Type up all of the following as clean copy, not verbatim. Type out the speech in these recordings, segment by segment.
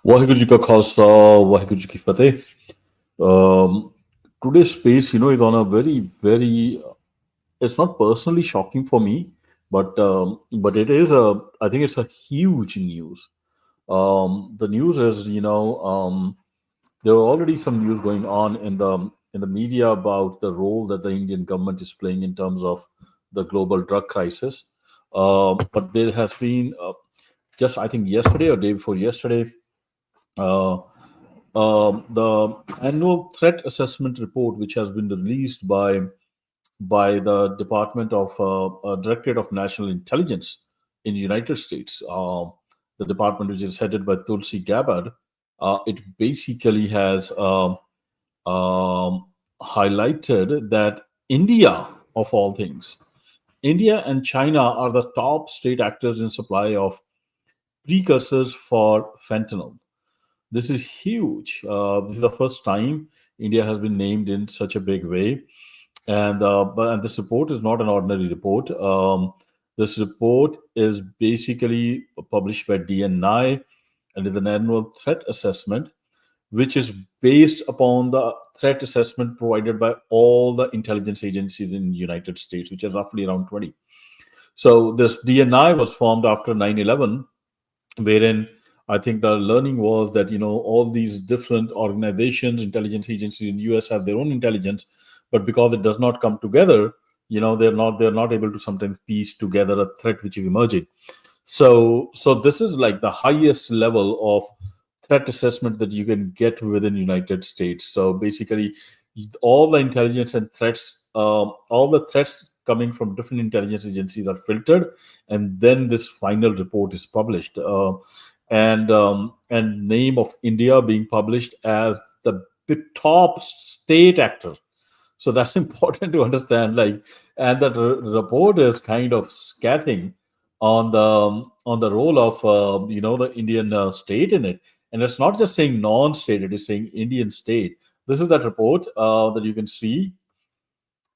Waheguru Ji Ka Khalsa, Waheguru Ji Ki Fateh. Um, Today's space, is on a very, very. It's not personally shocking for me, but it is a. I think it's a huge news. The news is, there were already some news going on in the media about the role that the Indian government is playing in terms of the global drug crisis. But there has been just I think yesterday or day before yesterday, uh, the annual threat assessment report, which has been released by the Department of Directorate of National Intelligence in the United States, the department which is headed by Tulsi Gabbard. It basically has highlighted that India, of all things, India and China are the top state actors in supply of precursors for fentanyl. This is huge. This is the first time India has been named in such a big way, and this report is not an ordinary report. This report is basically published by DNI and is an annual threat assessment, which is based upon the threat assessment provided by all the intelligence agencies in the United States, which is roughly around 20. So this DNI was formed after 9/11, wherein I think the learning was that all these different organizations, intelligence agencies in the US have their own intelligence, but because it does not come together, they're not able to sometimes piece together a threat which is emerging. So this is like the highest level of threat assessment that you can get within United States. So basically, all the intelligence and threats, all the threats coming from different intelligence agencies are filtered, and then this final report is published. And name of India being published as the top state actor. So that's important to understand. And that report is kind of scathing on the role of the Indian state in it. And it's not just saying non-state; it is saying Indian state. This is that report that you can see,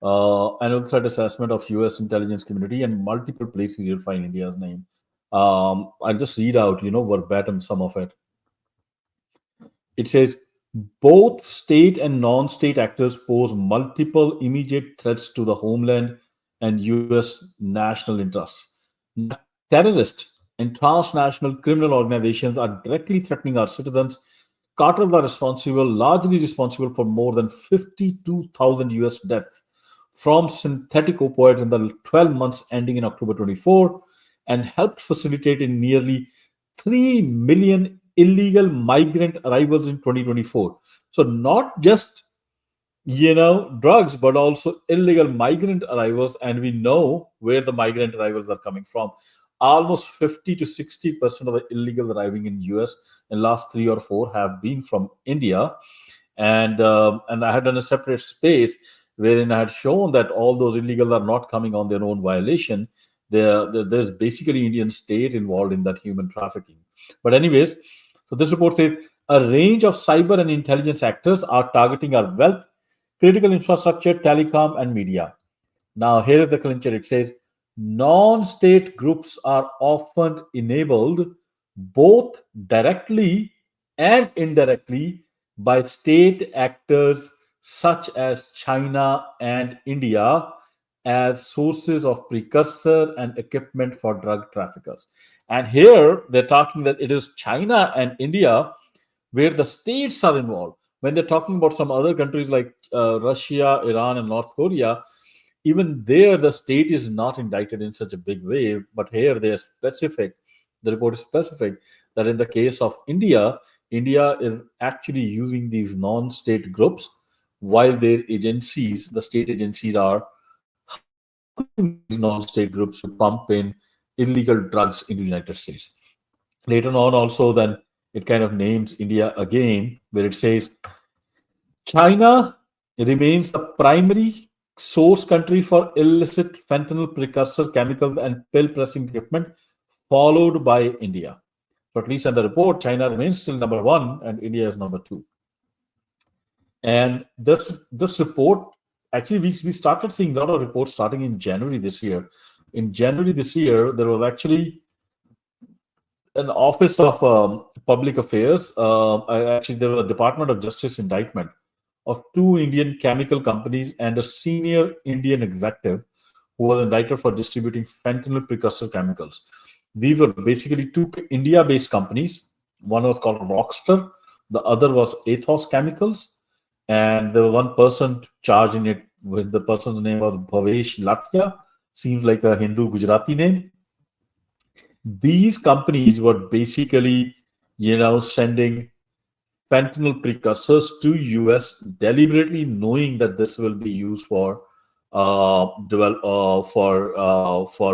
annual threat assessment of U.S. intelligence community, and multiple places you'll find India's name. I'll just read out, verbatim some of it. It says both state and non-state actors pose multiple immediate threats to the homeland and U.S. national interests. Terrorists and transnational criminal organizations are directly threatening our citizens. Cartels are largely responsible for more than 52,000 US deaths from synthetic opioids in the 12 months ending in October 24, and helped facilitate in nearly 3 million illegal migrant arrivals in 2024. So not just drugs, but also illegal migrant arrivals, and we know where the migrant arrivals are coming from. Almost 50 to 60% of the illegal arriving in US in last 3 or 4 have been from India. And I had done a separate space wherein I had shown that all those illegals are not coming on their own violation. There's basically Indian state involved in that human trafficking. But anyways, so this report says a range of cyber and intelligence actors are targeting our wealth, critical infrastructure, telecom, and media. Now, here is the clincher. It says non-state groups are often enabled both directly and indirectly by state actors such as China and India as sources of precursor and equipment for drug traffickers. And here they're talking that it is China and India where the states are involved. When they're talking about some other countries like Russia, Iran, and North Korea, even there the state is not indicted in such a big way. But here they are specific. The report is specific that in the case of India, India is actually using these non-state groups, while their agencies, the state agencies, are helping these non-state groups to pump in illegal drugs into the United States. Later on, also, then it kind of names India again, where it says China remains the primary source country for illicit fentanyl precursor chemicals and pill pressing equipment, followed by India. So, at least in the report, China remains still number one and India is number two. And this report, actually, we started seeing a lot of reports starting in January this year. In January this year, there was actually an Office of Public Affairs. Actually, there was a Department of Justice indictment of two Indian chemical companies and a senior Indian executive who was indicted for distributing fentanyl precursor chemicals. These were basically two India-based companies. One was called Rockstar, the other was Ethos Chemicals, and there was one person charged in it. With the person's name was Bhavesh Latia. Seems like a Hindu Gujarati name. These companies were basically, sending fentanyl precursors to US, deliberately knowing that this will be used for for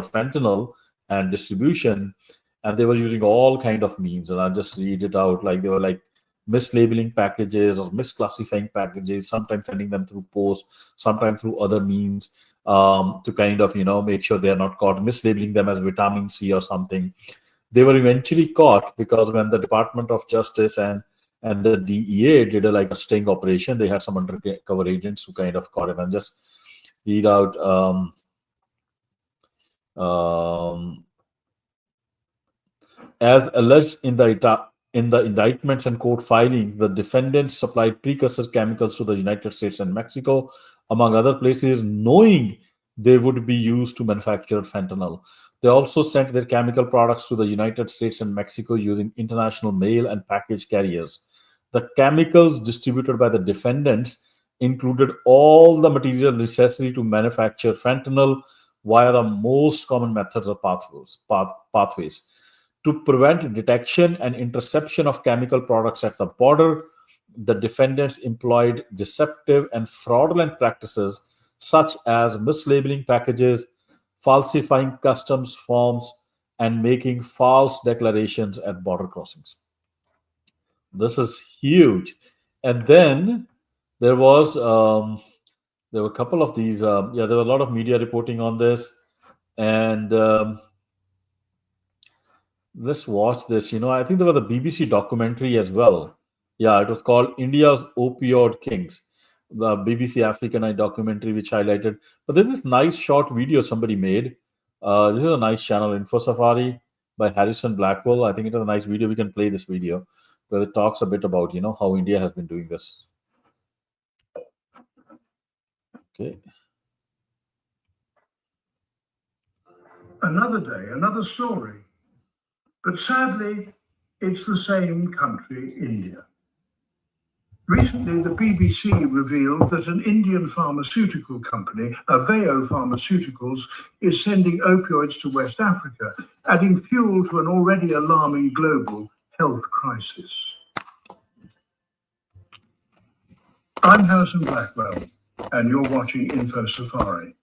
fentanyl and distribution, and they were using all kind of means. And I'll just read it out. Like they were like mislabeling packages or misclassifying packages, sometimes sending them through post, sometimes through other means, to kind of make sure they are not caught, mislabeling them as vitamin C or something. They were eventually caught because when the Department of Justice and the DEA did a sting operation, they had some undercover agents who kind of caught it. And just read out as alleged in the indictments and court filings, the defendants supplied precursor chemicals to the United States and Mexico, among other places, knowing they would be used to manufacture fentanyl. They also sent their chemical products to the United States and Mexico using international mail and package carriers. The chemicals distributed by the defendants included all the material necessary to manufacture fentanyl via the most common methods or pathways. To prevent detection and interception of chemical products at the border, the defendants employed deceptive and fraudulent practices such as mislabeling packages, falsifying customs forms, and making false declarations at border crossings. This is huge. And then there were a couple of these. There were a lot of media reporting on this, and let's watch this. I think there was a BBC documentary as well. Yeah, it was called India's Opioid Kings, the BBC African Eye documentary, which highlighted. But there's this nice short video somebody made. This is a nice channel, Info Safari by Harrison Blackwell. I think it is a nice video. We can play this video where it talks a bit about how India has been doing this. Okay. Another day, another story. But sadly, it's the same country, India. Recently, the BBC revealed that an Indian pharmaceutical company, Aveo Pharmaceuticals, is sending opioids to West Africa, adding fuel to an already alarming global health crisis. I'm Harrison Blackwell, and you're watching Info Safari.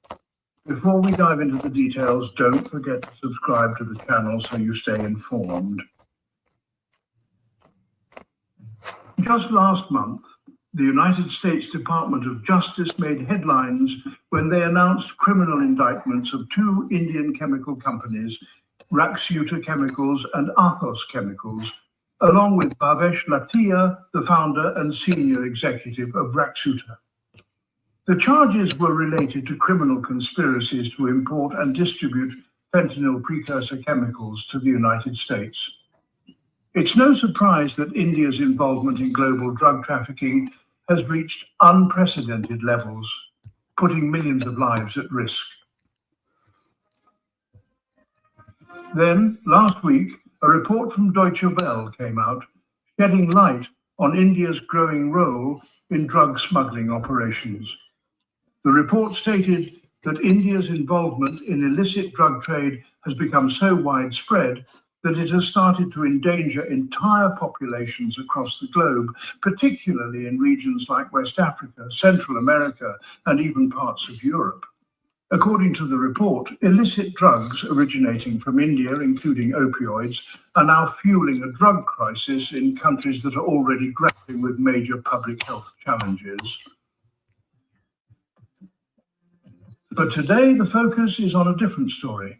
Before we dive into the details, don't forget to subscribe to the channel so you stay informed. Just last month, the United States Department of Justice made headlines when they announced criminal indictments of two Indian chemical companies, Raksuta Chemicals and Athos Chemicals, along with Bhavesh Latia, the founder and senior executive of Raksuta. The charges were related to criminal conspiracies to import and distribute fentanyl precursor chemicals to the United States. It's no surprise that India's involvement in global drug trafficking has reached unprecedented levels, putting millions of lives at risk. Then, last week, a report from Deutsche Welle came out, shedding light on India's growing role in drug smuggling operations. The report stated that India's involvement in illicit drug trade has become so widespread that it has started to endanger entire populations across the globe, particularly in regions like West Africa, Central America, and even parts of Europe. According to the report, illicit drugs originating from India, including opioids, are now fueling a drug crisis in countries that are already grappling with major public health challenges. But today, the focus is on a different story.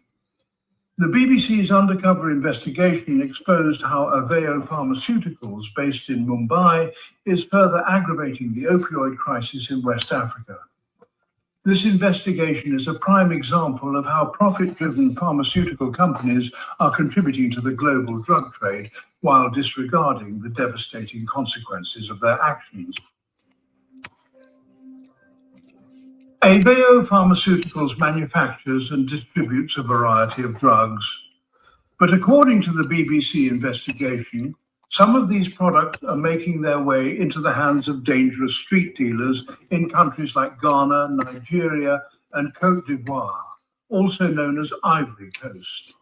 The BBC's undercover investigation exposed how Aveo Pharmaceuticals, based in Mumbai, is further aggravating the opioid crisis in West Africa. This investigation is a prime example of how profit-driven pharmaceutical companies are contributing to the global drug trade while disregarding the devastating consequences of their actions. Aveo Pharmaceuticals manufactures and distributes a variety of drugs. But according to the BBC investigation, some of these products are making their way into the hands of dangerous street dealers in countries like Ghana, Nigeria, and Côte d'Ivoire, also known as Ivory Coast.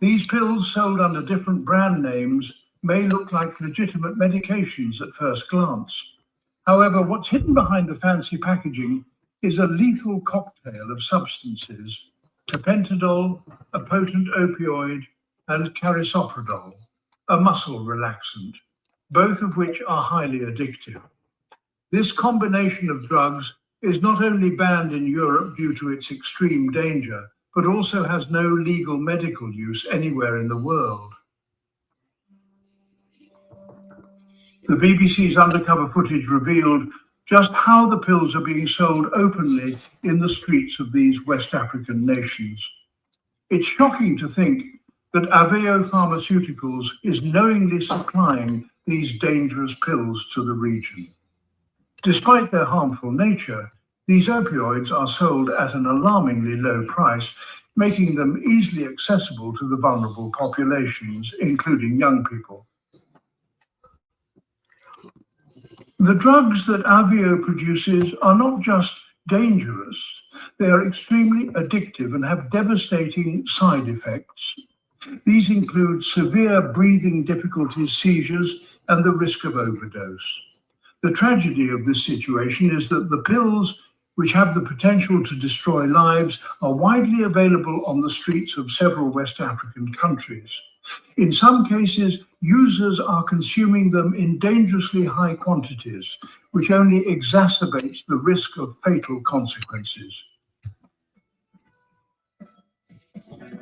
These pills, sold under different brand names, may look like legitimate medications at first glance. However, what's hidden behind the fancy packaging is a lethal cocktail of substances: tapentadol, a potent opioid, and carisoprodol, a muscle relaxant, both of which are highly addictive. This combination of drugs is not only banned in Europe due to its extreme danger, but also has no legal medical use anywhere in the world. The BBC's undercover footage revealed just how the pills are being sold openly in the streets of these West African nations. It's shocking to think that Aveo Pharmaceuticals is knowingly supplying these dangerous pills to the region. Despite their harmful nature, these opioids are sold at an alarmingly low price, making them easily accessible to the vulnerable populations, including young people. The drugs that Aveo produces are not just dangerous, they are extremely addictive and have devastating side effects. These include severe breathing difficulties, seizures, and the risk of overdose. The tragedy of this situation is that the pills, which have the potential to destroy lives, are widely available on the streets of several West African countries. In some cases, users are consuming them in dangerously high quantities, which only exacerbates the risk of fatal consequences.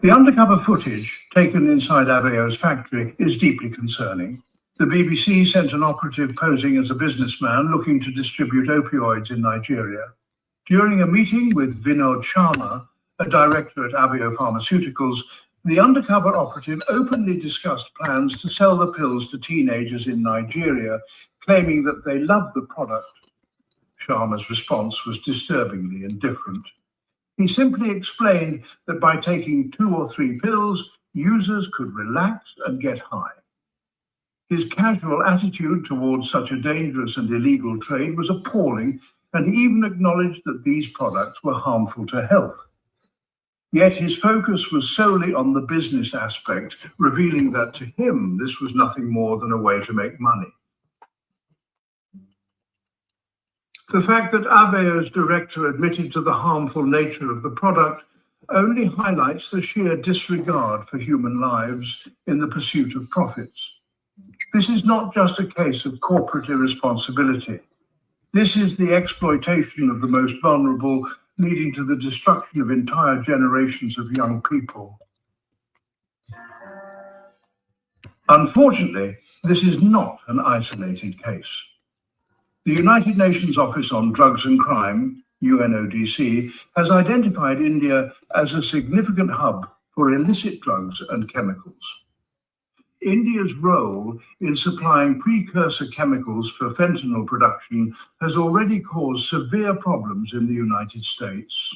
The undercover footage taken inside Aveo's factory is deeply concerning. The BBC sent an operative posing as a businessman looking to distribute opioids in Nigeria. During a meeting with Vinod Sharma, a director at Aveo Pharmaceuticals, the undercover operative openly discussed plans to sell the pills to teenagers in Nigeria, claiming that they love the product. Sharma's response was disturbingly indifferent. He simply explained that by taking 2 or 3 pills, users could relax and get high. His casual attitude towards such a dangerous and illegal trade was appalling, and he even acknowledged that these products were harmful to health. Yet his focus was solely on the business aspect, revealing that to him this was nothing more than a way to make money. The fact that Aveo's director admitted to the harmful nature of the product only highlights the sheer disregard for human lives in the pursuit of profits. This is not just a case of corporate irresponsibility. This is the exploitation of the most vulnerable, leading to the destruction of entire generations of young people. Unfortunately, this is not an isolated case. The United Nations Office on Drugs and Crime, UNODC, has identified India as a significant hub for illicit drugs and chemicals. India's role in supplying precursor chemicals for fentanyl production has already caused severe problems in the United States.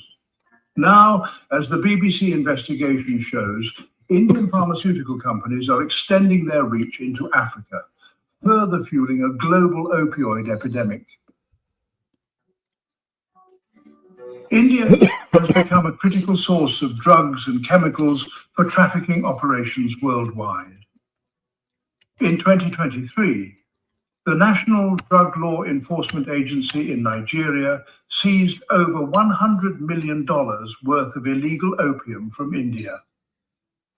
Now, as the BBC investigation shows, Indian pharmaceutical companies are extending their reach into Africa, further fueling a global opioid epidemic. India has become a critical source of drugs and chemicals for trafficking operations worldwide. In 2023, the National Drug Law Enforcement Agency in Nigeria seized over $100 million worth of illegal opium from India.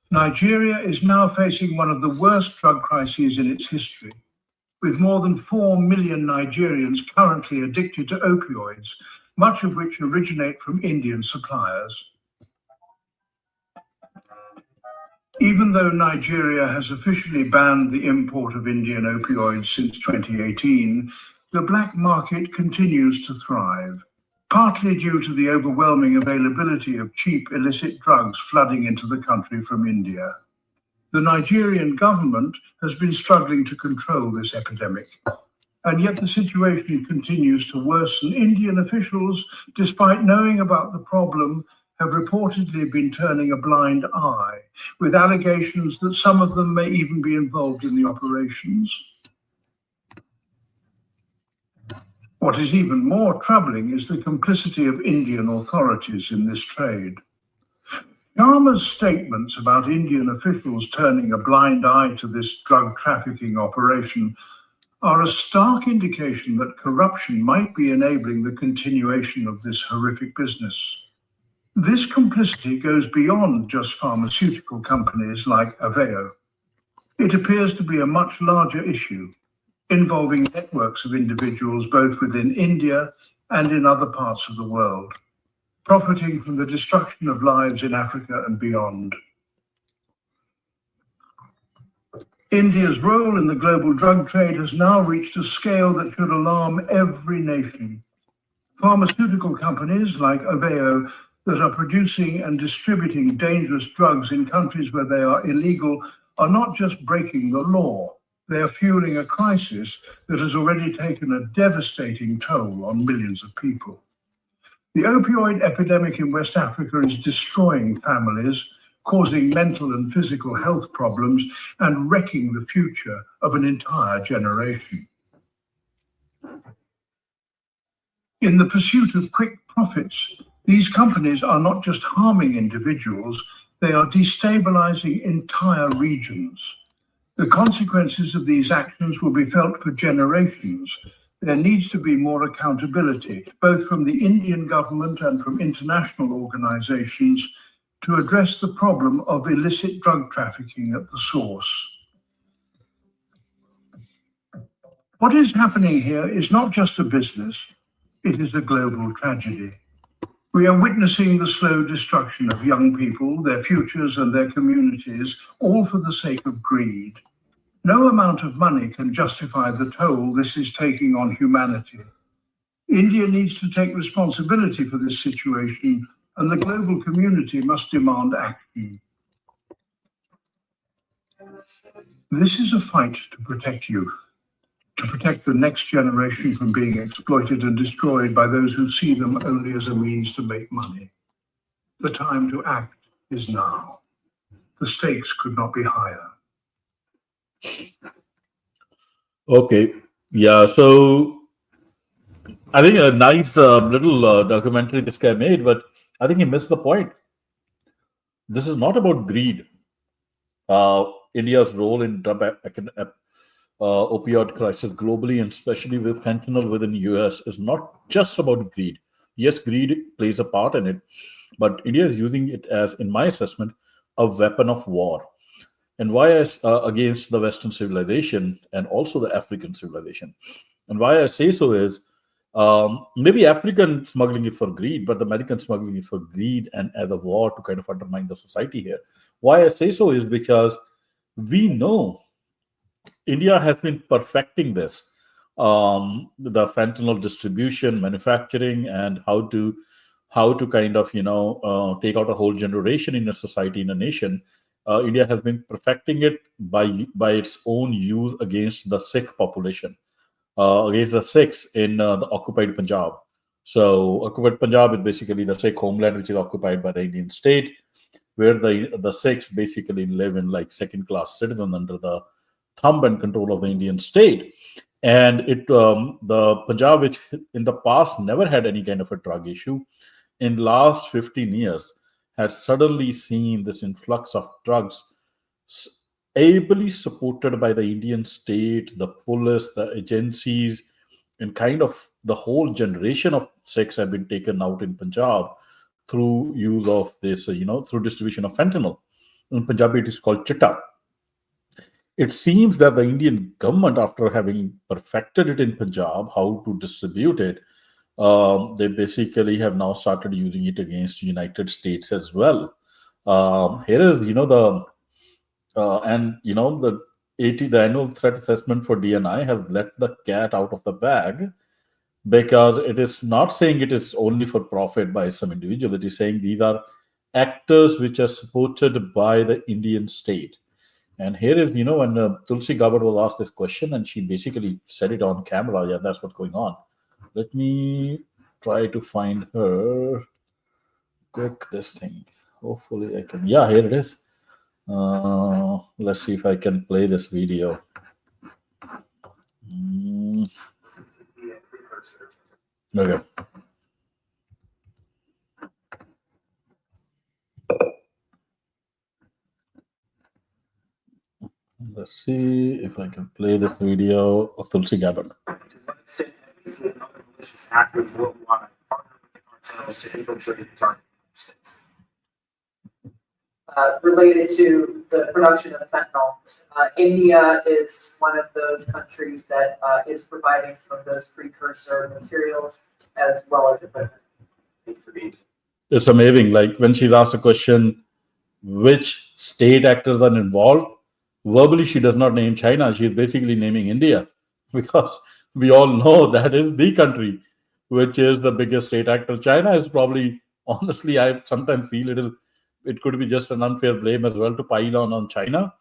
Nigeria is now facing one of the worst drug crises in its history, with more than 4 million Nigerians currently addicted to opioids, much of which originate from Indian suppliers. Even though Nigeria has officially banned the import of Indian opioids since 2018, the black market continues to thrive, partly due to the overwhelming availability of cheap illicit drugs flooding into the country from India. The Nigerian government has been struggling to control this epidemic, and yet the situation continues to worsen. Indian officials, despite knowing about the problem, have reportedly been turning a blind eye, with allegations that some of them may even be involved in the operations. What is even more troubling is the complicity of Indian authorities in this trade. Sharma's statements about Indian officials turning a blind eye to this drug trafficking operation are a stark indication that corruption might be enabling the continuation of this horrific business. This complicity goes beyond just pharmaceutical companies like Aveo. It appears to be a much larger issue, involving networks of individuals both within India and in other parts of the world, profiting from the destruction of lives in Africa and beyond. India's role in the global drug trade has now reached a scale that should alarm every nation. Pharmaceutical companies like Aveo that are producing and distributing dangerous drugs in countries where they are illegal are not just breaking the law, they are fueling a crisis that has already taken a devastating toll on millions of people. The opioid epidemic in West Africa is destroying families, causing mental and physical health problems, and wrecking the future of an entire generation. In the pursuit of quick profits, these companies are not just harming individuals, they are destabilizing entire regions. The consequences of these actions will be felt for generations. There needs to be more accountability, both from the Indian government and from international organizations, to address the problem of illicit drug trafficking at the source. What is happening here is not just a business, it is a global tragedy. We are witnessing the slow destruction of young people, their futures and their communities, all for the sake of greed. No amount of money can justify the toll this is taking on humanity. India needs to take responsibility for this situation, and the global community must demand action. This is a fight to protect youth, to protect the next generation from being exploited and destroyed by those who see them only as a means to make money. The time to act is now. The stakes could not be higher. Okay. Yeah. So I think a nice little documentary this guy made, but I think he missed the point. This is not about greed. India's role in opioid crisis globally, and especially with fentanyl within the US, is not just about greed. Yes, greed plays a part in it, but India is using it as, in my assessment, a weapon of war. And why against the Western civilization and also the African civilization. And why I say so is maybe African smuggling is for greed, but the American smuggling is for greed and as a war to kind of undermine the society here. Why I say so is because we know India has been perfecting this, the fentanyl distribution, manufacturing, and how to kind of take out a whole generation in a society, in a nation. India has been perfecting it by its own use against the Sikh population, against the Sikhs in the occupied Punjab. So occupied Punjab is basically the Sikh homeland, which is occupied by the Indian state, where the Sikhs basically live in like second-class citizens under the thumb and control of the Indian state. And the Punjab, which in the past never had any kind of a drug issue, in last 15 years had suddenly seen this influx of drugs s- ably supported by the Indian state, the police, the agencies, and kind of the whole generation of Sikhs have been taken out in Punjab through use of this, through distribution of fentanyl. In Punjabi, it is called chitta. It seems that the Indian government, after having perfected it in Punjab, how to distribute it, they basically have now started using it against United States as well. Here is, the 80, the annual threat assessment for DNI has let the cat out of the bag because it is not saying it is only for profit by some individual. It is saying these are actors which are supported by the Indian state. And here is, when Tulsi Gabbard was asked this question, and she basically said it on camera. Yeah, that's what's going on. Let me try to find her. Quick, this thing. Hopefully, I can. Yeah, here it is. Let's see if I can play this video. Mm, okay. Let's see if I can play this video of Tulsi Gabbard. Actors worldwide partner with the cartels to infiltrate the target states. Related to the production of fentanyl. India is one of those countries that is providing some of those precursor materials as well as equipment. It's amazing. Like when she's asked a question, which state actors are involved, verbally she does not name China. She's basically naming India because we all know that is the country which is the biggest state actor. China is probably, honestly, I sometimes feel it could be just an unfair blame as well to pile on China.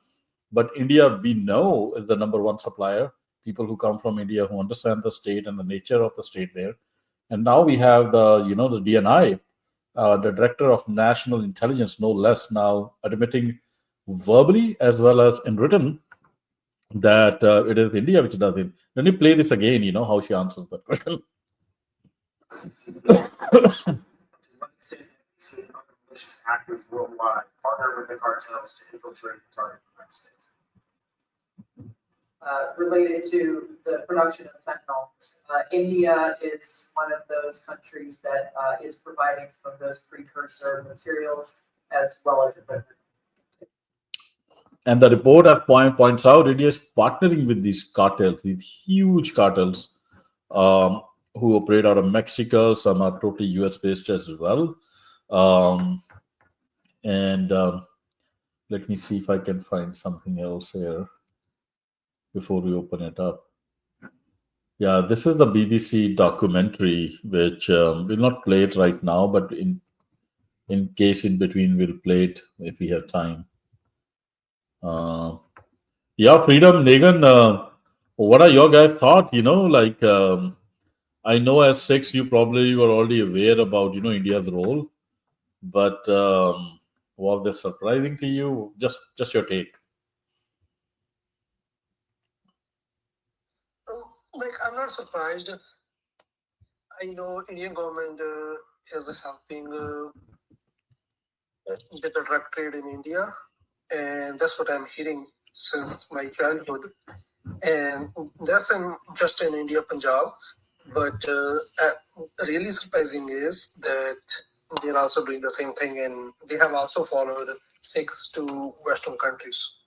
But India, we know, is the number one supplier. People who come from India who understand the state and the nature of the state there. And now we have the DNI, the Director of National Intelligence, no less, now admitting verbally as well as in written that it is India which does it. Let me play this again, how she answers that question. Actors worldwide partner with the cartels to infiltrate the target United States. Related to the production of fentanyl. India is one of those countries that is providing some of those precursor materials as well as equipment. And the report, as points out, India is partnering with these cartels, these huge cartels, who operate out of Mexico. Some are totally US based as well. And let me see if I can find something else here before we open it up. Yeah, this is the BBC documentary, which we'll not play it right now, but in case in between, we'll play it if we have time. Yeah, Freedom, Negan, what are your guys' thoughts? I know as Sikhs, you probably were already aware about, India's role, but was this surprising to you? Just your take. I'm not surprised. I know Indian government is helping with the drug trade in India, and that's what I'm hearing since my childhood. And that's just in India, Punjab. But really surprising is that they're also doing the same thing, and they have also followed 6 to Western countries.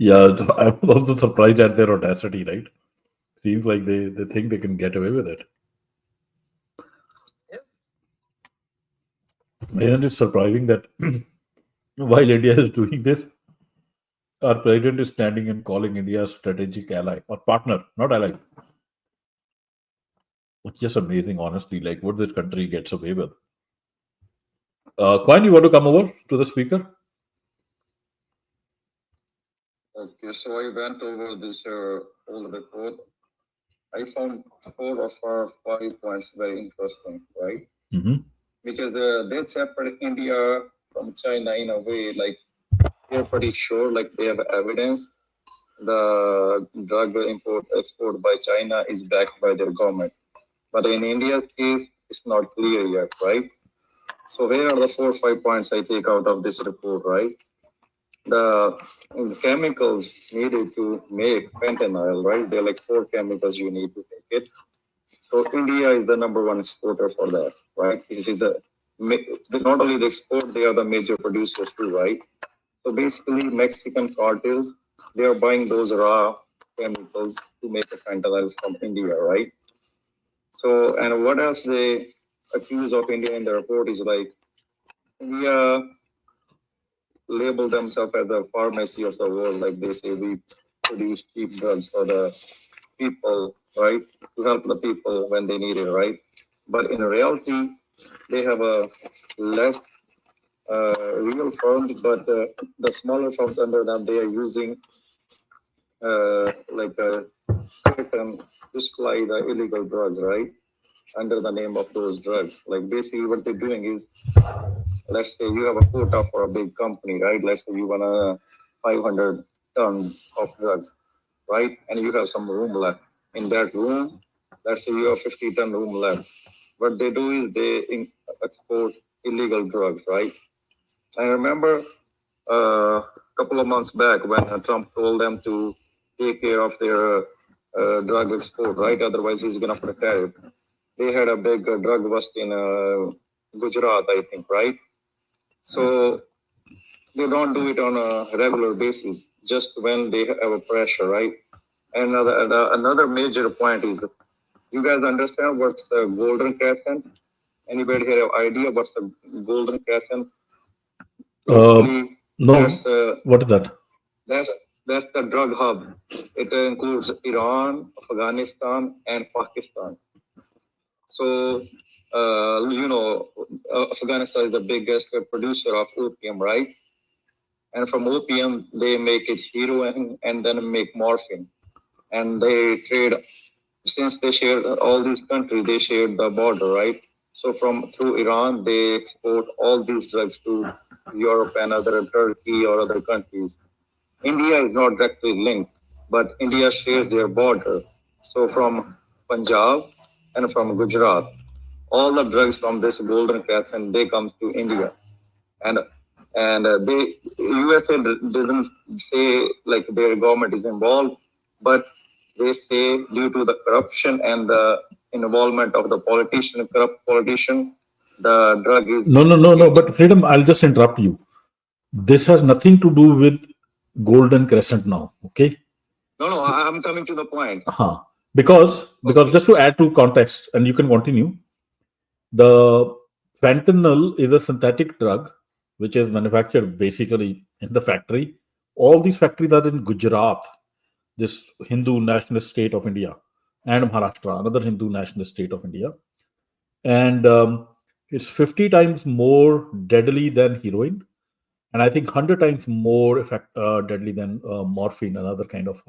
Yeah, I'm also surprised at their audacity, right? Seems like they think they can get away with it. Yeah. Isn't it surprising that while India is doing this, our president is standing and calling India a strategic ally or partner, not ally. It's just amazing, honestly, like what this country gets away with. Quine, you want to come over to the speaker? Okay, so I went over this whole report. I found 4 of our 5 points very interesting, right? Mm-hmm. Because they separate India from China in a way, like they're pretty sure, like they have evidence the drug import export by China is backed by their government. But in India's case, it's not clear yet, right? So here are the 4 or 5 points I take out of this report, right? The chemicals needed to make fentanyl, right? There are like 4 chemicals you need to make it. So India is the number 1 exporter for that, right? This is not only the export, they are the major producers too, right? So basically, Mexican cartels, they are buying those raw chemicals to make the fentanyl from India, right? So, and what else they accuse of India in the report is like, India label themselves as the pharmacy of the world. Like they say, we produce cheap drugs for the people, right? To help the people when they need it, right? But in reality, they have a less real firms, but the smaller firms under them, they are using like a curtain to supply the illegal drugs, right? Under the name of those drugs. Like basically what they're doing is, let's say you have a quota for a big company, right? Let's say you want 500 tons of drugs, right? And you have some room left. In that room, let's say you have 50-ton room left. What they do is they export illegal drugs, right? I remember a couple of months back when Trump told them to take care of their drug export, right? Otherwise, he's going to put a tariff. They had a big drug bust in Gujarat, I think, right? So they don't do it on a regular basis, just when they have a pressure, right? And another major point is, you guys understand what's the golden crescent? Anybody have idea what's the golden crescent? No. What is that? That's the drug hub. It includes Iran, Afghanistan, and Pakistan. So, Afghanistan is the biggest producer of opium, right? And from opium, they make it heroin and then make morphine. And they trade, since they share all these countries, they share the border, right? So through Iran, they export all these drugs to Europe and other Turkey or other countries. India is not directly linked, but India shares their border. So from Punjab and from Gujarat, all the drugs from this golden crescent, they come to India. And they USA doesn't say like their government is involved, but they say due to the corruption and the involvement of the corrupt politician, the drug is no. But Freedom, I'll just interrupt you. This has nothing to do with Golden Crescent now. Okay. No, I'm coming to the point. Because just to add to context, and you can continue. The fentanyl is a synthetic drug which is manufactured basically in the factory. All these factories are in Gujarat, this Hindu nationalist state of India, and Maharashtra, another Hindu nationalist state of India. And it's 50 times more deadly than heroin, and I think 100 times more deadly than morphine and other kind of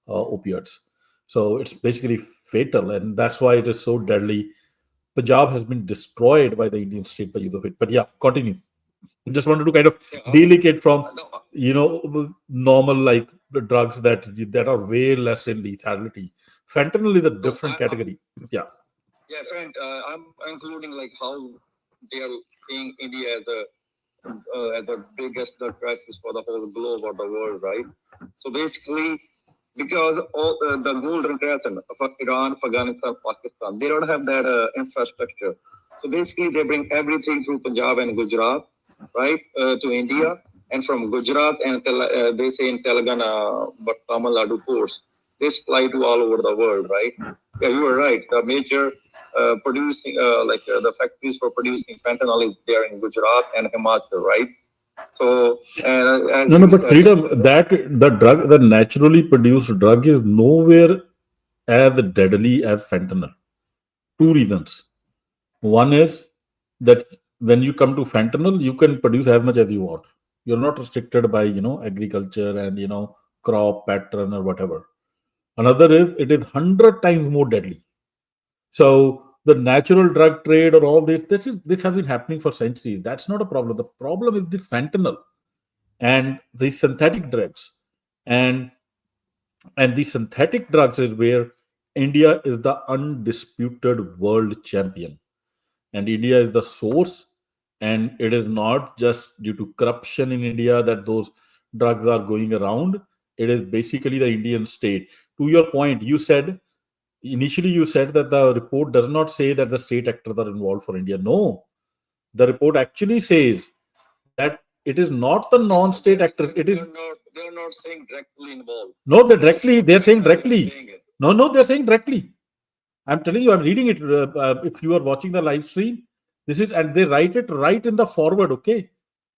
opiates. So it's basically fatal, and that's why it is so deadly. Punjab has been destroyed by the Indian state by use of it. But yeah, continue. I just wanted to kind of delegate from normal like the drugs that are way less in lethality. Fentanyl is a different category. Yeah, friend. I'm including like how they are seeing India as a biggest drug crisis for the whole globe or the world, right? So basically, because all the golden crescent of Iran, Afghanistan, Pakistan, they don't have that infrastructure. So basically, they bring everything through Punjab and Gujarat, right, to India, and from Gujarat and they say in Telangana, but Tamil Nadu ports, they supply to all over the world, right? Yeah, you were right. The major producing, the factories for producing fentanyl is there in Gujarat and Himachal, right? So but Freedom, that the naturally produced drug is nowhere as deadly as fentanyl. 2 reasons. One is that when you come to fentanyl, you can produce as much as you want. You're not restricted by agriculture and crop pattern or whatever. Another is it is 100 times more deadly. So the natural drug trade or all this has been happening for centuries. That's not a problem. The problem is the fentanyl and the synthetic drugs, and the synthetic drugs is where India is the undisputed world champion, and India is the source. And it is not just due to corruption in India that those drugs are going around. It is basically the Indian state. To your point, you said initially you said that the report does not say that the state actors are involved for India. No, the report actually says that it is not the non-state actors. It is they're not saying directly involved. no, they're directly. They're saying They're directly. saying it. No, they're saying directly. I'm telling you, I'm reading it. If you are watching the live stream, this is, and they write it right in the forward, okay?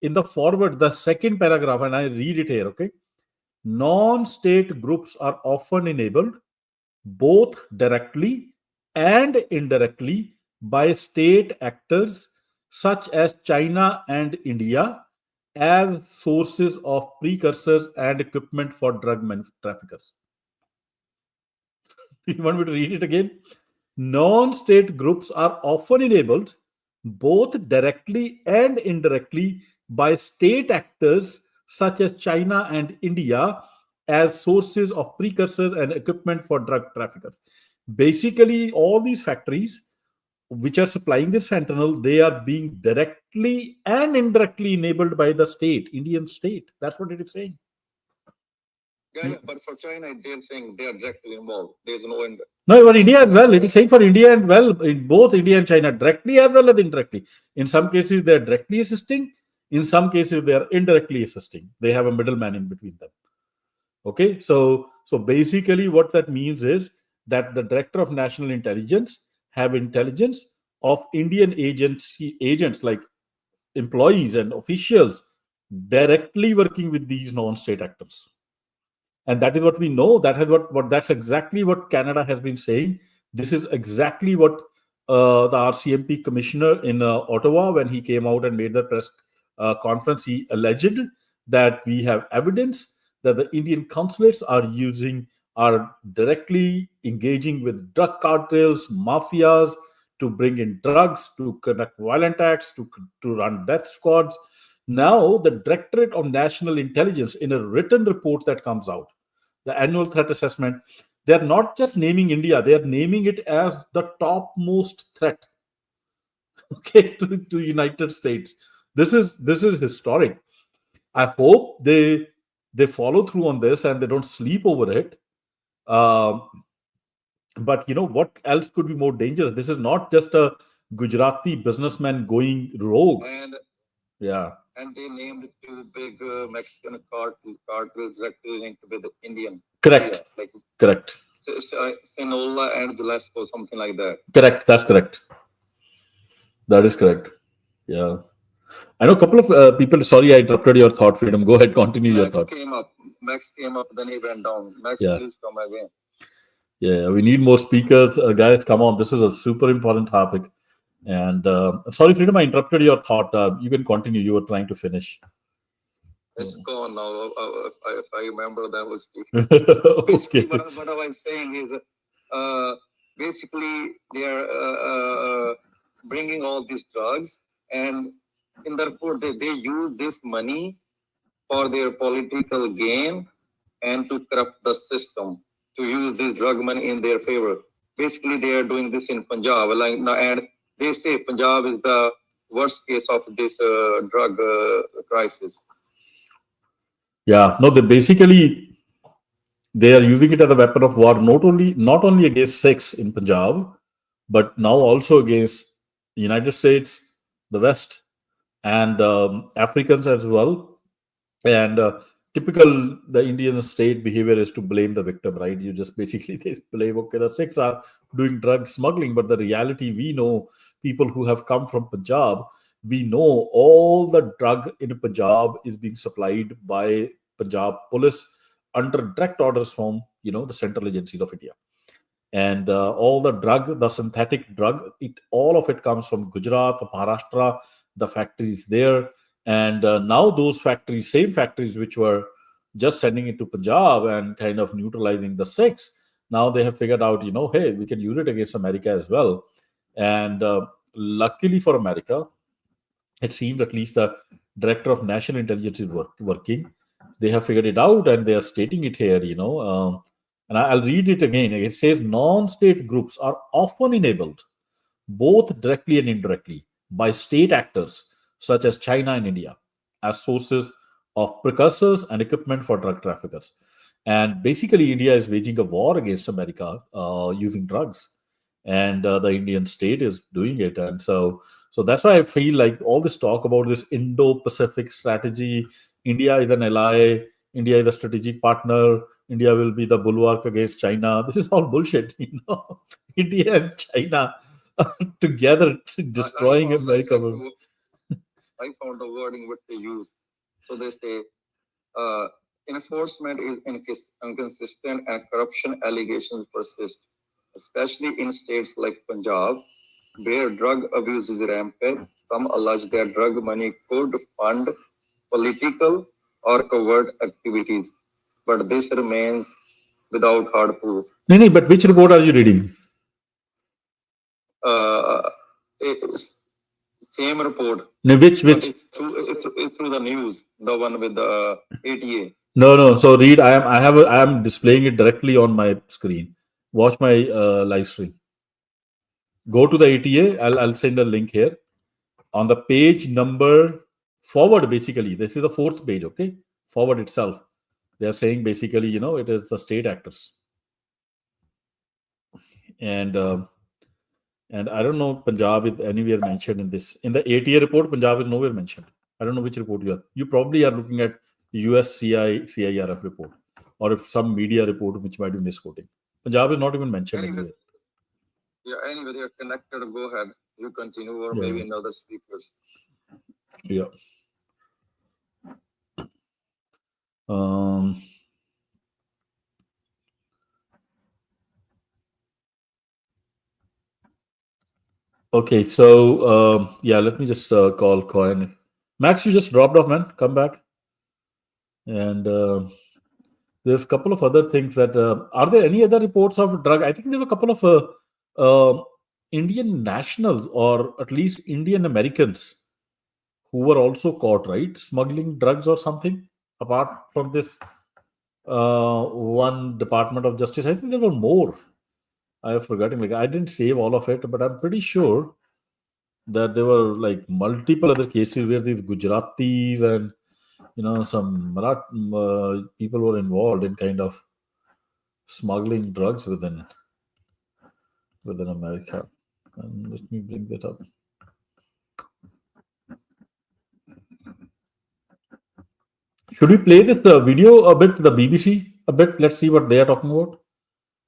In the forward, the second paragraph, and I read it here, okay? Non state groups are often enabled both directly and indirectly by state actors such as China and India as sources of precursors and equipment for drug traffickers. You want me to read it again? Non state groups are often enabled both directly and indirectly by state actors such as China and India as sources of precursors and equipment for drug traffickers. Basically, all these factories which are supplying this fentanyl, they are being directly and indirectly enabled by the state, Indian state. That's what it is saying. Yeah, but for China, they're saying they're directly involved. There's no end. No, for India as well. It is saying for India and well, in both India and China, directly as well as indirectly. In some cases, they are directly assisting. In some cases, they are indirectly assisting. They have a middleman in between them. Okay, so basically, what that means is that the Director of National Intelligence have intelligence of Indian agents like employees and officials directly working with these non-state actors. And that is what we know. That is what that's exactly what Canada has been saying. This is exactly what the RCMP commissioner in Ottawa, when he came out and made the press conference, he alleged that we have evidence that the Indian consulates are directly engaging with drug cartels, mafias, to bring in drugs, to conduct violent acts, to run death squads. Now, the Directorate of National Intelligence, in a written report that comes out, the annual threat assessment, they are not just naming India, they are naming it as the topmost threat, okay, to United States. This is historic. I hope they follow through on this and they don't sleep over it. But what else could be more dangerous? This is not just a Gujarati businessman going rogue. And they named two big Mexican cartels directly linked with the Indian. Correct. Correct. Sinola and Gillespie, something like that. Correct. That's correct. That is correct. Yeah. I know a couple of people. Sorry, I interrupted your thought, Freedom. Go ahead, continue your thought. Max came up, then he went down. Max, please come again. Yeah, we need more speakers. Guys, come on. This is a super important topic. And sorry, Freedom, I interrupted your thought. You can continue. You were trying to finish. It's gone now. If I remember, that was okay. What I was saying is, basically, they are bringing all these drugs, and in the report, they use this money for their political gain and to corrupt the system, to use this drug money in their favor. Basically, they are doing this in Punjab, and they say Punjab is the worst case of this drug crisis. Yeah, no, they are using it as a weapon of war, not only against Sikhs in Punjab, but now also against the United States, the West, and Africans as well. And typical the Indian state behavior is to blame the victim, right? You just basically they blame, okay, the Sikhs are doing drug smuggling, but the reality, we know, people who have come from Punjab, we know all the drug in Punjab is being supplied by Punjab police under direct orders from the central agencies of India. And all the synthetic drug, all of it comes from Gujarat, Maharashtra, the factories there. And now those same factories which were just sending it to Punjab and kind of neutralizing the Sikhs, now they have figured out, hey, we can use it against America as well. And luckily for America, it seems at least the Director of National Intelligence is working. They have figured it out and they are stating it here, and And I'll read it again. It says non-state groups are often enabled, both directly and indirectly, by state actors such as China and India as sources of precursors and equipment for drug traffickers. And basically, India is waging a war against America using drugs, and the Indian state is doing it. And so that's why I feel like all this talk about this Indo-Pacific strategy, India is an ally, India is a strategic partner, India will be the bulwark against China. This is all bullshit, India and China together destroying America. I found the wording what they use. So they say enforcement is inconsistent and corruption allegations persist, especially in states like Punjab, where drug abuse is rampant. Some allege that drug money could fund political or covert activities, but this remains without hard proof. No, but which report are you reading? It's same report. No, which? It's through the news, the one with the ATA. No. So read. I am displaying it directly on my screen. Watch my live stream. Go to the ATA. I'll send a link here. On the page number forward, basically, this is the fourth page. Okay, forward itself. They are saying basically, it is the state actors, and I don't know Punjab is anywhere mentioned in this. In the ATA report, Punjab is nowhere mentioned. I don't know which report you are. You probably are looking at US CIRF report, or if some media report which might be misquoting. Punjab is not even mentioned anywhere. Yeah, anyway, they're connected. Go ahead. You continue, or maybe another speakers. Yeah. Okay, so let me just call Cohen. Max, you just dropped off, man. Come back. And there's a couple of other things that are there any other reports of drug? I think there were a couple of Indian nationals, or at least Indian Americans, who were also caught, right, smuggling drugs or something. Apart from this one Department of Justice, I think there were more. I have forgotten. Like, I didn't save all of it, but I'm pretty sure that there were like multiple other cases where these Gujaratis and some people were involved in kind of smuggling drugs within America. And let me bring that up. Should we play this video a bit, the BBC a bit? Let's see what they are talking about.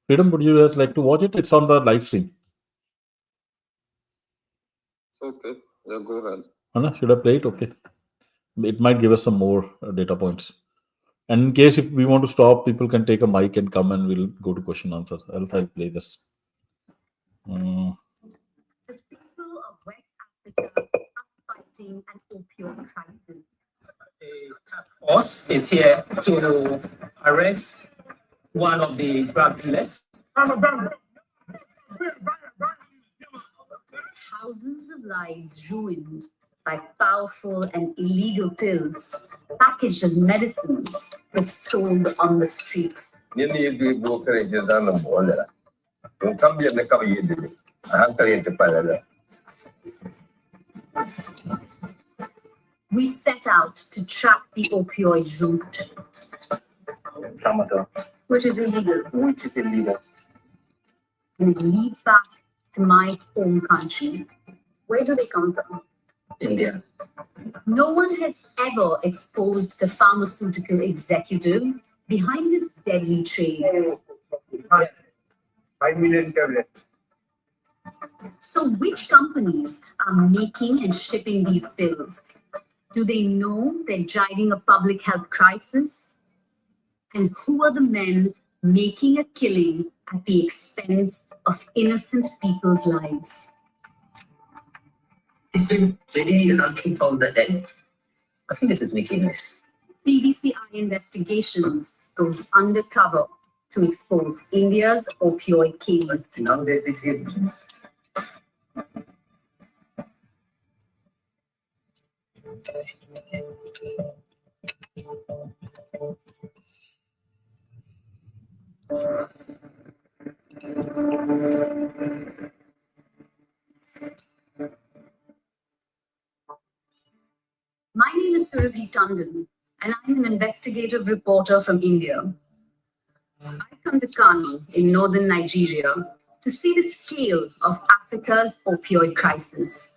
Freedom, would you guys like to watch it? It's on the live stream. Okay, yeah, go ahead. Anna, should I play it? Okay. It might give us some more data points. And in case if we want to stop, people can take a mic and come and we'll go to question answers. Else I'll play this. The people of West Africa are fighting an opioid crisis. A task force is here to arrest one of the drug dealers. Thousands of lives ruined by powerful and illegal pills packaged as medicines but sold on the streets. We set out to track the opioid route, which is illegal. And it leads back to my home country. Where do they come from? India. No one has ever exposed the pharmaceutical executives behind this deadly trade. 5 million tablets. So which companies are making and shipping these pills? Do they know they're driving a public health crisis? And who are the men making a killing at the expense of innocent people's lives? Is it really knocking from the head? I think this is making noise. BBC Investigations goes undercover to expose India's opioid case. Now they see this. My name is Surabhi Tandon, and I'm an investigative reporter from India. I've come to Kano in northern Nigeria to see the scale of Africa's opioid crisis.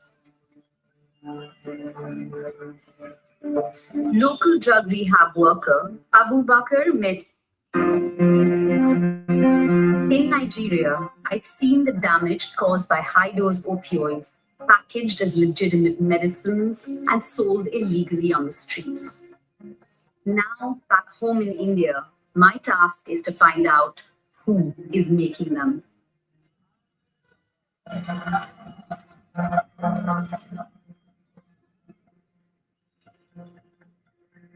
Local drug rehab worker Abu Bakr met. In Nigeria, I've seen the damage caused by high-dose opioids packaged as legitimate medicines and sold illegally on the streets. Now, back home in India, my task is to find out who is making them.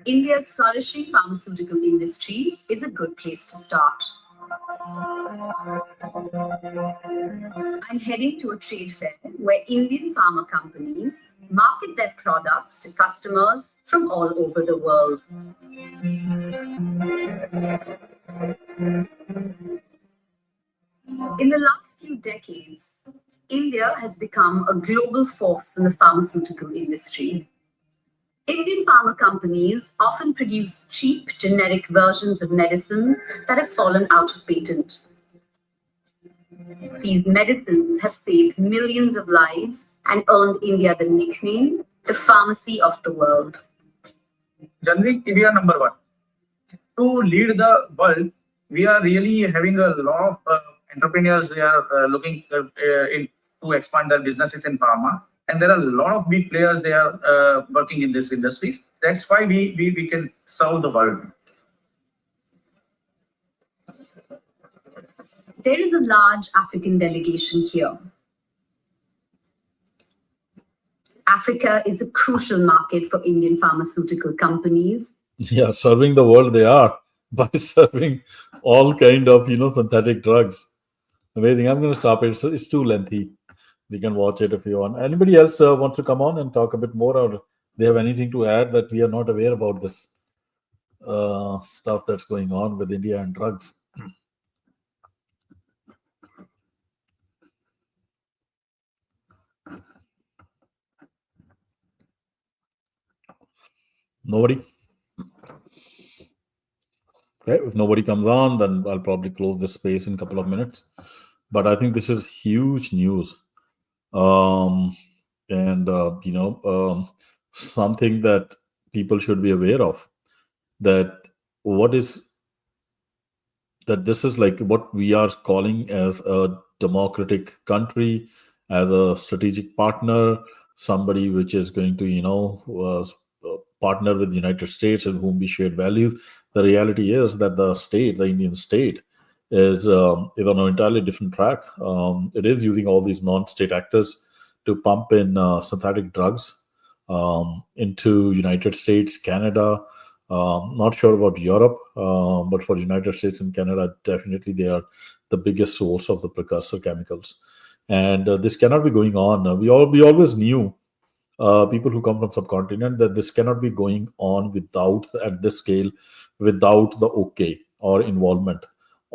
India's flourishing pharmaceutical industry is a good place to start. I'm heading to a trade fair where Indian pharma companies market their products to customers from all over the world. In the last few decades, India has become a global force in the pharmaceutical industry. Indian pharma companies often produce cheap, generic versions of medicines that have fallen out of patent. These medicines have saved millions of lives and earned India the nickname, the pharmacy of the world. Generic India number one. To lead the world, we are really having a lot of entrepreneurs. They are looking to expand their businesses in pharma. And there are a lot of big players, they are working in this industries. That's why we can serve the world. There is a large African delegation here. Africa is a crucial market for Indian pharmaceutical companies. Yeah, serving the world they are by serving all kind of synthetic drugs. Amazing. I'm going to stop it. It's too lengthy. We can watch it if you want. Anybody else wants to come on and talk a bit more, or they have anything to add that we are not aware about this stuff that's going on with India and drugs? Nobody? Okay, if nobody comes on, then I'll probably close this space in a couple of minutes. But I think this is huge news. And something that people should be aware of, that this is like what we are calling as a democratic country, as a strategic partner, somebody which is going to partner with the United States and whom we share values. The reality is that the Indian state, is on an entirely different track. It is using all these non-state actors to pump in synthetic drugs into United States, Canada. Not sure about Europe, but for United States and Canada, definitely they are the biggest source of the precursor chemicals. And this cannot be going on. We always knew, people who come from subcontinent, that this cannot be going on at this scale, without the okay or involvement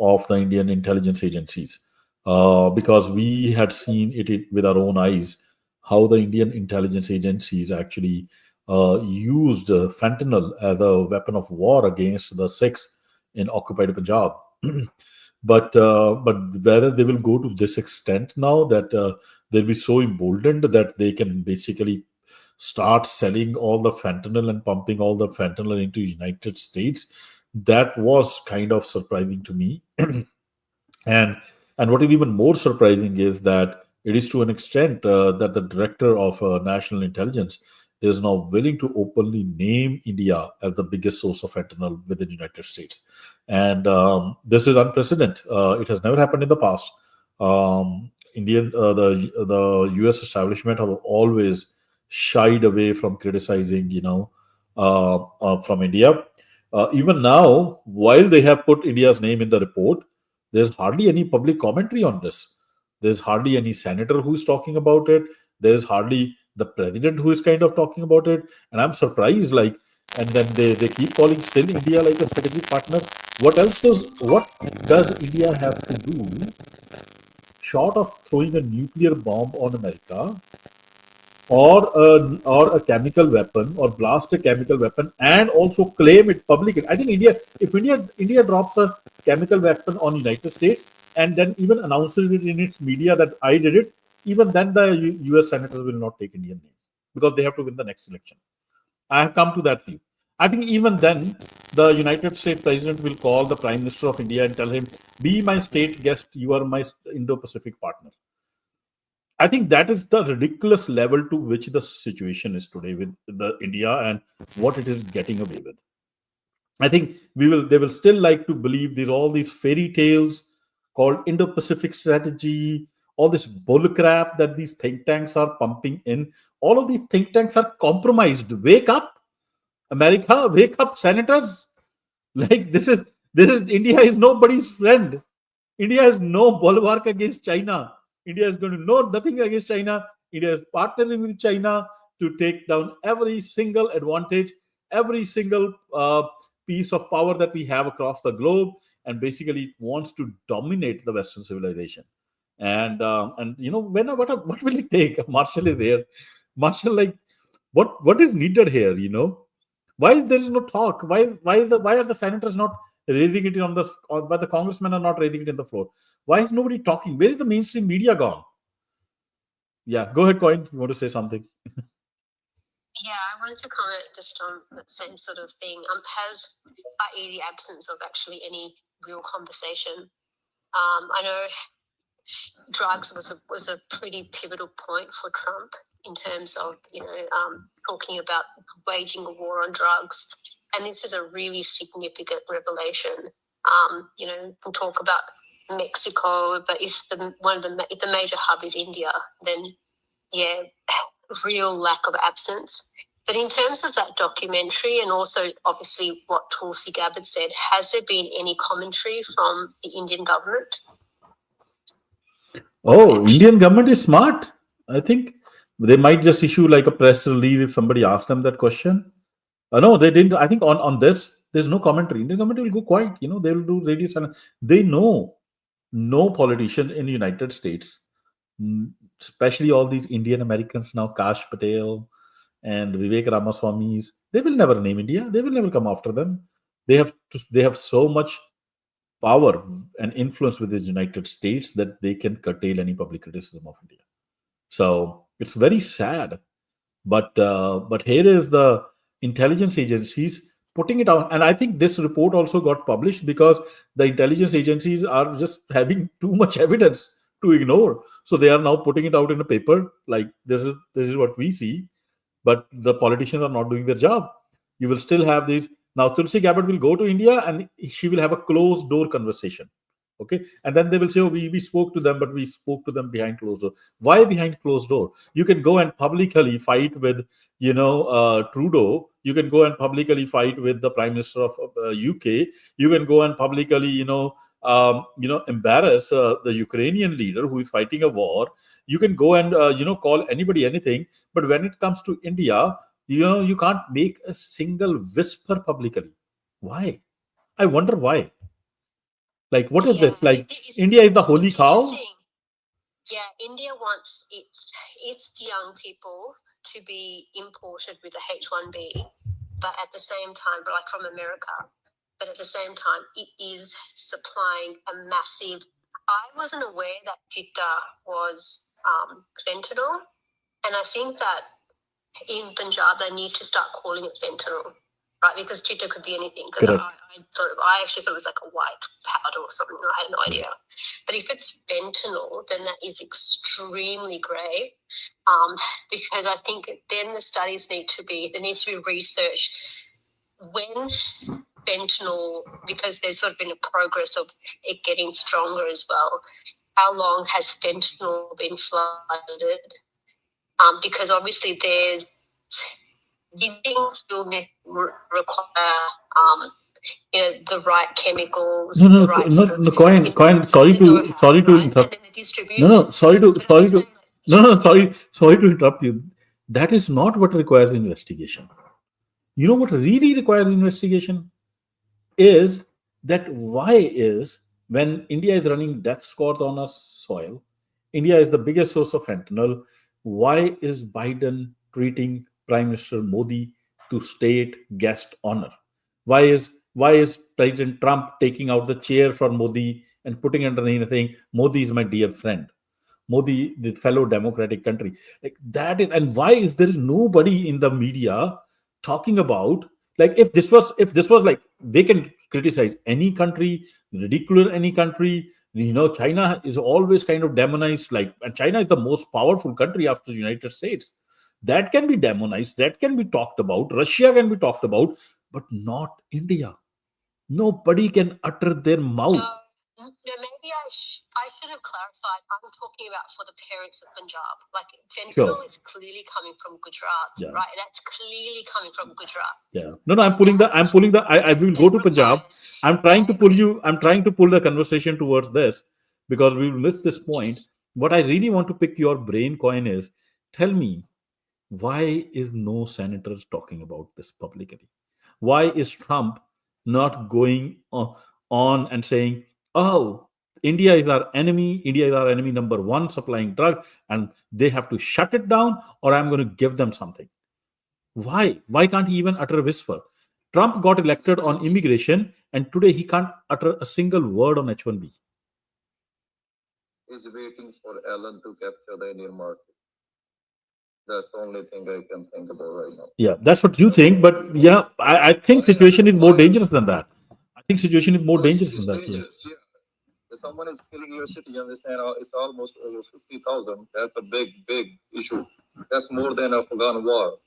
of the Indian intelligence agencies, because we had seen it with our own eyes, how the Indian intelligence agencies actually used fentanyl as a weapon of war against the Sikhs in occupied Punjab. But whether they will go to this extent now, that they'll be so emboldened that they can basically start selling all the fentanyl and pumping all the fentanyl into United States, that was kind of surprising to me. And what is even more surprising is that it is to an extent that the Director of National Intelligence is now willing to openly name India as the biggest source of fentanyl within the United States. And this is unprecedented. It has never happened in the past. The U.S. establishment have always shied away from criticizing, from India. Even now, while they have put India's name in the report, there's hardly any public commentary on this. There's hardly any senator who's talking about it. There's hardly the president who is kind of talking about it. And I'm surprised, and then they keep calling still India like a strategic partner. What does India have to do short of throwing a nuclear bomb on America or a chemical weapon or blast a chemical weapon and also claim it publicly? I think if India drops a chemical weapon on United States and then even announces it in its media that I did it, even then the US senators will not take Indian name because they have to win the next election. I have come to that view. I think even then, the United States president will call the Prime Minister of India and tell him, "Be my state guest. You are my Indo-Pacific partner." I think that is the ridiculous level to which the situation is today with the India and what it is getting away with. I think they will still like to believe these all these fairy tales called Indo-Pacific strategy, all this bullcrap that these think tanks are pumping in. All of these think tanks are compromised. Wake up, America, wake up, senators. Like this is India is nobody's friend. India has no bulwark against China. India is going to know nothing against China. India is partnering with China to take down every single advantage, every single piece of power that we have across the globe, and basically it wants to dominate the Western civilization. And what will it take? Marshall is there. Marshall, like, what is needed here? Why there is no talk? Why are the senators not raising it on the why the congressmen are not raising it in the floor? Why is nobody talking? Where is the mainstream media gone? Yeah, go ahead, Coin. You want to say something? Yeah, I wanted to comment just on that same sort of thing. Has, i.e., the absence of actually any real conversation. I know drugs was a pretty pivotal point for Trump in terms of talking about waging a war on drugs, and this is a really significant revelation. We'll talk about Mexico, but if the major hub is India, then yeah, real lack of absence. But in terms of that documentary and also obviously what Tulsi Gabbard said, has there been any commentary from the Indian government? Oh, Indian government is smart. I think they might just issue like a press release if somebody asks them that question. No, they didn't. I think on this, there's no commentary. Indian government will go quiet. They will do radio silence. They know no politician in the United States, especially all these Indian Americans now, Kash Patel and Vivek Ramaswamy's, they will never name India. They will never come after them. They have so much power and influence with the United States that they can curtail any public criticism of India. So it's very sad. But here is the intelligence agencies putting it out, and I think this report also got published because the intelligence agencies are just having too much evidence to ignore. So they are now putting it out in a paper like this is what we see, but the politicians are not doing their job. You will still have these. Now Tulsi Gabbard will go to India and she will have a closed door conversation. Okay, and then they will say, "Oh, we spoke to them, but we spoke to them behind closed door." Why behind closed door? You can go and publicly fight with, Trudeau. You can go and publicly fight with the Prime Minister of UK. You can go and publicly, embarrass the Ukrainian leader who is fighting a war. You can go and call anybody anything. But when it comes to India, you can't make a single whisper publicly. Why? I wonder why. Like, what is this? Like, India is the holy cow? Yeah, India wants its young people to be imported with a H-1B, but at the same time, like from America, but at the same time, it is supplying a massive. I wasn't aware that Jitta was fentanyl, and I think that in Punjab they need to start calling it fentanyl. Right, because Jitta could be anything. Because I actually thought it was like a white powder or something. I had no idea. But if it's fentanyl, then that is extremely grave. Because I think then the studies there needs to be research when fentanyl, because there's sort of been a progress of it getting stronger as well. How long has fentanyl been flooded? Because obviously these things still require the right chemicals. No, Coin. Sorry to interrupt. Sorry to interrupt you. That is not what requires investigation. You know what really requires investigation is that why is when India is running death squads on our soil, India is the biggest source of fentanyl. Why is Biden treating Prime Minister Modi to state guest honor? Why is President Trump taking out the chair for Modi and putting underneath saying Modi is my dear friend? Modi, the fellow democratic country, like that is, and why is there nobody in the media talking about, like, if this was like, they can criticize any country, ridicule any country. China is always kind of demonized, like, and China is the most powerful country after the United States. That can be demonized, that can be talked about. Russia can be talked about, but not India. Nobody can utter their mouth. No, maybe I should have clarified. I'm talking about for the parents of Punjab. Like fentanyl Sure. is clearly coming from Gujarat, Yeah. right? That's clearly coming from Gujarat. Yeah. No, I'm pulling the, I will go to Punjab. I'm trying to pull the conversation towards this because we will miss this point. What I really want to pick your brain coin is, tell me, why is no senator talking about this publicly? Why is Trump not going on and saying, oh, India is our enemy, India is our enemy number one supplying drug, and they have to shut it down, or I'm going to give them something? Why can't he even utter a whisper? Trump got elected on immigration, and today he can't utter a single word on H1B. He's waiting for Ellen to capture the Indian market. That's the only thing I can think about right now. Yeah, that's what you think, but yeah, I think situation is more dangerous than that. I think situation is more dangerous than that. Yeah. Dangerous, yeah. If someone is killing your citizens, it's almost over 50,000. That's a big issue. That's more than a Afghan war.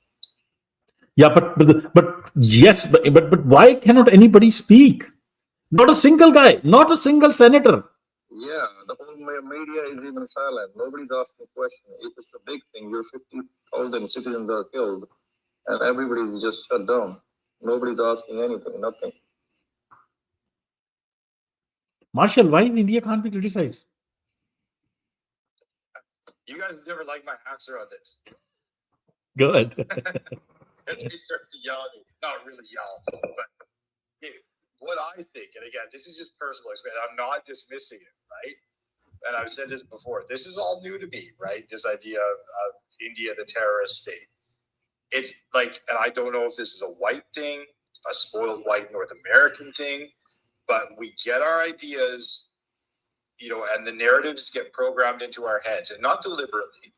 Yeah, but yes, but why cannot anybody speak? Not a single guy, not a single senator. Yeah, the whole media is even silent. Nobody's asking questions. It's a big thing. Your 50,000 citizens are killed, and everybody's just shut down. Nobody's asking anything, nothing. Marshall, why India can't be criticized? You guys never like my answer on this. Good. He starts to yell at me. Not really yell, but what I think, and again, this is just personal experience. I'm not dismissing it, right? And I've said this before. This is all new to me, right? This idea of India, the terrorist state. It's like, and I don't know if this is a white thing, a spoiled white North American thing, but we get our ideas, and the narratives get programmed into our heads, and not deliberately,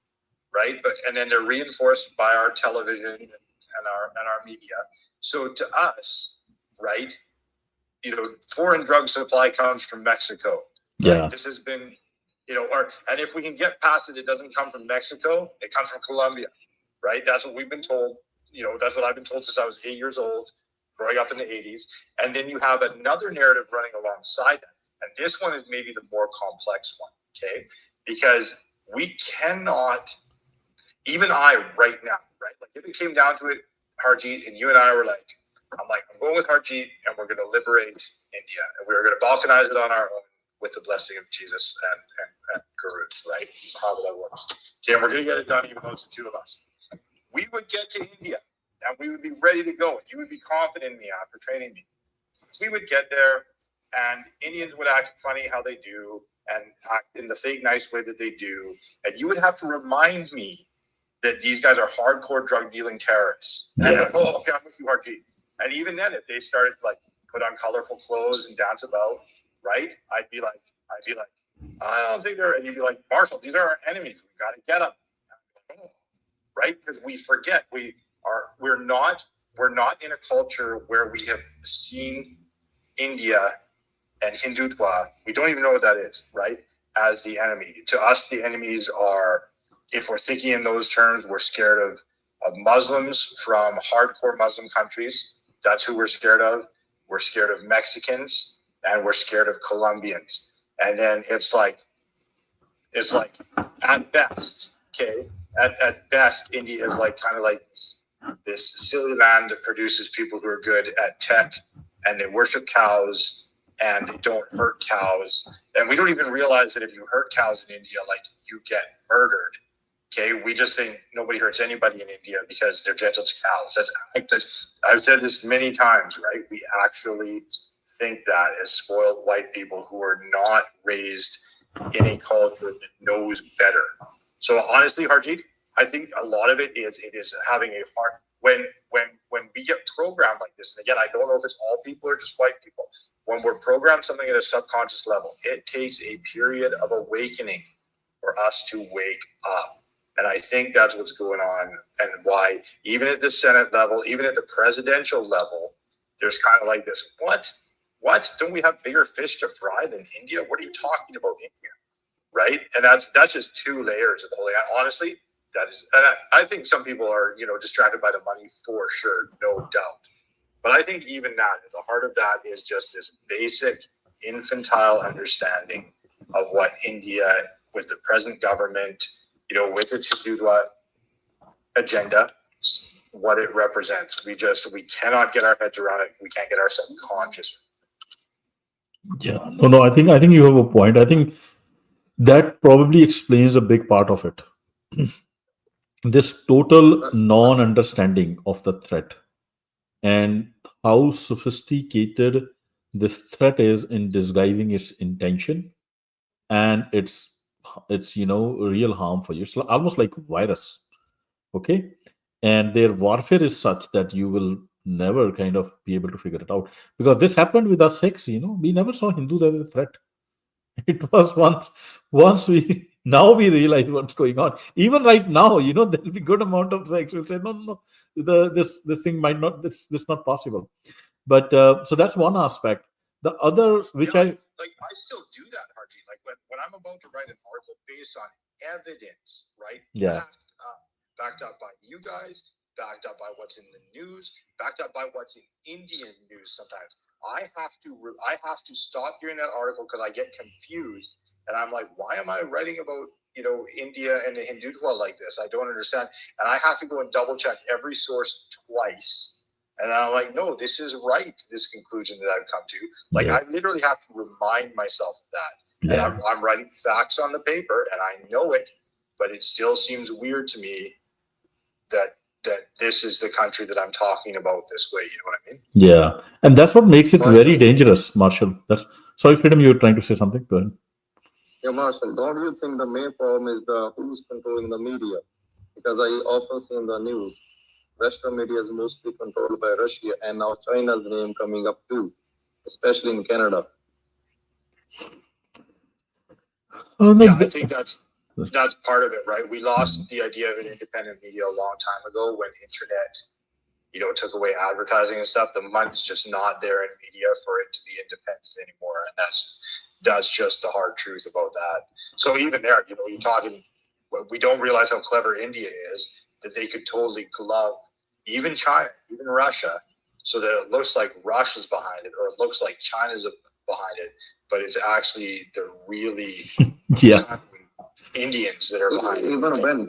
right? And then they're reinforced by our television and our media. So to us, right, foreign drug supply comes from Mexico. Yeah. Right? This has been, and if we can get past it, it doesn't come from Mexico, it comes from Colombia, right? That's what we've been told. That's what I've been told since I was 8 years old, growing up in the 80s. And then you have another narrative running alongside that. And this one is maybe the more complex one, okay? Because we cannot, even I right now, right? Like if it came down to it, Harjeet, and you and I were like, I'm going with Harjeet, and we're going to liberate India, and we're going to balkanize it on our own with the blessing of Jesus and gurus, right? However that works. Okay, and we're going to get it done, even though it's the two of us. We would get to India, and we would be ready to go. You would be confident in me after training me. We would get there, and Indians would act funny how they do, and act in the fake nice way that they do, and you would have to remind me that these guys are hardcore drug dealing terrorists. Yeah. And okay, I'm with you, Harjeet. And even then, if they started like put on colorful clothes and dance about, right? I'd be like, I don't think they're. And you'd be like, Marshall, these are our enemies. We got to get them, right? Because we forget we're not in a culture where we have seen India and Hindutva. We don't even know what that is, right? As the enemy. To us, the enemies are, if we're thinking in those terms, we're scared of Muslims from hardcore Muslim countries. That's who we're scared of. We're scared of Mexicans, and we're scared of Colombians. And then it's like at best, okay, at best, India is like kind of like this silly land that produces people who are good at tech, and they worship cows, and they don't hurt cows. And we don't even realize that if you hurt cows in India, like you get murdered. Okay, we just think nobody hurts anybody in India because they're gentle to cows. I've said this many times, right? We actually think that as spoiled white people who are not raised in a culture that knows better. So honestly, Harjeet, I think a lot of it is having a hard when we get programmed like this. And again, I don't know if it's all people or just white people. When we're programmed something at a subconscious level, it takes a period of awakening for us to wake up. And I think that's what's going on, and why even at the Senate level, even at the presidential level, there's kind of like this, what? Don't we have bigger fish to fry than India? What are you talking about, India? Right? And that's just two layers of the whole thing. Honestly, that is, and I think some people are, distracted by the money for sure, no doubt. But I think even that, at the heart of that is just this basic infantile understanding of what India, with the present government, with its Hindutva agenda, what it represents. We cannot get our heads around it. We can't get our subconscious. Yeah, no, I think you have a point. I think that probably explains a big part of it. This total non-understanding of the threat and how sophisticated this threat is in disguising its intention and its real harm for you. It's almost like a virus. Okay, and their warfare is such that you will never kind of be able to figure it out, because this happened with us Sikhs. We never saw Hindus as a threat. It was once we now we realize what's going on. Even right now, there'll be good amount of Sikhs will say no, this thing might not, this not possible. But so that's one aspect. The other, which I still do that, Harji. Like when I'm about to write an article based on evidence, right? Yeah. Backed up by you guys, backed up by what's in the news, backed up by what's in Indian news. Sometimes I have to stop hearing that article because I get confused, and I'm like, why am I writing about India and the Hindutva like this? I don't understand, and I have to go and double check every source twice. And I'm like, no, this is right. This conclusion that I've come to, like, I literally have to remind myself of that. Yeah. And I'm writing facts on the paper, and I know it, but it still seems weird to me that this is the country that I'm talking about this way. You know what I mean? Yeah, and that's what makes it very dangerous, Marshall. Sorry, Freedom, you were trying to say something. Go ahead. Yeah, Marshall, don't you think the main problem is who's controlling the media? Because I often see in the news, Western media is mostly controlled by Russia, and now China's name coming up too, especially in Canada. I think that's part of it, right? We lost the idea of an independent media a long time ago when internet, took away advertising and stuff. The money's just not there in media for it to be independent anymore, and that's just the hard truth about that. So even there, you're talking. We don't realize how clever India is, that they could totally glove even China, even Russia, so that it looks like Russia's behind it, or it looks like China's behind it, but it's actually the really Indians that are behind it. Even when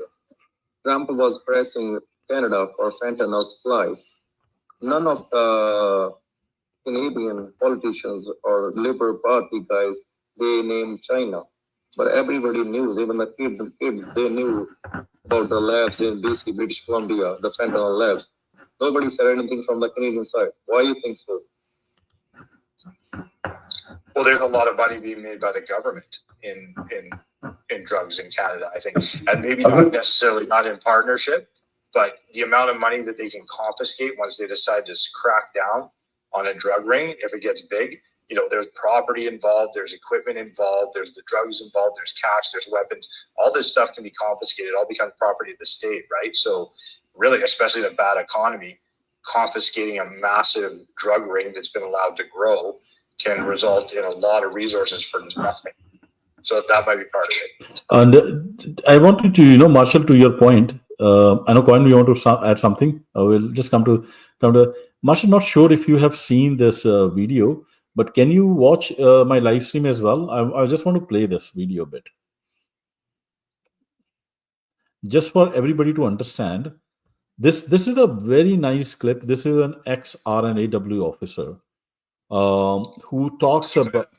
Trump was pressing Canada for fentanyl supply, none of the Canadian politicians or Liberal Party guys, they named China. But everybody knew, even the kids, they knew about the labs in BC, British Columbia, the fentanyl labs. Nobody said anything from the Canadian side. Why do you think so? Well, there's a lot of money being made by the government in drugs in Canada, I think, and maybe not in partnership, but the amount of money that they can confiscate once they decide to crack down on a drug ring, if it gets big, there's property involved, there's equipment involved, there's the drugs involved, there's cash, there's weapons. All this stuff can be confiscated. It all becomes property of the state, right? So really, especially in a bad economy, confiscating a massive drug ring that's been allowed to grow can result in a lot of resources for nothing. So that might be part of it. And I wanted to, Marshall, to your point. I know, Coin, you want to add something? We'll just come to Marshall. Not sure if you have seen this video, but can you watch my live stream as well? I just want to play this video a bit, just for everybody to understand. This is a very nice clip. This is an ex-RNAW officer who talks about.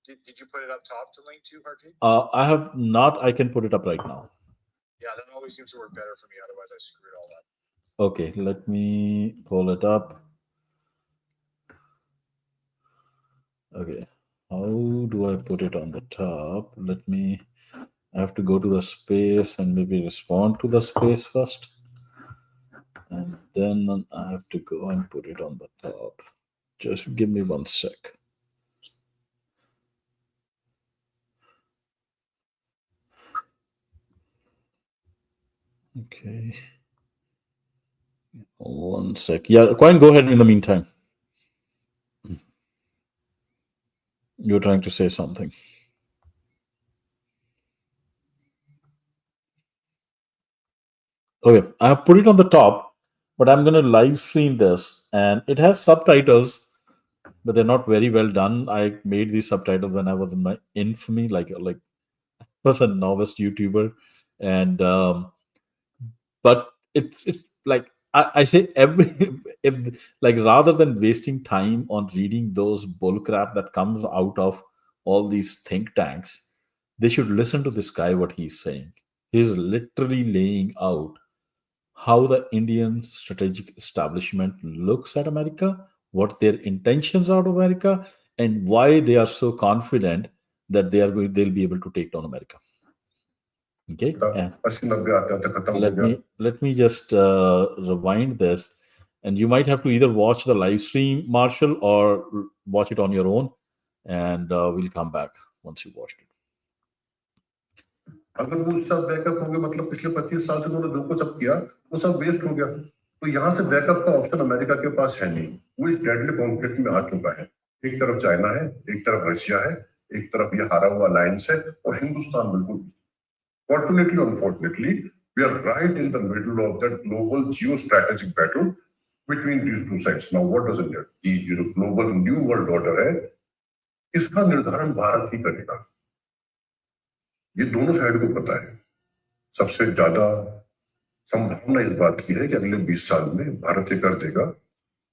Did you put it up top to link to, Harjeet? I have not. I can put it up right now. Yeah, that always seems to work better for me. Otherwise, I screw it all up. Okay, let me pull it up. Okay. How do I put it on the top? I have to go to the space and maybe respond to the space first. And then I have to go and put it on the top. Just give me 1 sec. Okay. 1 sec. Yeah, Coin, go ahead in the meantime. You're trying to say something. Okay, I have put it on the top, but I'm going to live stream this, and it has subtitles, but they're not very well done. I made these subtitles when I was in my infamy, like was a novice YouTuber, and but it's like I say every if like rather than wasting time on reading those bullcrap that comes out of all these think tanks, they should listen to this guy what he's saying. He's literally laying out how the Indian strategic establishment looks at America, what their intentions are to America, and why they are so confident that they'll be able to take down America. Okay. And let me just rewind this, and you might have to either watch the live stream, Marshall, or watch it on your own, and we'll come back once you watched it. अगर वो सब backup हो गया, मतलब पिछले 25 साल से उन्होंने जो कुछ सब किया वो सब वेस्ट हो गया, तो यहाँ से बैकअप का ऑप्शन अमेरिका के पास है नहीं। वो इस डेडली कॉन्फ्लिक्ट में आ चुका है। एक तरफ चाइना है, एक तरफ रशिया है, एक तरफ ये हारा हुआ अलायंस है, और हिंदुस्तान बिल्कुल। Fortunately or unfortunately, we are right in the middle of that global geostrategic battle between these two sides. Now, what does it mean? The global new world order है, इसका निर्धारण भारत ही करेगा। ये दोनों साइड को पता है। सबसे ज्यादा संभावना इस बात की है कि अगले 20 साल में भारत ये कर देगा,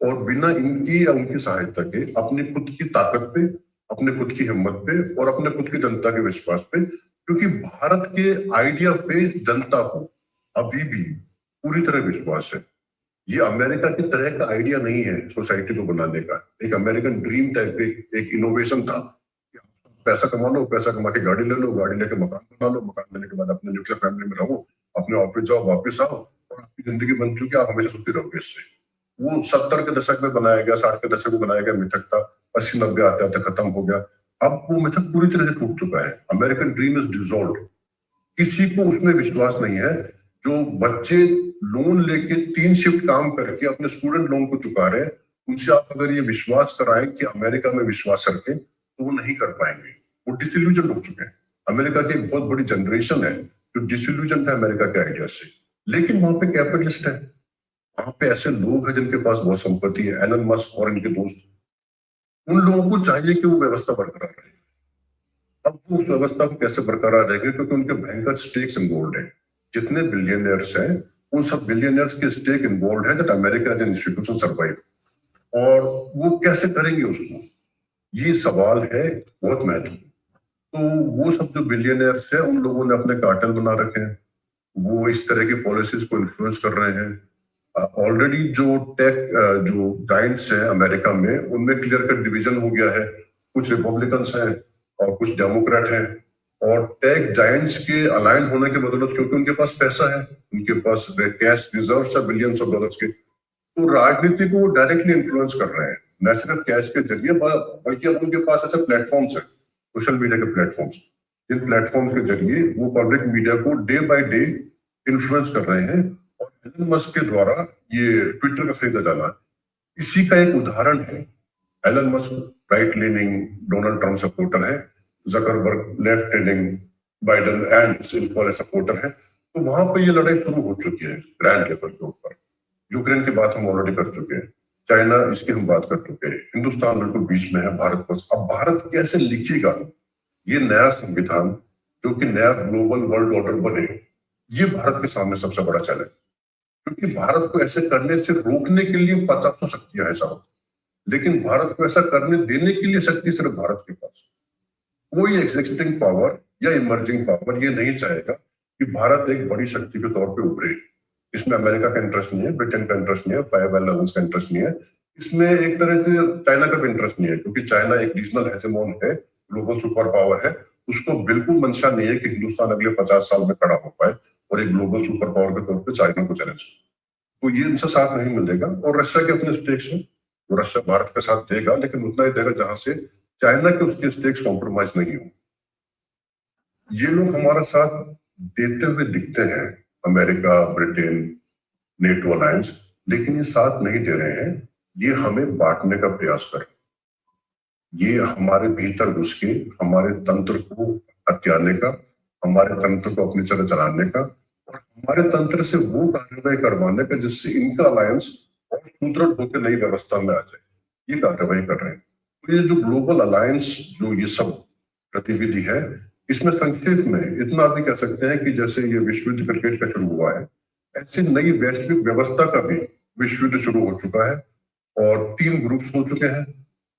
और बिना इनकी या उनकी सहायता के अपनी खुद की ताकत पे, अपने खुद की हिम्मत पे और अपने खुद की जनता के विश्वास पे, क्योंकि भारत के आइडिया पे जनता को अभी भी पूरी तरह विश्वास है। ये अमेरिका की तरह का आइडिया नहीं है सोसाइटी को बनाने का। एक अमेरिकन ड्रीम टाइप एक इनोवेशन था। पैसा कमा लो, पैसा कमा के गाड़ी ले लो, गाड़ी लेके मकान बना लो, मकान लेने के बाद अपने न्यूक्लियर फैमिली में रहो, अपने ऑफिस जाओ, वापस आओ, और आपकी जिंदगी बन चुकी है, आप हमेशा सुखी रहोगे इससे। वो 70 के दशक में बनाया गया, 60 के दशक में बनाया गया मिथक था, 80-90 आते आते खत्म हो गया। अब वो मिथक पूरी तरह से टूट चुका है। American dream is dissolved. किसी को उसमें विश्वास नहीं है। जो बच्चे लोन लेके 3 शिफ्ट काम करके अपने स्टूडेंट लोन को चुका रहे हैं, उनसे आप अगर ये विश्वास कराएं कि अमेरिका में विश्वास रखें, तो वो नहीं कर पाएंगे। वो डिसइल्यूजन हो चुके हैं। अमेरिका की एक बहुत बड़ी जनरेशन है जो डिसइल्यूजन है अमेरिका के आइडिया से। लेकिन वहां पे कैपिटलिस्ट है, वहां पे ऐसे लोग हैं जिनके पास बहुत संपत्ति है, एलन मस्क और इनके दोस्त। उन लोगों को चाहिए कि वो व्यवस्था बरकरार रहे। अब वो उस व्यवस्था को कैसे बरकरार रहेगी, क्योंकि उनके भयंकर स्टेक्स इन्वॉल्व है। जितने बिलियनियर्स हैं, उन सब बिलियनियर्स के स्टेक इन्वॉल्व है that America as an institution survive. और वो कैसे करेंगे उसको, ये सवाल है बहुत महत्वपूर्ण। तो वो सब जो बिलियनियर्स है, उन लोगों ने अपने कार्टेल बना रखे हैं, वो इस तरह की पॉलिसीज को इन्फ्लुएंस कर रहे हैं। ऑलरेडी जो टेक जो जायंट्स हैं अमेरिका में, उनमें क्लियर कट डिवीजन हो गया है। कुछ रिपब्लिकन्स हैं और कुछ डेमोक्रेट हैं, और टेक जायंट्स के अलाइन होने के बदौलत, क्योंकि उनके पास पैसा है, उनके पास कैश रिजर्व्स है बिलियंस ऑफ डॉलर्स के, तो राजनीति को डायरेक्टली इन्फ्लुएंस कर रहे हैं, न सिर्फ कैश के जरिए, बल्कि अब उनके पास ऐसे प्लेटफॉर्म्स है, सोशल मीडिया के प्लेटफॉर्म्स, जिन प्लेटफॉर्म के जरिए वो पब्लिक मीडिया को डे बाय डे इन्फ्लुएंस कर रहे हैं। और एलन मस्क के द्वारा ये ट्विटर का खरीदा जाना इसी का एक उदाहरण है। Elon Musk right leaning Donald Trump supporter है, Zuckerberg left leaning Biden and सिल्क वाले सपोर्टर है। तो वहां पर ये लड़ाई शुरू हो चुकी है ग्रैंड लेवल के ऊपर। यूक्रेन की बात हम ऑलरेडी कर चुके हैं, चाइना इसकी हम बात कर चुके हैं, हिंदुस्तान बिल्कुल बीच में है, भारत बस। अब भारत कैसे लिखेगा ये नया संविधान जो कि नया ग्लोबल वर्ल्ड ऑर्डर बने, ये भारत के सामने सबसे बड़ा चैलेंज। क्योंकि भारत को ऐसे करने से रोकने के लिए 50 शक्तियां हैं साथ, लेकिन भारत को ऐसा करने देने के लिए शक्ति सिर्फ भारत के पास। कोई एग्जिस्टिंग पावर या इमर्जिंग पावर ये नहीं चाहेगा कि भारत एक बड़ी शक्ति के तौर पे उभरे। इसमें अमेरिका का इंटरेस्ट नहीं है, ब्रिटेन का इंटरेस्ट नहीं है, 5 अलायंस का इंटरेस्ट नहीं है, इसमें एक तरह से चाइना का भी इंटरेस्ट नहीं है, क्योंकि चाइना एक रीजनल हेजेमोन है, ग्लोबल सुपर पावर है। उसको बिल्कुल मंशा नहीं है कि हिंदुस्तान अगले 50 साल में खड़ा हो पाए और एक ग्लोबल सुपर पावर के तौर पे चाइना को चैलेंज। तो ये इनसे साथ नहीं मिलेगा। और रशिया के अपने स्टेक्स हैं, वो रशिया भारत के साथ देगा, लेकिन उतना ही देगा जहां से चाइना के उसके स्टेक्स कॉम्प्रोमाइज नहीं हो। ये लोग हमारा साथ देते हुए दिखते हैं, अमेरिका, ब्रिटेन, नेटो अलायंस, लेकिन ये साथ नहीं दे रहे हैं। ये हमें बांटने का प्रयास कर, ये हमारे भीतर घुस के हमारे तंत्र को हथियाने का, हमारे तंत्र को अपनी तरह चलाने का, और हमारे तंत्र से वो कार्रवाई करवाने का जिससे इनका अलायंस और सुदृढ़ होकर नई व्यवस्था में आ जाए। ये कार्रवाई कर रहे हैं। तो ये जो ग्लोबल अलायंस, जो ये सब गतिविधि है, इसमें संक्षेप में इतना भी कह सकते हैं कि जैसे ये विश्व युद्ध क्रिकेट का शुरू हुआ है, ऐसी नई वैश्विक व्यवस्था का भी विश्व युद्ध शुरू हो चुका है और 3 ग्रुप्स हो चुके हैं।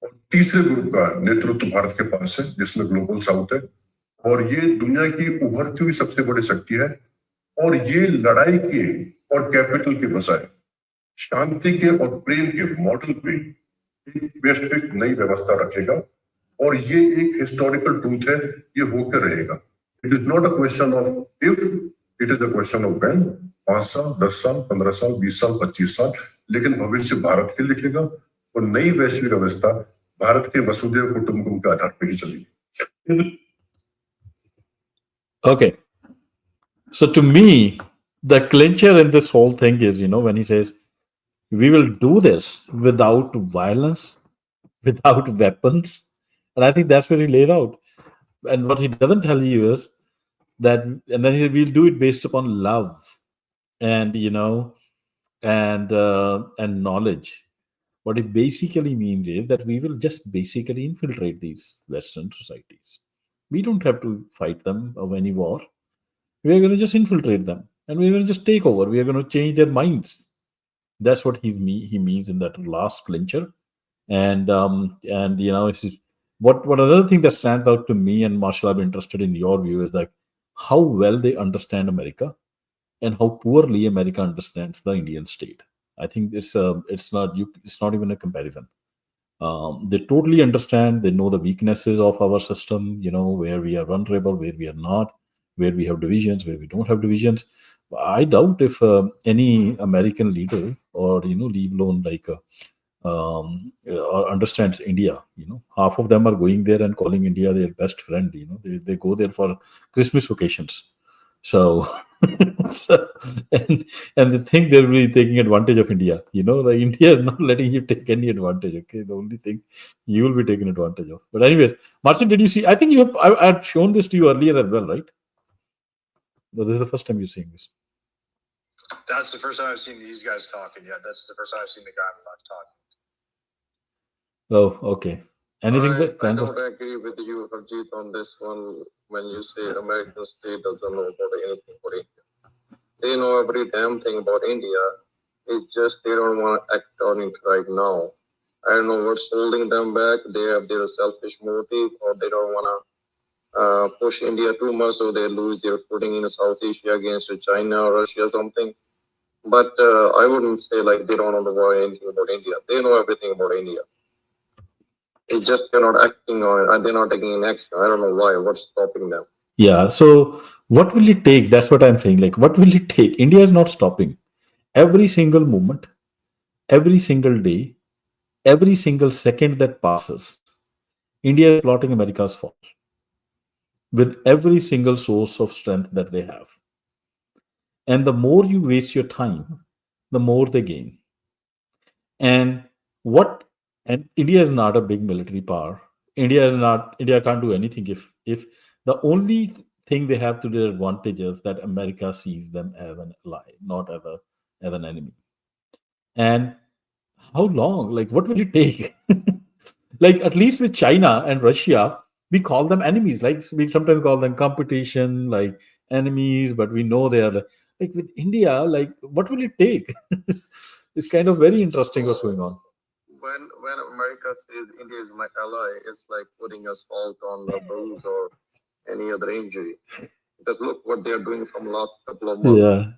और तीसरे ग्रुप का नेतृत्व भारत के पास है, जिसमें ग्लोबल साउथ है, और ये दुनिया की उभरती हुई सबसे बड़ी शक्ति है। और ये लड़ाई के और कैपिटल के बजाय शांति के और प्रेम के मॉडल पे एक वैश्विक नई व्यवस्था रखेगा। और ये एक हिस्टोरिकल ट्रूथ है, ये होकर रहेगा। It is not a question of if, it is a question of when. 5 साल, 10 साल, 15 साल, 20 साल, 25 साल, लेकिन भविष्य भारत के लिखेगा। और नई वैश्विक व्यवस्था भारत के वसुधैव कुटुंबकम के आधार पर ही चलेगी। Okay. So to me, the clincher in this whole thing is, when he says, we will do this without violence, without weapons. And I think that's where he laid out. And what he doesn't tell you is that, and then we'll do it based upon love and, and knowledge. What it basically means is that we will just basically infiltrate these Western societies. We don't have to fight them of any war. We are going to just infiltrate them and we're going to just take over. We are going to change their minds. That's what he means in that last clincher. And what another thing that stands out to me, and Marshall, I'm interested in your view, is like how well they understand America and how poorly America understands the Indian state. I think it's not even a comparison. They totally understand. They know the weaknesses of our system. Where we are vulnerable, where we are not, where we have divisions, where we don't have divisions. I doubt if any American leader, or leave alone like or understands India. Half of them are going there and calling India their best friend. They go there for Christmas vacations. So, so and they think they're really taking advantage of India. The India is not letting you take any advantage. Okay, the only thing you will be taken advantage of. But anyways, Martin, did you see? I think I had shown this to you earlier as well, right? No, this is the first time you're seeing this. That's the first time I've seen these guys talking. Yeah, that's the first time I've seen the guy talking. Oh, okay. Anything that I don't agree with you, Harjeet, on this one. When you say American state doesn't know about anything about India, they know every damn thing about India. It's just they don't want to act on it right now. I don't know what's holding them back. They have their selfish motive, or they don't want to push India too much, so they lose their footing in South Asia against China or Russia or something. But I wouldn't say like they don't know anything about India. They know everything about India. It's just they're not acting on it, and they're not taking an action. I don't know why. What's stopping them? Yeah. So what will it take? That's what I'm saying. Like, what will it take? India is not stopping. Every single moment, every single day, every single second that passes, India is plotting America's fall with every single source of strength that they have. And the more you waste your time, the more they gain. And India is not a big military power. India can't do anything if the only thing they have to their advantage is that America sees them as an ally, not as an enemy. And how long? Like, what will it take? Like, at least with China and Russia, we call them enemies. Like, we sometimes call them competition, like enemies, but we know they are like with India. Like, what will it take? It's kind of very interesting what's going on. When America says India is my ally, it's like putting a salt on the bruise or any other injury. Because look what they are doing from last couple of months. Yeah.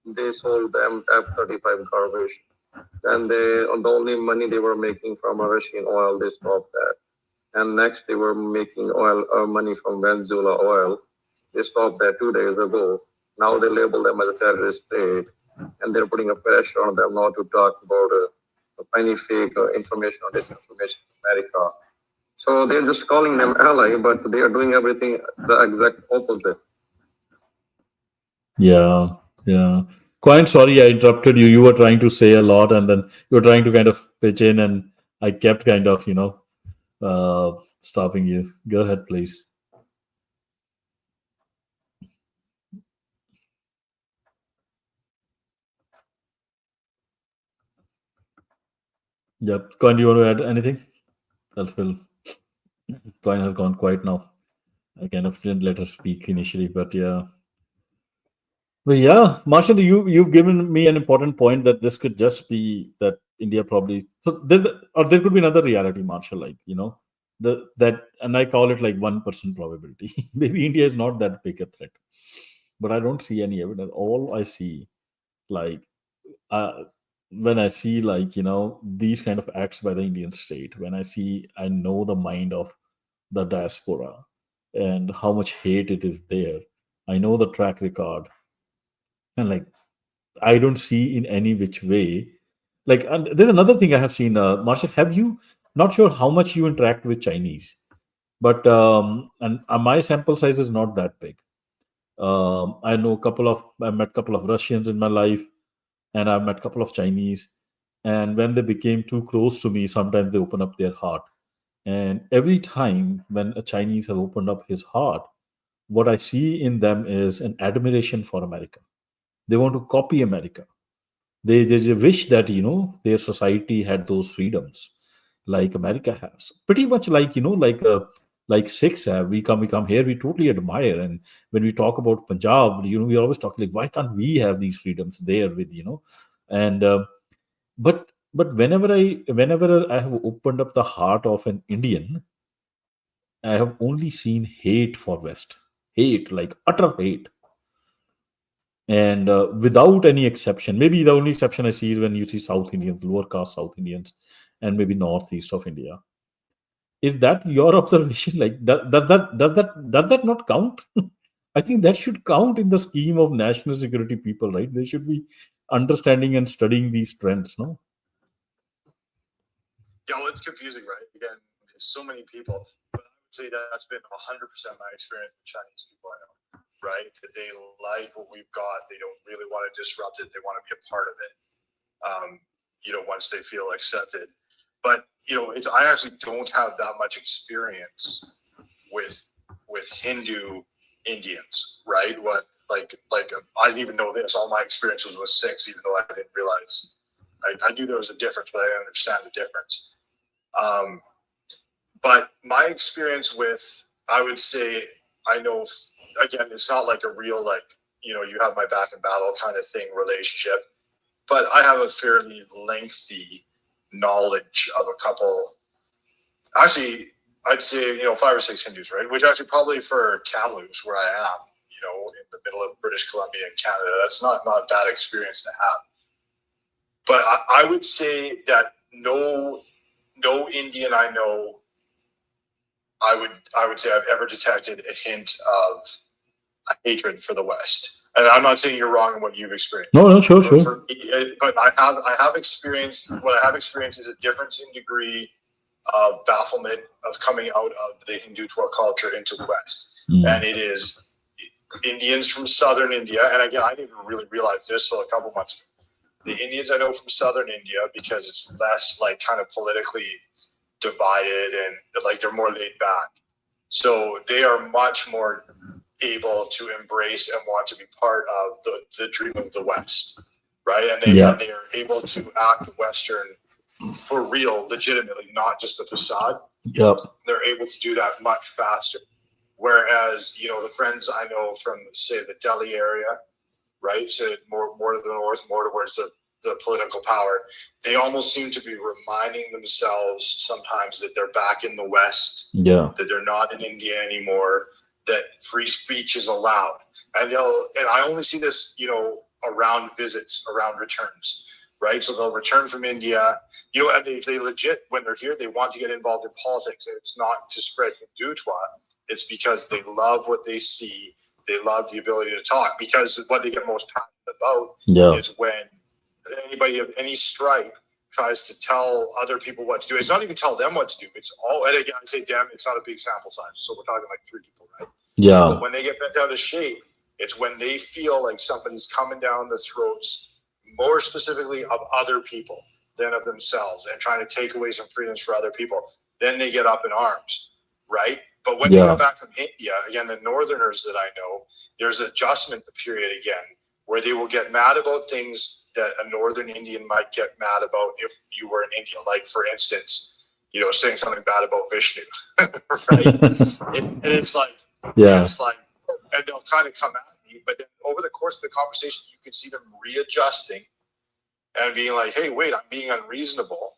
They sold them F-35 garbage. And the only money they were making from Russian oil, they stopped that. And next, they were making money from Venezuela oil. They stopped that 2 days ago. Now they label them as a terrorist state, and they're putting a pressure on them not to talk about any fake information or disinformation in America. So they're just calling them ally, but they are doing everything the exact opposite. Yeah, yeah. Quite sorry I interrupted you. You were trying to say a lot, and then you were trying to kind of pitch in, and I kept kind of, stopping you. Go ahead, please. Yep. Coin, do you want to add anything? Else will. Coin has gone quiet now. I kind of didn't let her speak initially, but yeah. But yeah, Marshall, you've given me an important point that this could just be that India probably or there could be another reality, Marshall, like and I call it like 1% probability. Maybe India is not that big a threat, but I don't see any evidence. All I see, like uh, when I see these kind of acts by the Indian state, I know the mind of the diaspora and how much hate it is there. I know the track record, and like I don't see in any which way. Like, and there's another thing I have seen, Marshall. Have you? Not sure how much you interact with Chinese, but and my sample size is not that big. I met a couple of Russians in my life, and I've met a couple of Chinese. And when they became too close to me, sometimes they open up their heart. And every time when a Chinese has opened up his heart, what I see in them is an admiration for America. They want to copy America. They wish that their society had those freedoms like America has. Pretty much like like Sikhs have. We come here, we totally admire. And when we talk about Punjab, we always talk like, why can't we have these freedoms there with and but whenever I have opened up the heart of an Indian, I have only seen hate for West, hate, like utter hate. And without any exception, maybe the only exception I see is when you see South Indians, lower caste South Indians, and maybe northeast of India. Is that your observation? Like, does that not count? I think that should count in the scheme of national security people, right? They should be understanding and studying these trends, no? Yeah, well, it's confusing, right? Again, there's so many people, but I would say that's been 100% my experience with Chinese people I know, right? That they like what we've got. They don't really want to disrupt it. They want to be a part of it. Once they feel accepted. But I actually don't have that much experience with Hindu Indians, right? I didn't even know this. All my experiences was Sikhs, even though I didn't realize. I knew there was a difference, but I didn't understand the difference. But my experience with, I would say, I know, again, it's not like a real, you have my back in battle kind of thing relationship, but I have a fairly lengthy knowledge of a couple, actually, I'd say, 5 or 6 Hindus, right? Which actually probably for Kamloops, where I am, in the middle of British Columbia and Canada, that's not a bad experience to have. But I would say that no Indian I know, I would say I've ever detected a hint of a hatred for the West. And I'm not saying you're wrong in what you've experienced. No, sure. But I have experienced, what I have experienced is a difference in degree of bafflement of coming out of the Hindutva culture into the West. And it is Indians from southern India, and again, I didn't even really realize this till a couple months ago. The Indians I know from southern India, because it's less kind of politically divided and they're more laid back. So they are much more able to embrace and want to be part of the dream of the West, right? And they are able to act Western for real, legitimately, not just a facade. Yep. They're able to do that much faster. Whereas, the friends I know from, say, the Delhi area, right, so more to the north, more towards the political power, they almost seem to be reminding themselves sometimes that they're back in the West, that they're not in India anymore, that free speech is allowed. And I only see this, around visits, around returns, right? So they'll return from India, and they legit, when they're here, they want to get involved in politics. And it's not to spread Hindutva. It's because they love what they see. They love the ability to talk, because what they get most passionate about is when anybody of any stripe tries to tell other people what to do. It's not even tell them what to do. It's all, and again, I say, damn, it's not a big sample size. So we're talking like 3 people, right? Yeah. But when they get bent out of shape, it's when they feel like somebody's coming down the throats, more specifically of other people than of themselves, and trying to take away some freedoms for other people. Then they get up in arms, right? But when they come back from India, again, the Northerners that I know, there's an adjustment period again, where they will get mad about things that a Northern Indian might get mad about if you were in India. Like, for instance, saying something bad about Vishnu, right? And it's like, it's like, and they'll kind of come at me, but then over the course of the conversation, you can see them readjusting and being like, hey, wait, I'm being unreasonable.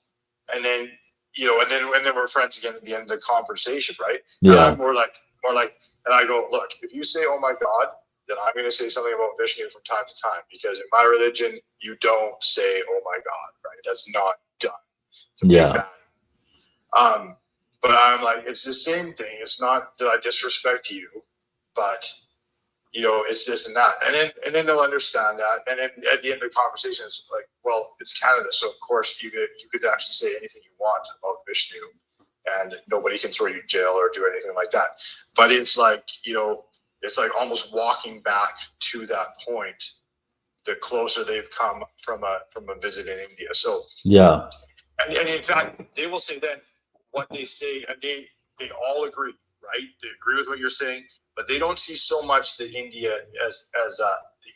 And then, and then we're friends again at the end of the conversation, right? Yeah. And I'm more like, and I go, look, if you say, oh my God, then I'm going to say something about Vishnu from time to time, because in my religion, you don't say, oh my God, right? That's not done. It's a big bad. But I'm like, it's the same thing. It's not that I disrespect you, but it's this and that. And then they'll understand that. And then at the end of the conversation, it's like, well, it's Canada, so of course you could actually say anything you want about Vishnu, and nobody can throw you in jail or do anything like that. But it's like, it's like almost walking back to that point, the closer they've come from a visit in India. So and in fact, they will say then what they say, and they all agree, right? They agree with what you're saying, but they don't see so much that India as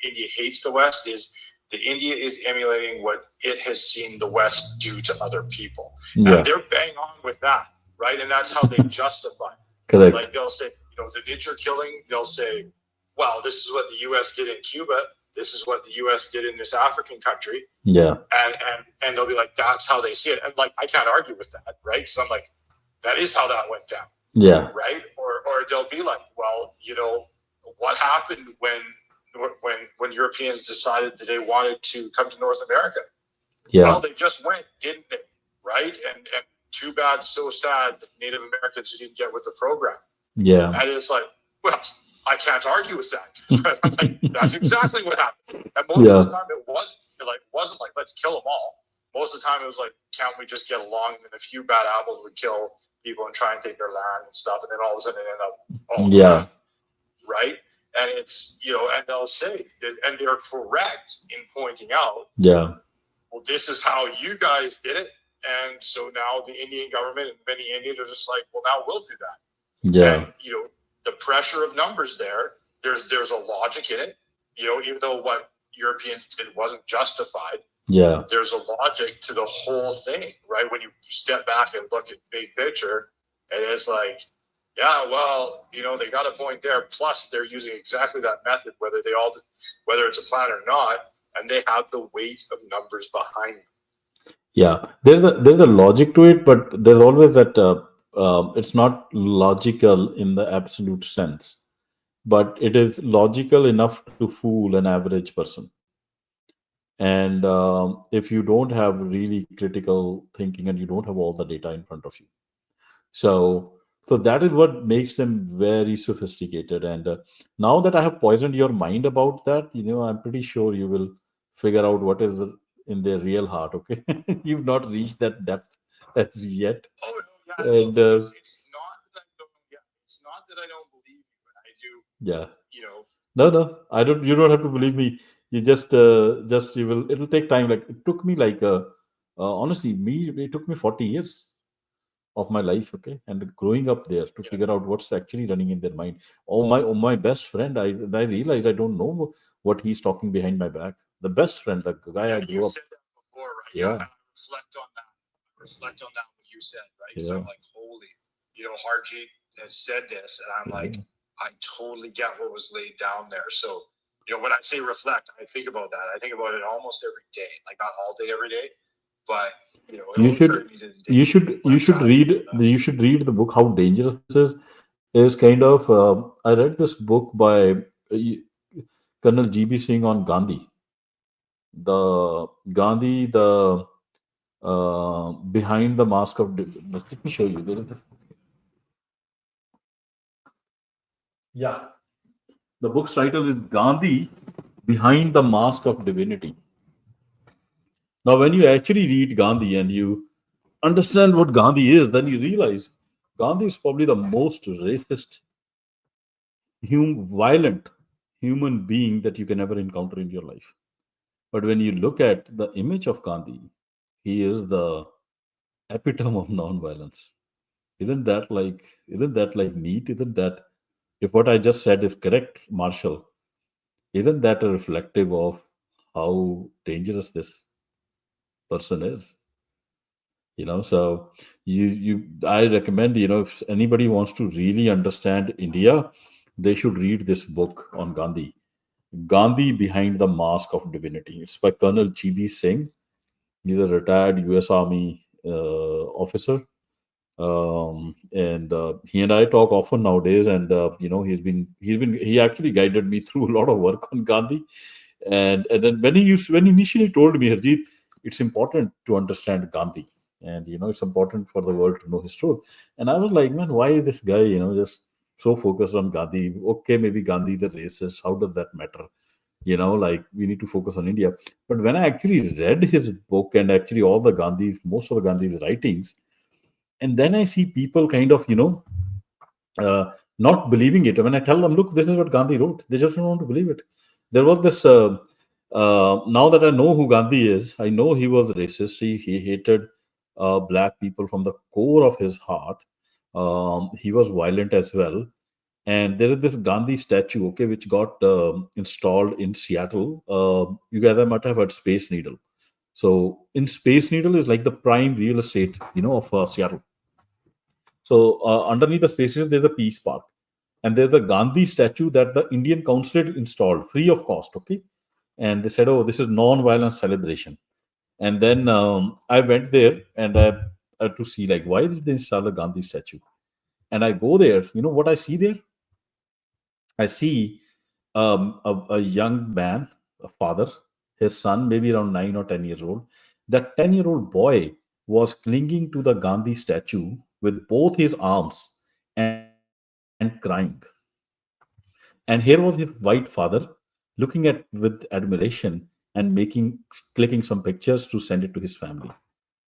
India hates the West. Is that India is emulating what it has seen the West do to other people. And they're bang on with that, right? And that's how they justify it. Correct. Like they'll say, the Niger killing, they'll say, well, this is what the U.S. did in Cuba. This is what the U.S. did in this African country. Yeah. And they'll be like, that's how they see it. And like, I can't argue with that, right? So I'm like, that is how that went down. Yeah. Right. Or they'll be like, well, what happened when Europeans decided that they wanted to come to North America? Yeah. Well, they just went, didn't they? Right. And too bad, so sad that Native Americans didn't get with the program. Yeah. And it's like, well, I can't argue with that. I'm like, that's exactly what happened. And most of the time it wasn't like, let's kill them all. Most of the time it was like, can't we just get along? And then a few bad apples would kill people and try and take their land and stuff. And then all of a sudden it ended up all right. And it's, and they'll say that, and they're correct in pointing out, well, this is how you guys did it. And so now the Indian government and many Indians are just like, well, now we'll do that. Yeah. And, the pressure of numbers there's a logic in it, even though what Europeans did wasn't justified. Yeah. There's a logic to the whole thing, right? When you step back and look at big picture, and it's like, yeah, well, they got a point there. Plus, they're using exactly that method, whether it's a plan or not, and they have the weight of numbers behind them. Yeah, there's a logic to it, but there's always that it's not logical in the absolute sense, but it is logical enough to fool an average person. And if you don't have really critical thinking and you don't have all the data in front of you, so that is what makes them very sophisticated. And now that I have poisoned your mind about that, I'm pretty sure you will figure out what is in their real heart. Okay, you've not reached that depth as yet. Oh no, And it's not that I don't believe you, but I do. Yeah. No, I don't. You don't have to believe me. You just you will. It'll take time. Like it took me honestly, it took me 40 years of my life. Okay, and growing up there to figure out what's actually running in their mind. My best friend. I realized I don't know what he's talking behind my back. The best friend, the guy I grew up. Said that before, right? Yeah. I reflect on that what you said, right? Because I'm like, holy, Harjeet has said this, and I'm like, I totally get what was laid down there. So, when I say reflect, I think about that. I think about it almost every day, like not all day, every day, but you should read the book How Dangerous This is kind of I read this book by Colonel G.B. Singh on Gandhi. the Gandhi, the behind the mask of. Let me show you. There is the book's title is Gandhi Behind the Mask of Divinity. Now, when you actually read Gandhi and you understand what Gandhi is, then you realize Gandhi is probably the most racist, violent human being that you can ever encounter in your life. But when you look at the image of Gandhi, he is the epitome of non-violence. Isn't that like neat? Isn't that, if what I just said is correct, Marshall, isn't that a reflective of how dangerous this person is? So I recommend, if anybody wants to really understand India, they should read this book on Gandhi. Gandhi Behind the Mask of Divinity. It's by Colonel GB Singh. He's a retired US Army officer. And he and I talk often nowadays, and he actually guided me through a lot of work on Gandhi. And then when he initially told me, Harjeet, it's important to understand Gandhi, and it's important for the world to know his story. And I was like, man, why is this guy just so focused on Gandhi? Okay, maybe Gandhi the racist. How does that matter? Like, we need to focus on India. But when I actually read his book and actually all the Gandhi's, most of the Gandhi's writings, and then I see people kind of uh, not believing it. When I tell them, look, this is what Gandhi wrote, they just don't want to believe it. There was this. Now that I know who Gandhi is, I know he was racist. He hated black people from the core of his heart. He was violent as well. And there is this Gandhi statue, okay, which got installed in Seattle. You guys might have heard Space Needle. So in Space Needle is like the prime real estate, of Seattle. So underneath the Space Needle, there's a Peace Park, and there's a Gandhi statue that the Indian consulate installed free of cost. Okay, and they said, "Oh, this is non-violence celebration." And then I went there and I had to see, like, why did they install a Gandhi statue? And I go there. You know what I see there? I see a young man, a father, his son, maybe around 9 or 10 years old. That 10-year-old boy was clinging to the Gandhi statue with both his arms and crying. And here was his white father looking at with admiration and clicking some pictures to send it to his family.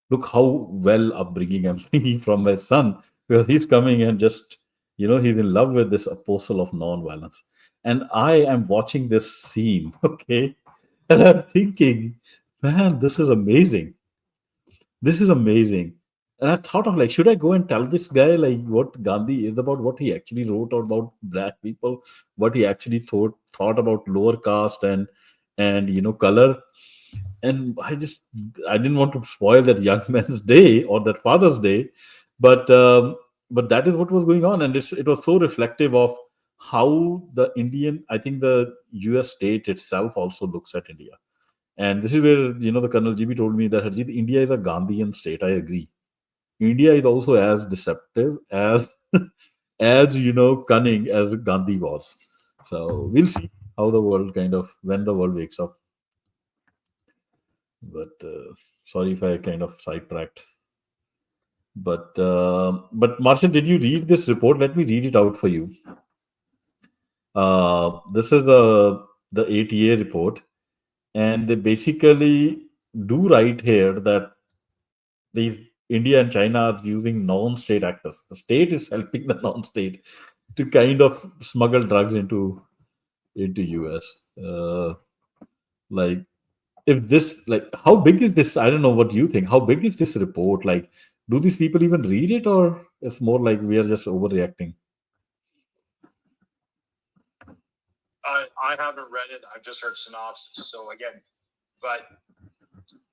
Look how well upbringing I'm bringing from my son, because he's coming and just, he's in love with this apostle of non-violence. And I am watching this scene, okay, and I'm thinking, man, this is amazing. This is amazing. And I thought of, like, should I go and tell this guy like what Gandhi is about, what he actually wrote about black people, what he actually thought about lower caste and color. And I didn't want to spoil that young man's day or that father's day, but that is what was going on, and it was so reflective of how I think the US state itself also looks at India. And this is where the Colonel GB told me that, Harjeet, India is a Gandhian state. I agree. India is also as deceptive as as cunning as Gandhi was. So we'll see how the world when the world wakes up. But sorry if I kind of sidetracked. But Marshall, did you read this report? Let me read it out for you. This is the ATA report, and they basically do write here that these India and China are using non-state actors. The state is helping the non-state to kind of smuggle drugs into US. Like, if this, like, how big is this? I don't know what you think. How big is this report? Like, do these people even read it, or it's more like we are just overreacting? I haven't read it. I've just heard synopsis. So again, but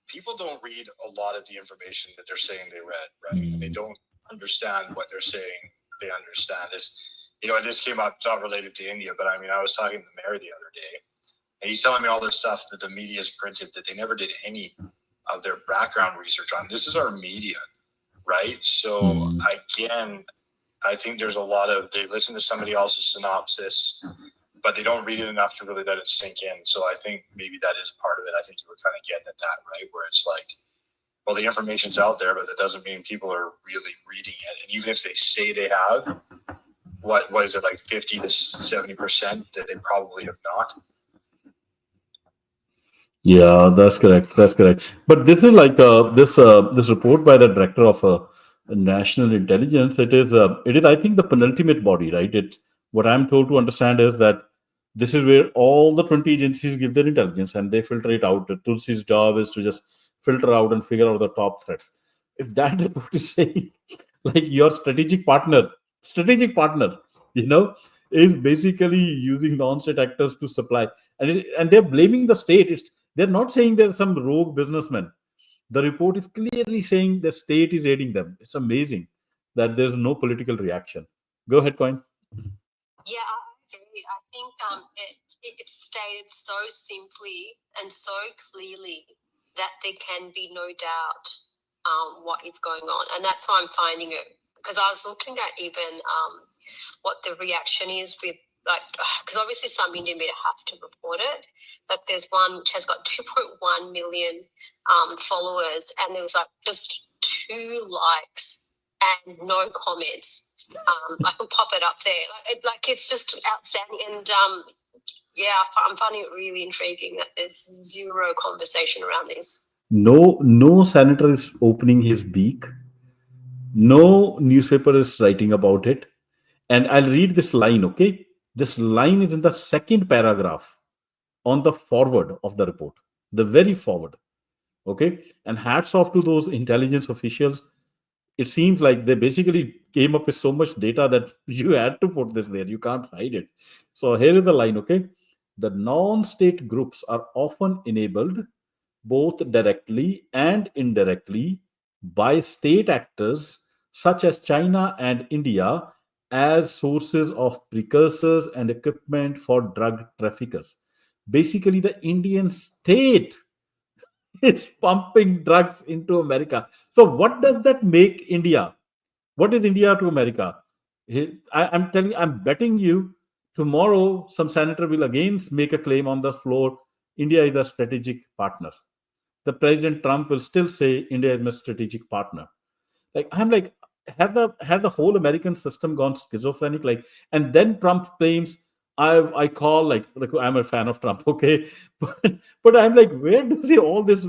people don't read a lot of the information that they're saying they read, right? They don't understand what they're saying. They understand this. And this came up, not related to India, but I mean, I was talking to the mayor the other day, and he's telling me all this stuff that the media has printed that they never did any of their background research on. This is our media, right? So again, I think there's a lot of, they listen to somebody else's synopsis, but they don't read it enough to really let it sink in. So I think maybe that is part of it. I think you were kind of getting at that, right? Where it's like, well, the information's out there, but that doesn't mean people are really reading it. And even if they say they have, what is it, like 50 to 70% that they probably have not? Yeah, that's correct. That's correct. But this is like this report by the Director of National Intelligence. It is I think the penultimate body, right? It's what I'm told to understand is that this is where all the 20 agencies give their intelligence and they filter it out. The Tulsi's job is to just filter out and figure out the top threats. If that report is saying like your strategic partner, you know, is basically using non-state actors to supply, and they're blaming the state. They're not saying there's some rogue businessman. The report is clearly saying the state is aiding them. It's amazing that there's no political reaction. Go ahead, Coin. Yeah, I agree. I think it's stated so simply and so clearly that there can be no doubt what is going on. And that's why I'm finding it, because I was looking at even what the reaction is with, like, because obviously some Indian media have to report it. Like there's one which has got 2.1 million followers, and there was like just 2 likes and no comments. I can pop it up there. It's just outstanding. And yeah, I'm finding it really intriguing that there's zero conversation around this. No senator is opening his beak. No newspaper is writing about it. And I'll read this line, okay? This line is in the second paragraph on the forward of the report, the very forward, okay? And hats off to those intelligence officials. It seems like they basically came up with so much data that you had to put this there. You can't hide it. So here is the line, okay? The non-state groups are often enabled both directly and indirectly by state actors such as China and India as sources of precursors and equipment for drug traffickers. Basically, the Indian state is pumping drugs into America. So, what does that make India? What is India to America? I'm betting you tomorrow some senator will again make a claim on the floor. India is a strategic partner. The President Trump will still say India is my strategic partner. Like I'm like, have the whole American system gone schizophrenic? Like, and then Trump claims I call like I'm a fan of Trump, okay, but I'm like, where do they all this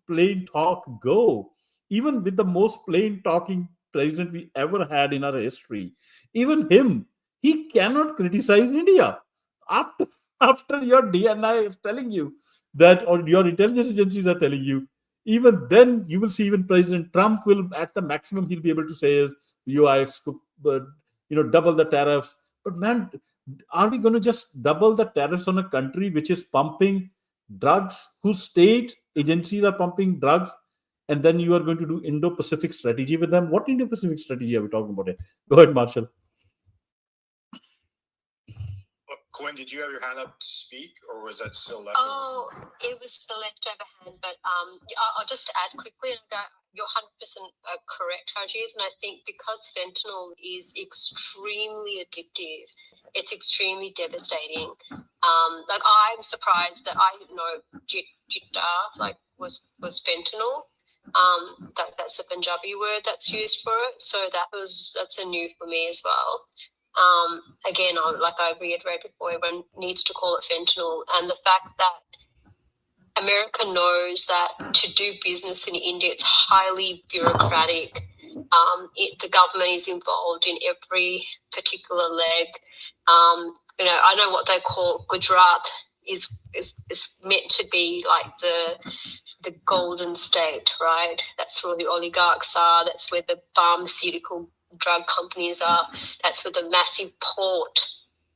plain talk go? Even with the most plain talking president we ever had in our history, even him, he cannot criticize India after your DNI is telling you that, or your intelligence agencies are telling you. Even then, you will see even President Trump will, at the maximum, he'll be able to say is, US could, double the tariffs. But man, are we going to just double the tariffs on a country which is pumping drugs, whose state agencies are pumping drugs, and then you are going to do Indo-Pacific strategy with them? What Indo-Pacific strategy are we talking about here? Go ahead, Marshall. Quinn, did you have your hand up to speak, or was that still left? Oh, it was the leftover hand, but I'll just add quickly. You're 100% correct, Harjeet, and I think because fentanyl is extremely addictive, it's extremely devastating. Like I'm surprised that I didn't know jitta was fentanyl. That's a Punjabi word that's used for it, so that's a new for me as well. Again, I reiterated before, everyone needs to call it fentanyl, and the fact that America knows that to do business in India, it's highly bureaucratic. The government is involved in every particular leg. I know what they call Gujarat is meant to be like the golden state, right? That's where the oligarchs are. That's where the pharmaceutical drug companies are. That's where the massive port,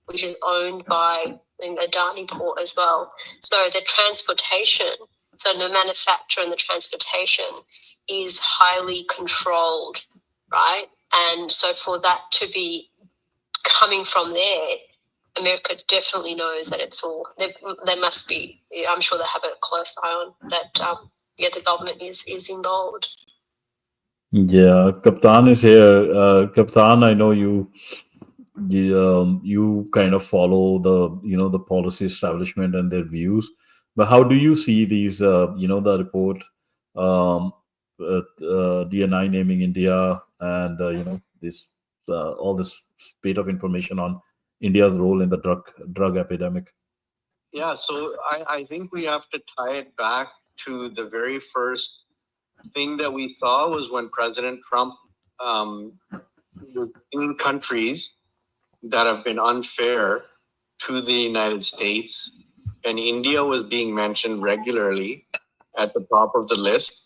which is owned by Adani Port as well. So the transportation, so the manufacture and the transportation is highly controlled, right? And so for that to be coming from there, America definitely knows that it's all, they must be, I'm sure they have a close eye on that, the government is involved. Yeah, Kaptan is here. Kaptan, I know you you kind of follow the policy establishment and their views. But how do you see these the report, um, DNI naming India, and this all this spate of information on India's role in the drug epidemic? Yeah, so I think we have to tie it back to the very first thing that we saw was when President Trump was in countries that have been unfair to the United States, and India was being mentioned regularly at the top of the list.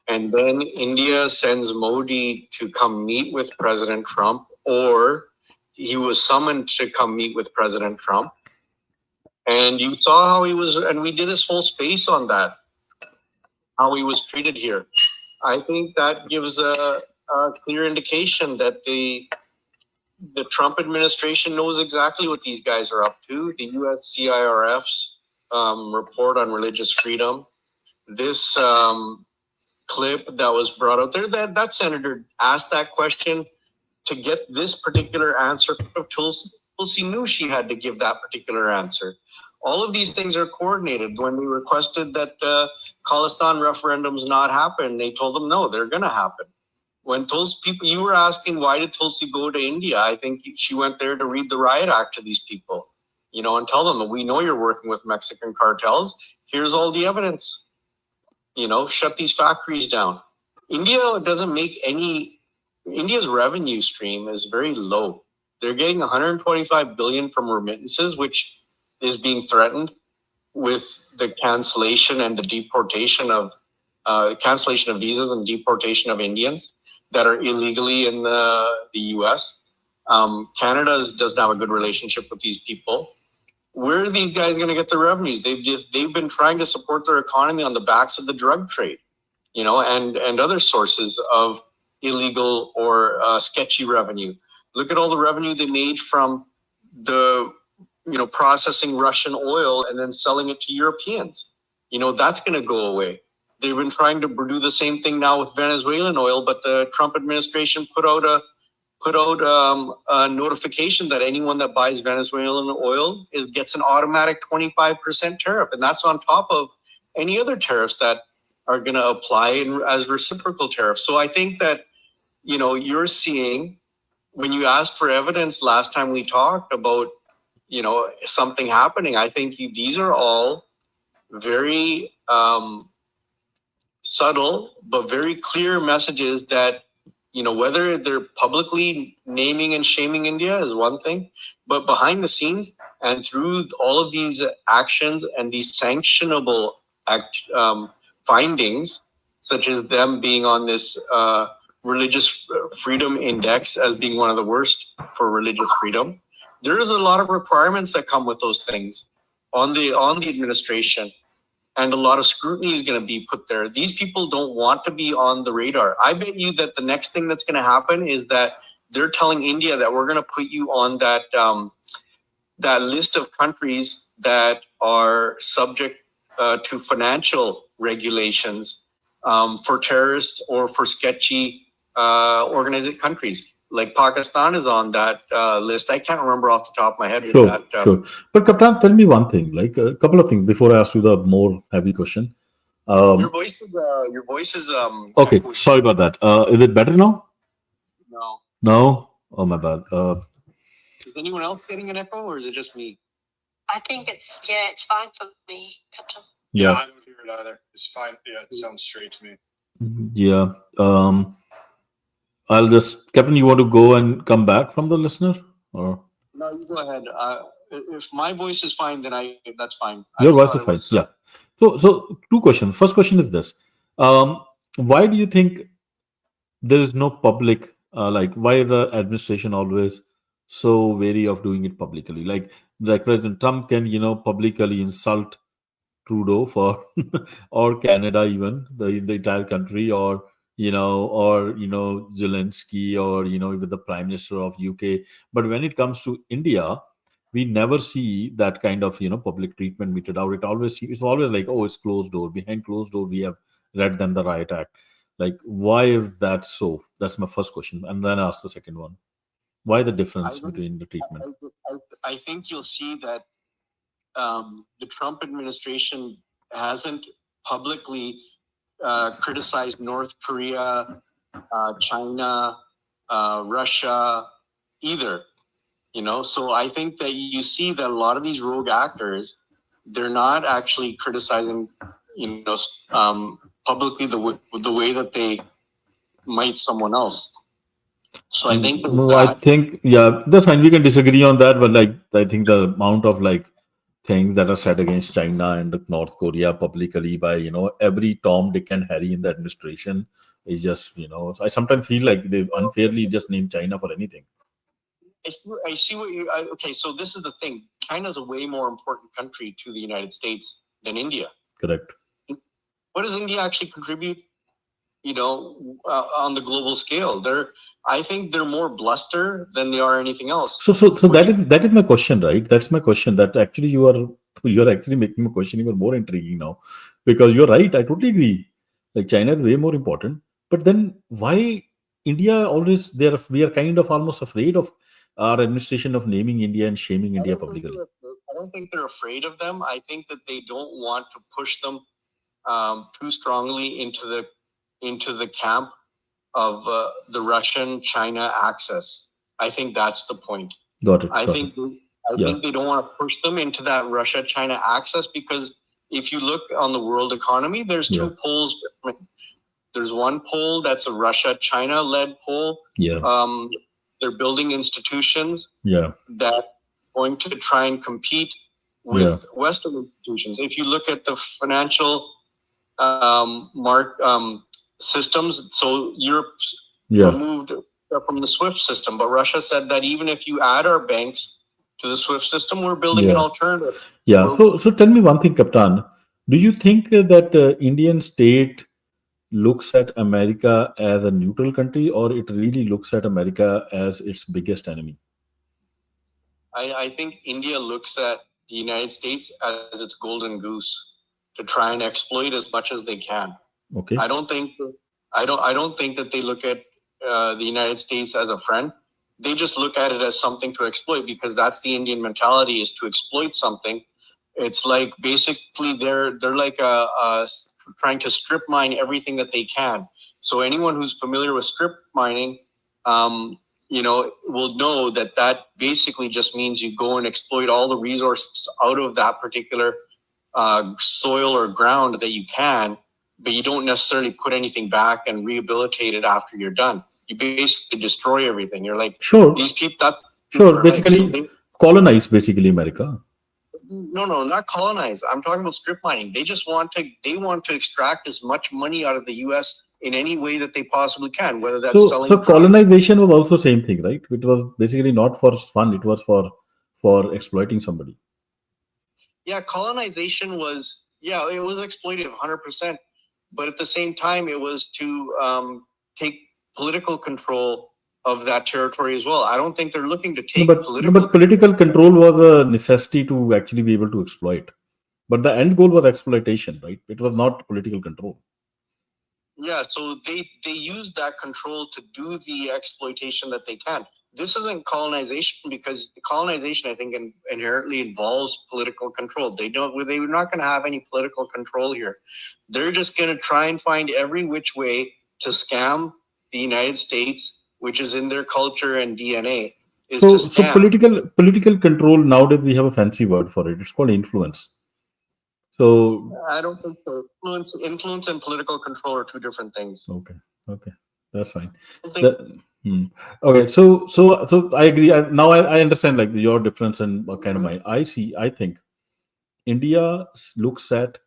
And then India sends Modi to come meet with President Trump, or he was summoned to come meet with President Trump. And you saw how he was, and we did this whole space on that, how he was treated here. I think that gives a clear indication that the Trump administration knows exactly what these guys are up to. The US CIRF's report on religious freedom, this clip that was brought out there, that senator asked that question to get this particular answer of Tulsi. Tulsi knew she had to give that particular answer. All of these things are coordinated. When we requested that Khalistan referendums not happen, they told them, no, they're going to happen. When Tulsi people, you were asking, why did Tulsi go to India? I think she went there to read the riot act to these people, and tell them that we know you're working with Mexican cartels. Here's all the evidence. Shut these factories down. India doesn't make India's revenue stream is very low. They're getting 125 billion from remittances, which is being threatened with the cancellation and the deportation of cancellation of visas and deportation of Indians that are illegally in the US. Canada doesn't have a good relationship with these people. Where are these guys going to get their revenues? They've been trying to support their economy on the backs of the drug trade, and other sources of illegal or sketchy revenue. Look at all the revenue they made from the processing Russian oil and then selling it to Europeans. That's going to go away. They've been trying to do the same thing now with Venezuelan oil, but the Trump administration put out a notification that anyone that buys Venezuelan oil gets an automatic 25% tariff, and that's on top of any other tariffs that are going to apply as reciprocal tariffs. So I think that you're seeing, when you asked for evidence last time we talked about something happening, I think these are all very subtle but very clear messages that whether they're publicly naming and shaming India is one thing, but behind the scenes and through all of these actions and these sanctionable findings, such as them being on this religious freedom index as being one of the worst for religious freedom, there is a lot of requirements that come with those things on the administration. And a lot of scrutiny is going to be put there. These people don't want to be on the radar. I bet you that the next thing that's going to happen is that they're telling India that we're going to put you on that that list of countries that are subject to financial regulations for terrorists or for sketchy organized countries. Like Pakistan is on that list. I can't remember off the top of my head. Sure. But Kaptan, tell me one thing, like a couple of things before I ask you the more heavy question. Your voice is okay. Sorry about that. Is it better now? No. No? Oh, my bad. Is anyone else getting an echo, or is it just me? I think it's fine for me, Captain. Yeah. I don't hear it either. It's fine. Yeah, it sounds straight to me. Yeah. I'll just, Captain, you want to go and come back from the listener? Or no, you go ahead. If my voice is fine, then that's fine. Your voice is fine. Yeah. So two questions. First question is this: why do you think there is no public? Why is the administration always so wary of doing it publicly? Like President Trump can, publicly insult Trudeau for or Canada, even the entire country, or Zelensky, or with the Prime Minister of UK. But when it comes to India, we never see that kind of public treatment meted out. It's always like, oh, it's closed door. Behind closed door, we have read them the riot act. Like, why is that so? That's my first question, and then I ask the second one. Why the difference between the treatment? I think you'll see that the Trump administration hasn't publicly criticized North Korea, China, Russia either. So I think that you see that a lot of these rogue actors, they're not actually criticizing, publicly the way that they might someone else. So I think yeah, that's fine. We can disagree on that, but I think the amount of things that are said against China and North Korea publicly by every Tom, Dick, and Harry in the administration is just I sometimes feel like they unfairly just name China for anything. I see what you. Okay, so this is the thing. China is a way more important country to the United States than India. Correct. What does India actually contribute? On the global scale, I think they're more bluster than they are anything else. So that is my question, right? That's my question. That actually you're actually making my question even more intriguing now, because you're right. I totally agree. China is way more important, but then why India always we are kind of almost afraid of our administration of naming India and shaming India publicly. I don't think they're afraid of them. I think that they don't want to push them too strongly into the camp of the Russian-China axis. I think that's the point. Got it. I think they don't want to push them into that Russia-China axis, because if you look on the world economy, there's two poles. There's one pole that's a Russia-China-led pole. Yeah. They're building institutions that are going to try and compete with Western institutions. If you look at the financial systems, so Europe's removed from the SWIFT system, but Russia said that even if you add our banks to the SWIFT system, we're building an alternative. Yeah. So tell me one thing, Captain. Do you think that Indian state looks at America as a neutral country, or it really looks at America as its biggest enemy? I think India looks at the United States as its golden goose to try and exploit as much as they can. Okay. I don't think that they look at the United States as a friend. They just look at it as something to exploit, because that's the Indian mentality, is to exploit something. It's like basically they're like trying to strip mine everything that they can. So anyone who's familiar with strip mining, will know that basically just means you go and exploit all the resources out of that particular soil or ground that you can, but you don't necessarily put anything back and rehabilitate it after you're done. You basically destroy everything. You're like, these people. Basically colonize America. No, not colonize. I'm talking about strip mining. They just want to extract as much money out of the U.S. in any way that they possibly can, whether that's selling. So colonization was also same thing, right? It was basically not for fun. It was for exploiting somebody. Yeah, colonization was, it was exploitive 100%. But at the same time, it was to take political control of that territory as well. I don't think they're looking to take political control was a necessity to actually be able to exploit. But the end goal was exploitation, right? It was not political control. Yeah, so they used that control to do the exploitation that they can. This isn't colonization, because colonization, I think, inherently involves political control. They're not going to have any political control here. They're just going to try and find every which way to scam the United States, which is in their culture and DNA. So political control, nowadays we have a fancy word for it. It's called influence. So I don't think so. Influence and political control are two different things. Okay, that's fine. Okay, so I agree. Now I understand your difference and what kind of mind. I think India looks at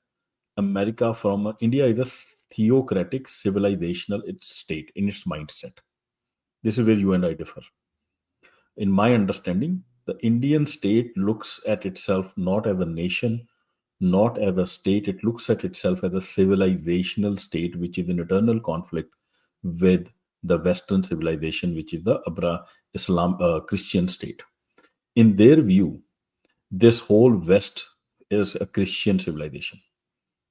America from India is a theocratic civilizational state in its mindset. This is where you and I differ. In my understanding, the Indian state looks at itself not as a nation, not as a state. It looks at itself as a civilizational state, which is in eternal conflict with the Western civilization, which is the Christian state. In their view, this whole West is a Christian civilization.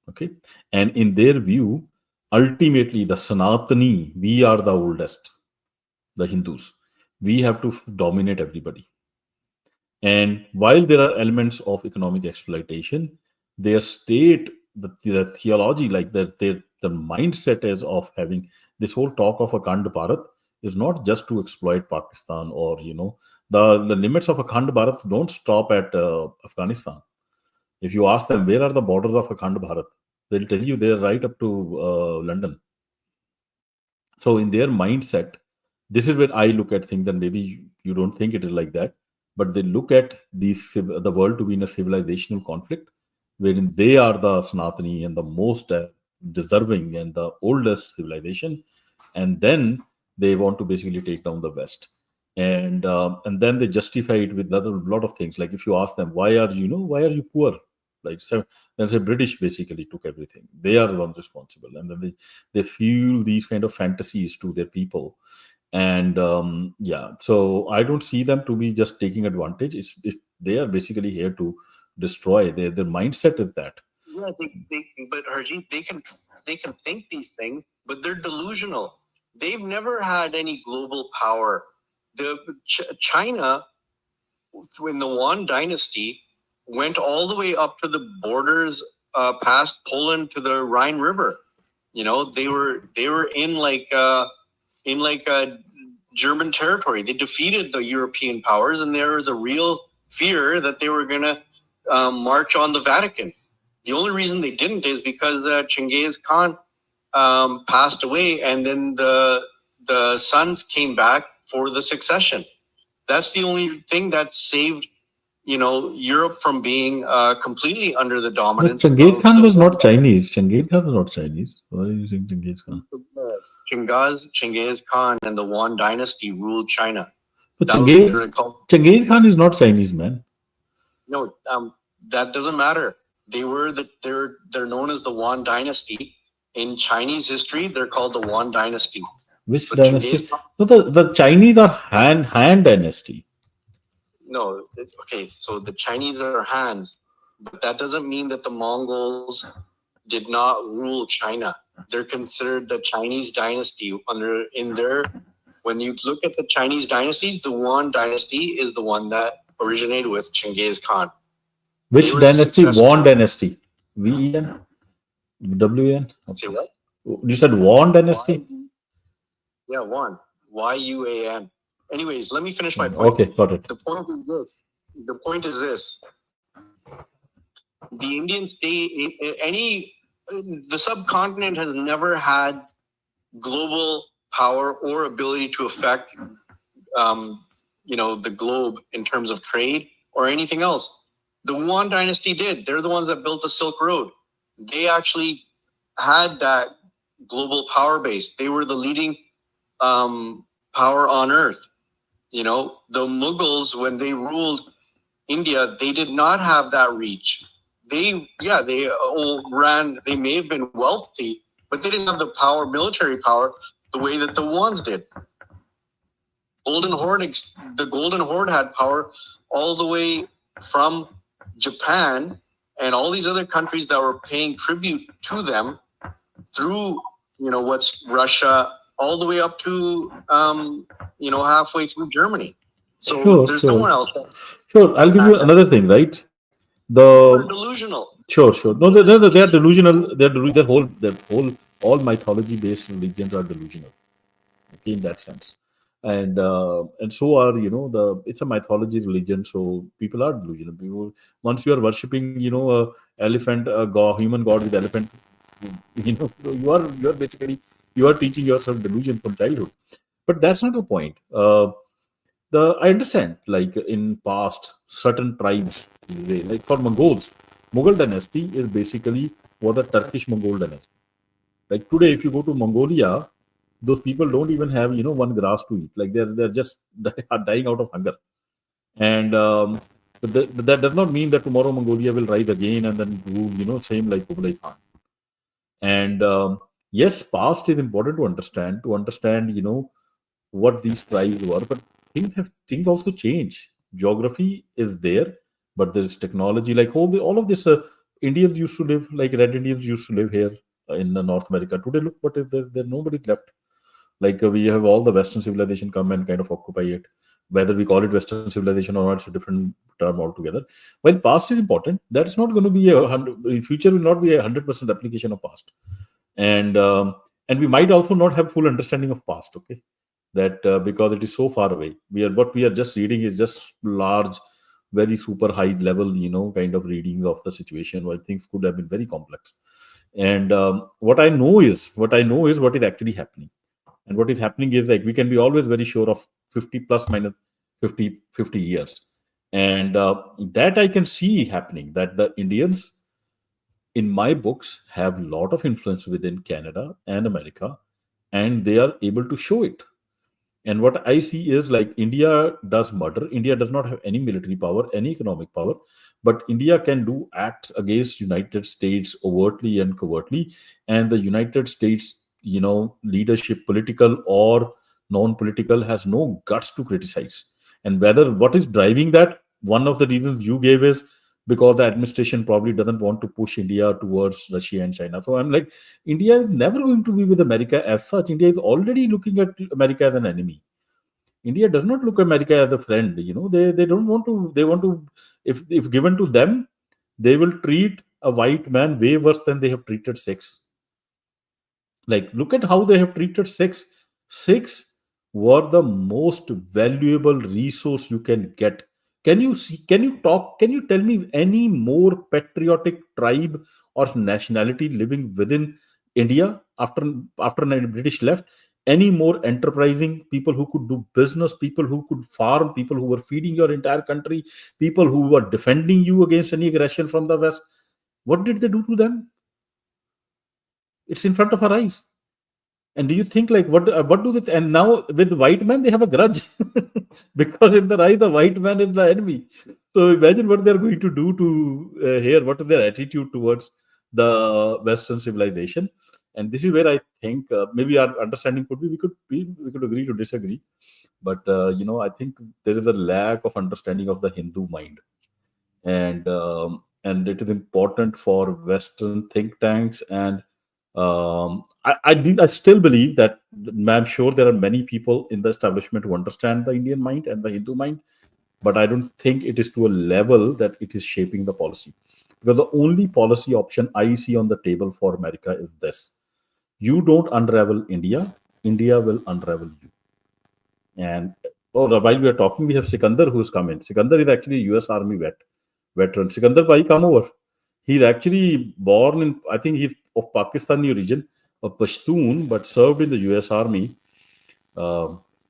Okay, and in their view, ultimately the Sanatani, we are the oldest, the Hindus. we have to dominate everybody. And while there are elements of economic exploitation, their state, the theology, like the mindset is of having this whole talk of Akhand Bharat is not just to exploit Pakistan, or the limits of Akhand Bharat don't stop at Afghanistan. If you ask them where are the borders of Akhand Bharat, they'll tell you they're right up to London. So in their mindset, this is where I look at things, and maybe you don't think it is like that, but they look at the world to be in a civilizational conflict, wherein they are the Sanatani and the most deserving and the oldest civilization, and then they want to basically take down the West, and then they justify it with a lot of things. Like if you ask them why are you poor, like so, they'll say British basically took everything. They are the ones responsible, and then they fuel these kind of fantasies to their people. And yeah, so I don't see them to be just taking advantage. They are basically here to destroy. Their mindset is that. Yeah, but Harjeet, they can think these things, but they're delusional. They've never had any global power. China, in the Yuan dynasty, went all the way up to the borders past Poland to the Rhine River. They were in German territory. They defeated the European powers, and there was a real fear that they were going to march on the Vatican. The only reason they didn't is because Genghis Khan passed away, and then the sons came back for the succession. That's the only thing that saved Europe from being completely under the But dominance. Genghis Khan was not Chinese. Genghis Khan was not Chinese. Why are you saying Genghis Khan? Genghis Khan and the Yuan dynasty ruled China. But Genghis Khan is not Chinese, man. No, that doesn't matter. They're known as the Yuan dynasty. In Chinese history, they're called the Yuan dynasty. Which dynasty? No, the Chinese are Han dynasty. No, okay, so the Chinese are Hans, but that doesn't mean that the Mongols did not rule China. They're considered the Chinese dynasty when you look at the Chinese dynasties, the Yuan dynasty is the one that originated with Genghis Khan. Which dynasty? Yuan dynasty. V-E-N? W-E-N? Say what? You said Yuan dynasty? Yeah, Yuan. Y-U-A-N. Anyways, let me finish my point. Okay, got it. The point is this. The Indian state, the subcontinent has never had global power or ability to affect, the globe in terms of trade or anything else. The Yuan dynasty did. They're the ones that built the Silk Road. They actually had that global power base. They were the leading power on earth. The Mughals, when they ruled India, they did not have that reach. They all ran. They may have been wealthy, but they didn't have the military power, the way that the Yuans did. The Golden Horde had power all the way from Japan and all these other countries that were paying tribute to them through, what's Russia, all the way up to, halfway through Germany. So there's no one else. Sure, I'll give you another thing, right? They're delusional. Sure. No, they are delusional. All mythology-based religions are delusional. Okay, in that sense, and so are it's a mythology religion, so people are delusional. Once you are worshipping, a elephant, a human god with elephant, you are basically teaching yourself delusion from childhood. But that's not the point. I understand, like in past, certain tribes, like for Mongols, Mughal dynasty is basically what the Turkish Mongol dynasty. Like today, if you go to Mongolia, those people don't even have one grass to eat. Like they're just dying out of hunger. And that does not mean that tomorrow Mongolia will rise again and then do same like Kublai Khan. And yes, past is important to understand what these tribes were, but things also change. Geography is there, but there is technology. Like all of this, Indians used to live, like Red Indians used to live here in North America. Today, look what is there. There nobody left. Like we have all the Western civilization come and kind of occupy it. Whether we call it Western civilization or not, it's a different term altogether. While past is important, that's not going to be a hundred. Future will not be 100% application of past, and we might also not have full understanding of past. Okay, that because it is so far away, what we are just reading is just large, very super high level, kind of readings of the situation, while things could have been very complex. And what I know is what is actually happening. And what is happening is, like, we can be always very sure of 50 plus minus 50 years. And that I can see happening, that the Indians in my books have a lot of influence within Canada and America, and they are able to show it. And what I see is, like, India does murder. India does not have any military power, any economic power, but India can do acts against United States overtly and covertly. And the United States, leadership, political or non-political, has no guts to criticize. And whether what is driving that, one of the reasons you gave is because the administration probably doesn't want to push India towards Russia and China. So I'm like, India is never going to be with America as such. India is already looking at America as an enemy. India does not look at America as a friend. They don't want to. They want to. If given to them, they will treat a white man way worse than they have treated sex. Like, look at how they have treated sex. Sex were the most valuable resource you can get. Can you see? Can you talk? Can you tell me any more patriotic tribe or nationality living within India after the British left? Any more enterprising people who could do business, people who could farm, people who were feeding your entire country, people who were defending you against any aggression from the West? What did they do to them? It's in front of our eyes. And do you think, like, what do they? And now with the white man, they have a grudge because in their eyes, the white man is the enemy. So imagine what they are going to do to here. What is their attitude towards the Western civilization? And this is where I think maybe our understanding could be we could agree to disagree, but I think there is a lack of understanding of the Hindu mind, and it is important for Western think tanks. And I still believe that, I'm sure there are many people in the establishment who understand the Indian mind and the Hindu mind, but I don't think it is to a level that it is shaping the policy. Because the only policy option I see on the table for America is this: you don't unravel India, India will unravel you. And while we are talking, we have Sikandar who's come in. Sikandar is actually a US Army veteran. Sikandar bhai, come over. He's actually born in, I think he's of Pakistani origin, of Pashtun, but served in the US Army.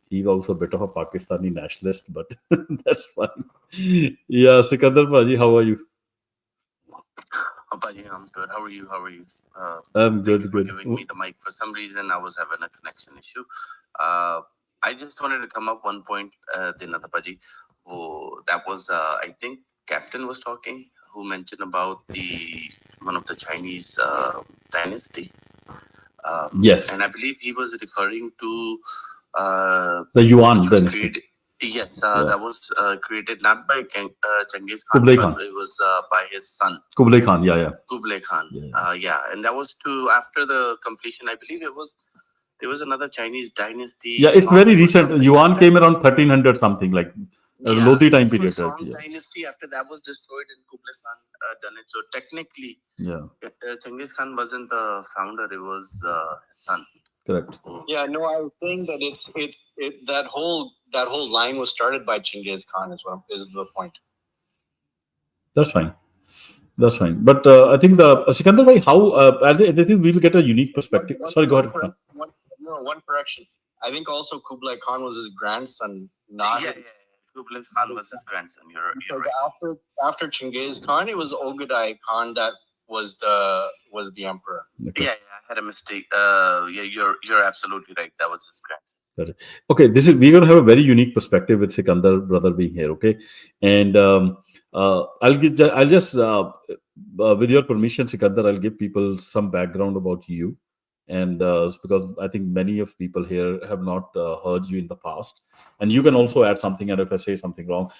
He's also a bit of a Pakistani nationalist, but that's fine. Yeah, Sikandar Bhaji, how are you? Paji, I'm good. How are you? How are you? I'm Thank you good, for good. giving me the mic. For some reason, I was having a connection issue. I just wanted to come up one point, Dinata Paji. That was, I think, Captain was talking, who mentioned about one of the Chinese dynasty. Yes. And I believe he was referring to The Yuan which was dynasty. created. Yes, Yeah. that was created not by Genghis Khan, Kublai but Khan. it was by his son. Kublai Khan, yeah. Kublai Khan. Yeah. Yeah, and that was after the completion. I believe there was another Chinese dynasty. Yeah, it's Song very or recent. something Yuan like came around 1300 something, like Yeah, Lodi time so period, right? Song Yeah. dynasty after that was destroyed and Kublai Khan done it. So technically, Yeah, Genghis Khan wasn't the founder; it was his son. correct. Yeah, no, I was saying that that whole line was started by Chinggis Khan is the point. That's fine. That's fine. But I think Sikandar bhai, how I think we will get a unique perspective. Sorry, go ahead. One correction. I think also Kublai Khan was his grandson, not Yeah. Kublai Khan was his grandson. You're right. after Chinggis Khan. It was Ogadai Khan that was the emperor. Okay. Yeah, I had a mistake. Yeah, you're absolutely right. That was his grandson. Got it. Okay, we're going to have a very unique perspective with Sikandar brother being here. Okay, and I'll just with your permission, Sikandar, I'll give people some background about you, and because I think many of people here have not heard you in the past, and you can also add something. And if I say something wrong,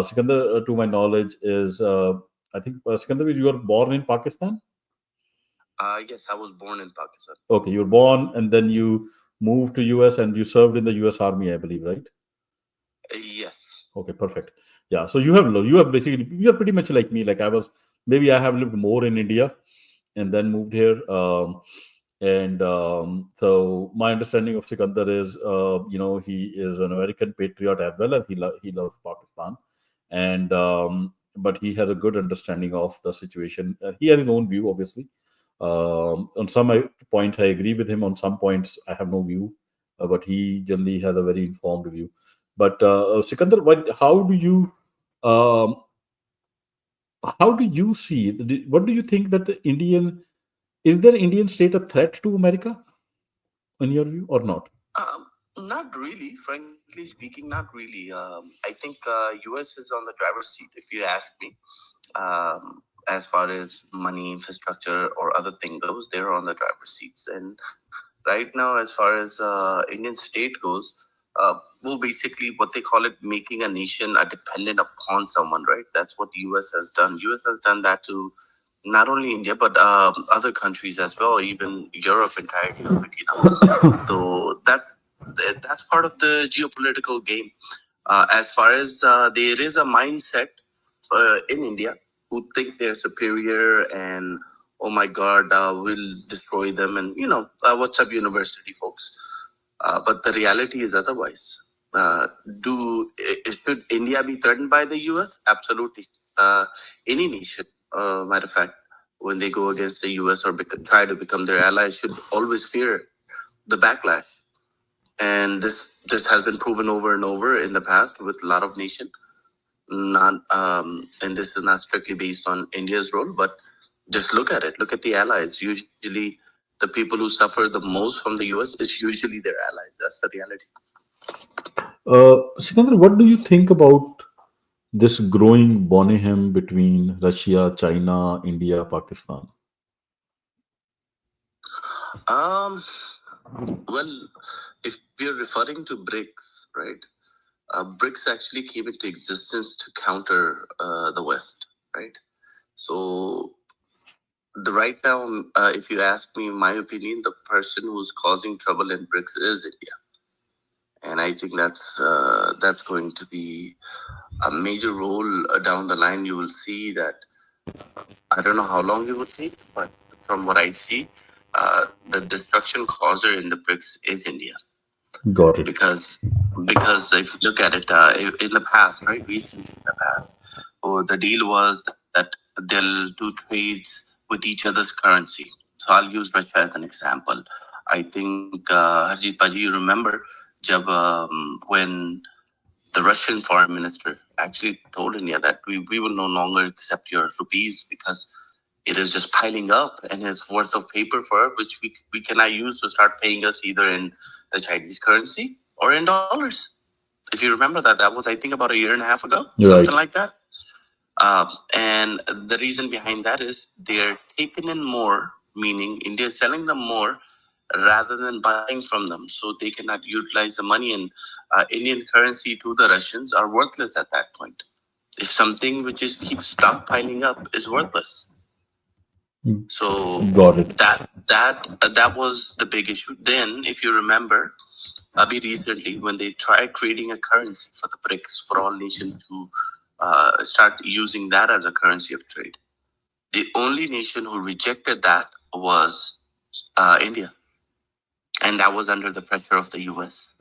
Sikandar, to my knowledge, is I think Sikandar, you were born in Pakistan. Yes, I was born in Pakistan. Okay, you were born, and then you moved to US and you served in the US Army, I believe, right? Yes. Okay, perfect. Yeah, so you have basically, you're pretty much like me. Like I was, maybe I have lived more in India and then moved here. And so my understanding of Sikandar is, he is an American patriot as well as he loves Pakistan, and but he has a good understanding of the situation. He has his own view, obviously. On some points, I agree with him. On some points, I have no view, but he generally has a very informed view. But Sikandar, um, how do you see? What do you think that the Indian is there Indian state a threat to America in your view or not? Not really, frankly speaking, not really. I think US is on the driver's seat, if you ask me. As far as money, infrastructure, or other thing goes, they're on the driver's seats. And right now, as far as Indian state goes, well, basically what they call it, making a nation dependent upon someone, right? That's what US has done. US has done that to not only India, but other countries as well, even Europe entirely of it, So that's part of the geopolitical game. As far as there is a mindset in India who think they're superior and oh my God, we'll destroy them, and what's up, university folks. But the reality is otherwise. Uh, should India be threatened by the US? Absolutely. Any nation, matter of fact, when they go against the US or try to become their allies, should always fear the backlash. And this has been proven over and over in the past with a lot of nations. Not and this is not strictly based on India's role, but just look at it. Look at the allies. Usually, the people who suffer the most from the US is usually their allies. That's the reality. Sikandar, what do you think about this growing boneham between Russia, China, India, Pakistan? Um, well, if we're referring to BRICS, right? BRICS actually came into existence to counter the West, right? So the right now, if you ask me, in my opinion, the person who's causing trouble in BRICS is India, and I think that's going to be a major role down the line. You will see that. I don't know how long it will take, but from what I see, the destruction causer in the BRICS is India. Got it. Because if you look at it in the past, right, recently in the past, the deal was that they'll do trades with each other's currency. So I'll use Russia as an example. I think Harjit Paji, you remember when the Russian foreign minister actually told India that we will no longer accept your rupees because it is just piling up and it's worth of paper for it, which we cannot use to start paying us either in the Chinese currency or in dollars. If you remember that was, I think, about a year and a half ago, something like that. And the reason behind that is they're taking in more, meaning India is selling them more rather than buying from them. So they cannot utilize the money, and Indian currency to the Russians are worthless at that point. If something which is keeps stockpiling up is worthless. So Got it. that was the big issue. Then, if you remember, recently when they tried creating a currency for the BRICS for all nations to start using that as a currency of trade, the only nation who rejected that was India, and that was under the pressure of the US.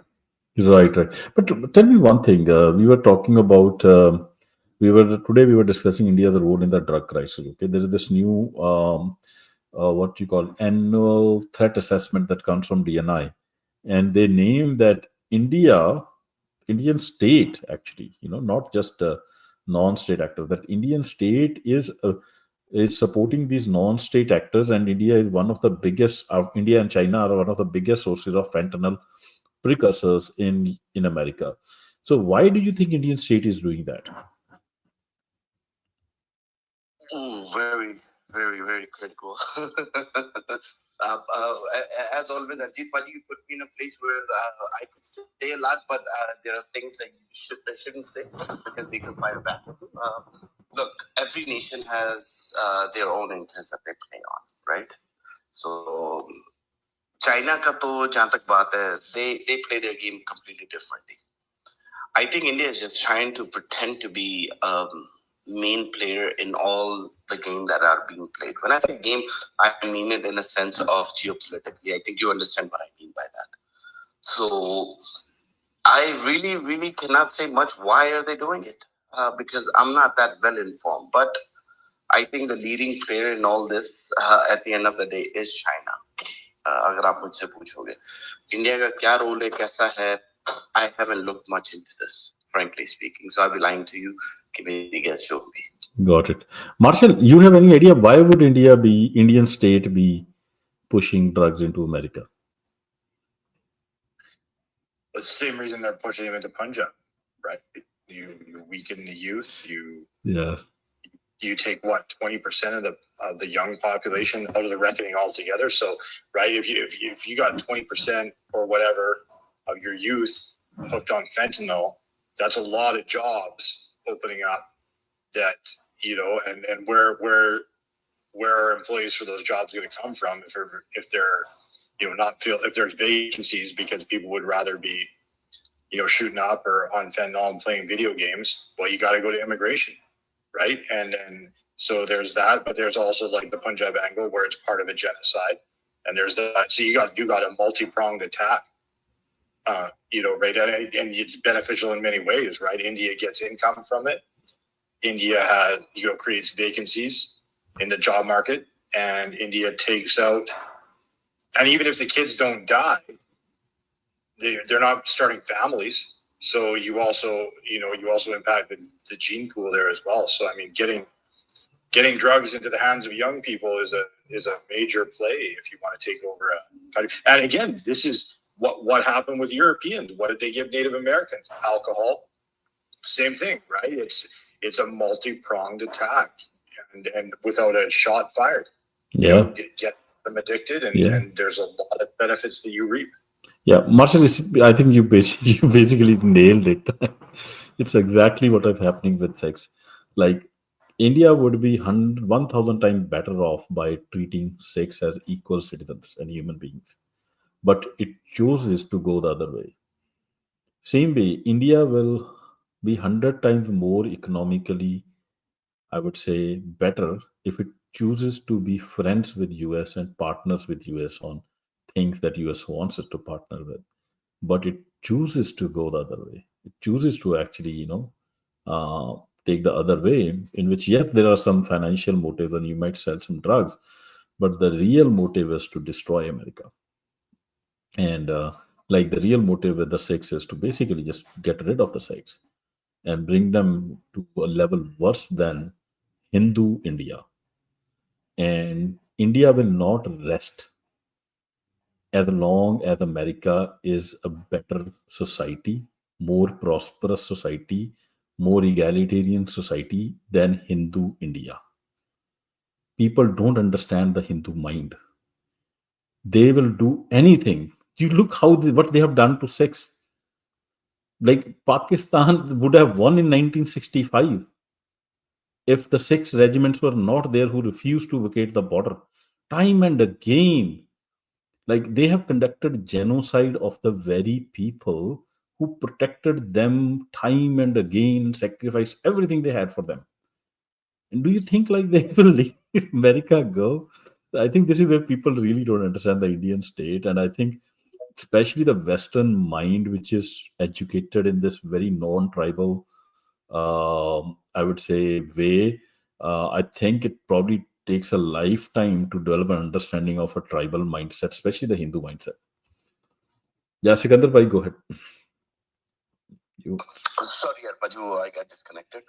Right, right. But tell me one thing. We were talking about. We were discussing India's role in the drug crisis. Okay, there is this new what you call annual threat assessment that comes from DNI, and they name that Indian state actually, not just non-state actors. That Indian state is supporting these non-state actors, and India is one of the biggest. India and China are one of the biggest sources of fentanyl precursors in America. So why do you think Indian state is doing that? Very, very, very critical. As always, Arjit Paji, you put me in a place where I could say a lot, but there are things that I shouldn't say because they could fire back. Look, every nation has their own interests that they play on, right? So China का तो जहाँ तक बात है, they play their game completely differently. I think India is just trying to pretend to be a main player in all the games that are being played. When I say game, I mean it in a sense of geopolitically. I think you understand what I mean by that. So I really, really cannot say much. Why are they doing it? Because I'm not that well informed. But I think the leading player in all this, at the end of the day, is China. अगर आप मुझसे पूछोगे India का क्या role है, कैसा है, I haven't looked much into this, frankly speaking. So I'll be lying to you. कि मेरी guess जो होगी. Got it. Marshall, you have any idea why would Indian state be pushing drugs into America? It's the same reason they're pushing him into Punjab, right? You weaken the youth. You take what 20% of the young population out of the reckoning altogether. So, right, if you got 20% or whatever of your youth hooked on fentanyl, that's a lot of jobs opening up. That and where are employees for those jobs going to come from if they're if there's vacancies because people would rather be shooting up or on fentanyl and playing video games. Well, you got to go to immigration. Right. And then, so there's that, but there's also like the Punjab angle where it's part of a genocide. And there's that. So you got a multi-pronged attack, right. And it's beneficial in many ways, right? India gets income from it. India has, creates vacancies in the job market, and India takes out, and even if the kids don't die, they're not starting families. So you also impact the gene pool there as well. So I mean, getting drugs into the hands of young people is a major play if you want to take over a country. And again, this is what happened with Europeans. What did they give Native Americans? Alcohol. Same thing, right? It's a multi-pronged attack, and without a shot fired, get them addicted, and there's a lot of benefits that you reap. Yeah, Marshall, I think you basically nailed it. It's exactly what is happening with sex. Like, India would be 1,000 times better off by treating sex as equal citizens and human beings. But it chooses to go the other way. Same way, India will be 100 times more economically, I would say, better if it chooses to be friends with US and partners with US on things that US wants us to partner with. But it chooses to go the other way. It chooses to actually, take the other way, in which, yes, there are some financial motives and you might sell some drugs, but the real motive is to destroy America. And like the real motive with the sex is to basically just get rid of the sex and bring them to a level worse than Hindu India. And India will not rest as long as America is a better society, more prosperous society, more egalitarian society than Hindu India. People don't understand the Hindu mind. They will do anything. You look what they have done to sex. Like, Pakistan would have won in 1965 if the six regiments were not there who refused to vacate the border. Time and again, like, they have conducted genocide of the very people who protected them time and again, sacrificed everything they had for them. And do you think like they will let America go? I think this is where people really don't understand the Indian state. And I think especially the Western mind, which is educated in this very non-tribal, I would say, way, I think it probably takes a lifetime to develop an understanding of a tribal mindset, especially the Hindu mindset. Yeah, Sikandar bhai, go ahead. Sorry, Arpaju, I got disconnected.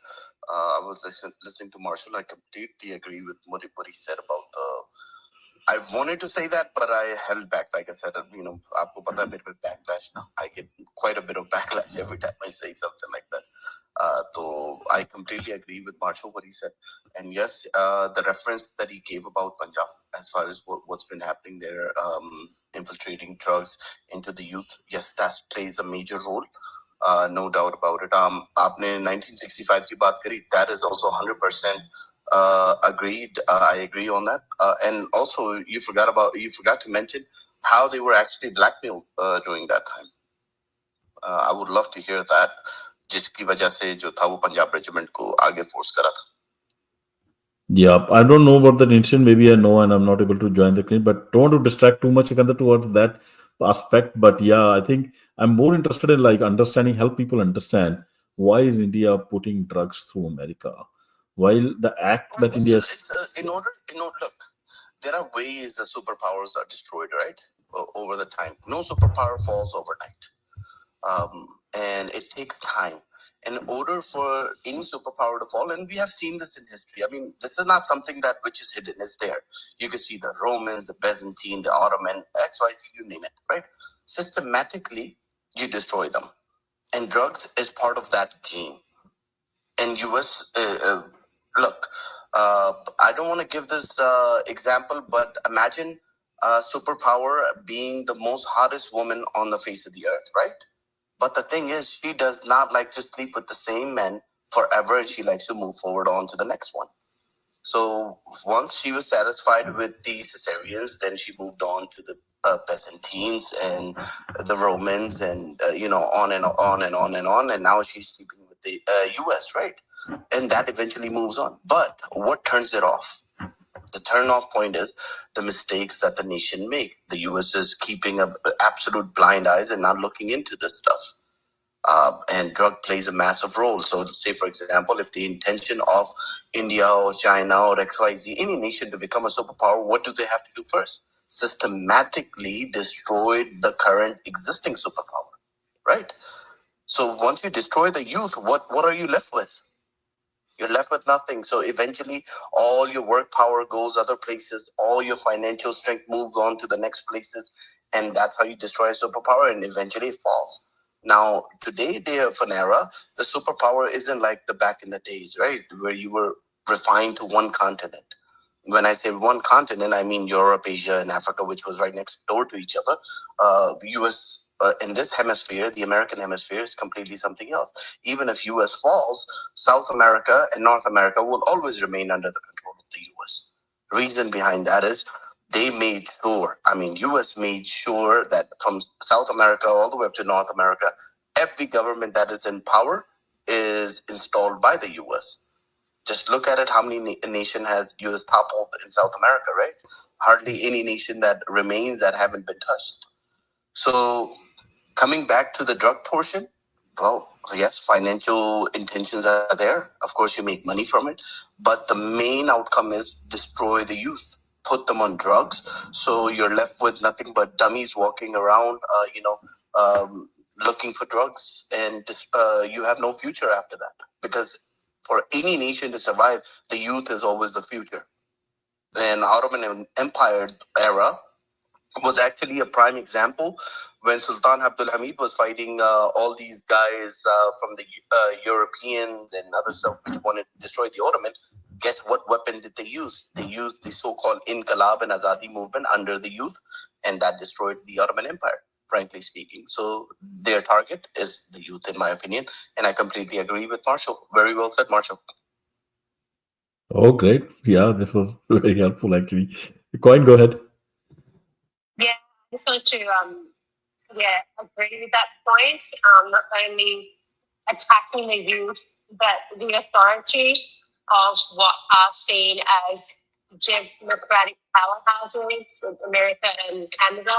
I was listening to Marshall. I completely agree with what he said about I wanted to say that, but I held back. Like I said, aapko pata hai, mere pe backlash now. I get quite a bit of backlash every time I say something like that. So I completely agree with Marshall what he said. And yes, the reference that he gave about Punjab, as far as what's been happening there, infiltrating drugs into the youth, yes, that plays a major role. No doubt about it. Aapne 1965 ki baat kari, that is also 100% agreed. I agree on that. And also, you forgot to mention how they were actually blackmailed during that time. I would love to hear that. जिसकी वजह से जो था वो Punjab regiment को आगे force करा था. Yeah, I don't know about that incident. Maybe I know and I'm not able to join the clip, but don't want to distract too much towards that aspect. But yeah, I think I'm more interested in like understanding, help people understand why is India putting drugs through America? While the act that India is. In order, look, there are ways that superpowers are destroyed, right? Over the time. No superpower falls overnight. And it takes time. In order for any superpower to fall, and we have seen this in history. I mean, this is not something that which is hidden. It's there. You can see the Romans, the Byzantine, the Ottoman, XYZ, you name it, right? Systematically, you destroy them. And drugs is part of that game. And US, look, I don't want to give this example, but imagine a superpower being the most hottest woman on the face of the earth, right? But the thing is, she does not like to sleep with the same men forever, and she likes to move forward on to the next one. So once she was satisfied with the Caesareans, then she moved on to the Byzantines and the Romans, and on and on and on and on. And now she's sleeping with the U.S., right? And that eventually moves on. But what turns it off? The turn-off point is the mistakes that the nation make. The U.S. is keeping absolute blind eyes and not looking into this stuff. And drug plays a massive role. So say, for example, if the intention of India or China or XYZ, any nation to become a superpower, what do they have to do first? Systematically destroy the current existing superpower, right? So once you destroy the youth, what are you left with? You're left with nothing. So eventually all your work power goes other places, all your financial strength moves on to the next places, and that's how you destroy a superpower, and eventually it falls. Now, today, day of an era, the superpower isn't like the back in the days, right? Where you were refined to one continent. When I say one continent, I mean Europe, Asia, and Africa, which was right next door to each other. US, in this hemisphere, the American hemisphere, is completely something else. Even if US falls, South America and North America will always remain under the control of the US. Reason behind that is they made sure, US made sure that from South America all the way up to North America, every government that is in power is installed by the US. Just look at it, how many nation has US toppled in South America, right? Hardly any nation that remains that haven't been touched. So coming back to the drug portion, well, yes, financial intentions are there. Of course, you make money from it. But the main outcome is destroy the youth, put them on drugs. So you're left with nothing but dummies walking around, looking for drugs. And you have no future after that. Because for any nation to survive, the youth is always the future. And Ottoman Empire era was actually a prime example when Sultan Abdul Hamid was fighting all these guys from the Europeans and other stuff which wanted to destroy the Ottoman. Guess what weapon did they use? They used the so-called Inqilab and Azadi movement under the youth, and that destroyed the Ottoman Empire, frankly speaking. So their target is the youth, in my opinion, and I completely agree with Marshall. Very well said, Marshall. Oh, great. Yeah, this was very helpful, actually. Coin, go ahead. Yeah, I just wanted to agree with that point. Not only attacking the youth, but the authority of what are seen as democratic powerhouses in America and Canada.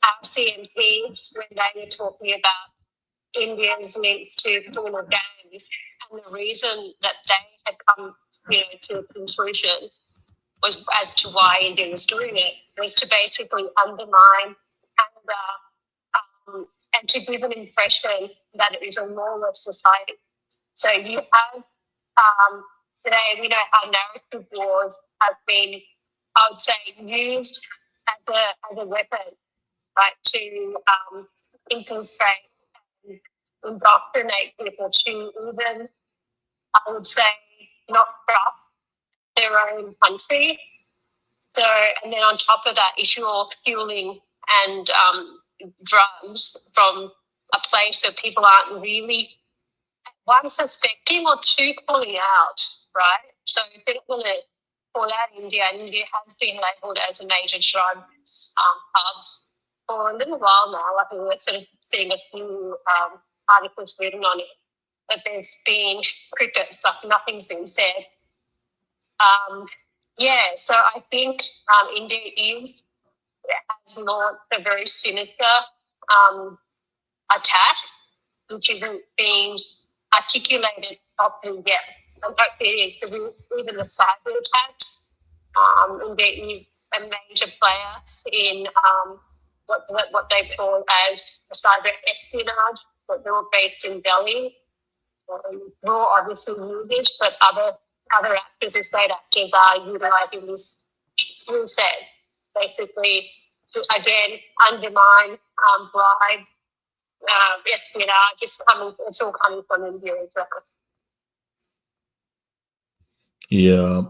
Our CMPs, when they were talking about India's links to criminal gangs, and the reason that they had come to a conclusion was as to why India was doing it, was to basically undermine Canada and to give an impression that it is a lawless society. So you have today, we know how narrative wars have been, I would say, used as a weapon, right, to infiltrate and indoctrinate people to even, I would say, not trust their own country. So, and then on top of that issue of fueling and drugs from a place where people aren't really, one, suspecting or two, calling out, right? So if they're going to call out India, and India has been labelled as a major drug hub for a little while now. I think we're sort of seeing a few articles written on it, but there's been crickets, like nothing's been said. So I think India has launched a very sinister attack, which isn't being articulated properly yet. And hopefully it is, because even the cyber attacks, India is a major player in what they call as cyber espionage, but they're all based in Delhi. Raw obviously uses, but other actors and state actors are utilizing this skill set basically to again undermine, bribe, espionage. It's all coming from India as well. Yeah,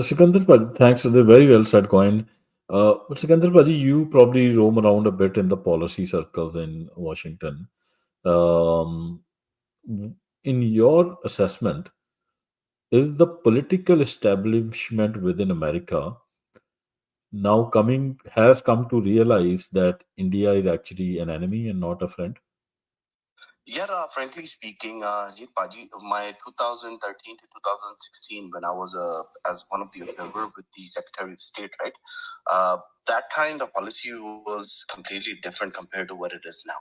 Sikandar Paji, thanks. They're very well said, Coin. But Sikandar Paji, you probably roam around a bit in the policy circles in Washington. Um, in your assessment, is the political establishment within America now has come to realize that India is actually an enemy and not a friend? Yeah, frankly speaking, Ajit Paji, my 2013 to 2016, when I was as one of the observer with the Secretary of State, right? That kind of policy was completely different compared to what it is now.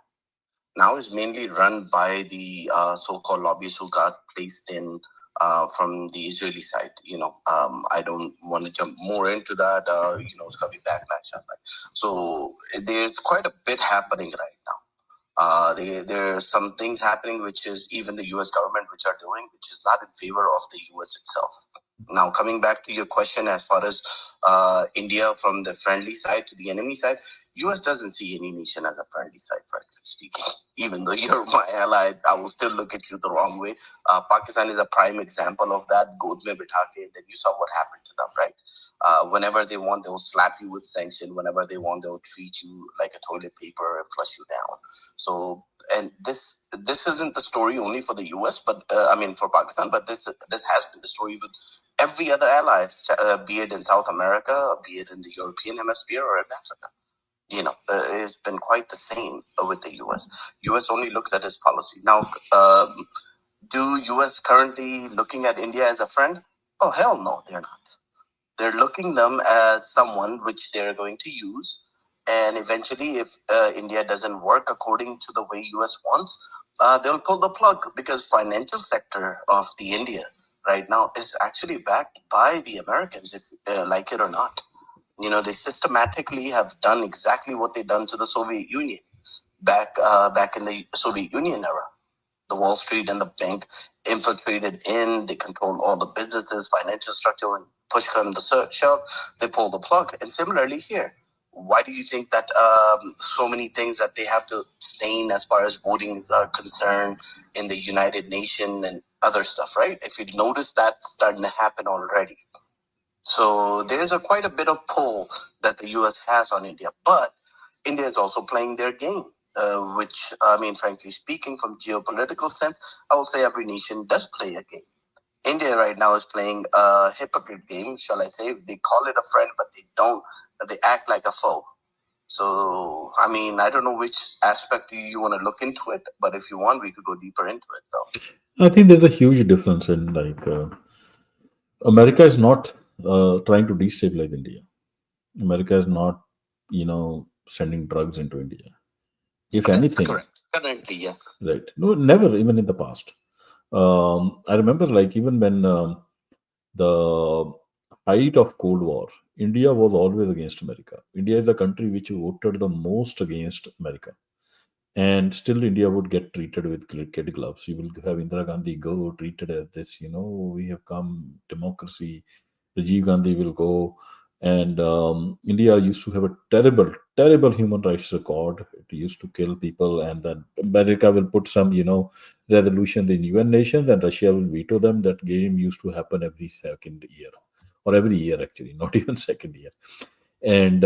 Now it's mainly run by the so-called lobbyists who got placed in from the Israeli side. I don't want to jump more into that. It's going to be backlash. So there's quite a bit happening right now. There are some things happening which is even the US government which are doing, which is not in favor of the US itself. Now, coming back to your question as far as India from the friendly side to the enemy side, US doesn't see any nation as a friendly side, frankly speaking. Even though you're my ally, I will still look at you the wrong way. Pakistan is a prime example of that. Goad mein bitha ke, then you saw what happened to them, right? Whenever they want, they'll slap you with sanction. Whenever they want, they'll treat you like a toilet paper and flush you down. So, and this isn't the story only for the US, but for Pakistan, but this has been the story with every other ally, be it in South America, be it in the European hemisphere or in Africa. It's been quite the same with the US. US only looks at its policy. Now, do US currently looking at India as a friend? Oh, hell no, they're not. They're looking them as someone which they're going to use. And eventually, if India doesn't work according to the way US wants, they'll pull the plug, because financial sector of the India right now is actually backed by the Americans, if like it or not. They systematically have done exactly what they've done to the Soviet Union back in the Soviet Union era. The Wall Street and the bank infiltrated in, they control all the businesses, financial structure, and push come to shove, they pull the plug. And similarly here, why do you think that so many things that they have to stain as far as voting are concerned in the United Nations and other stuff, right? If you notice, that's starting to happen already. So there's quite a bit of pull that the US has on India, but India is also playing their game, which, frankly speaking, from geopolitical sense, I will say every nation does play a game. India right now is playing a hypocrite game, shall I say. They call it a friend, but they act like a foe. So, I don't know which aspect you want to look into it, but if you want, we could go deeper into it, though. I think there's a huge difference in America is not trying to destabilize India. America is not, sending drugs into India. If anything, correct. Currently, yeah. Right. No, never, even in the past. I remember, even when the height of Cold War, India was always against America. India is the country which voted the most against America. And still, India would get treated with kid gloves. You will have Indira Gandhi go treated as this, we have come, democracy. Rajiv Gandhi will go. And India used to have a terrible, terrible human rights record. It used to kill people. And then America will put some, resolutions in UN nations, and Russia will veto them. That game used to happen every second year, or every year, actually, not even second year. And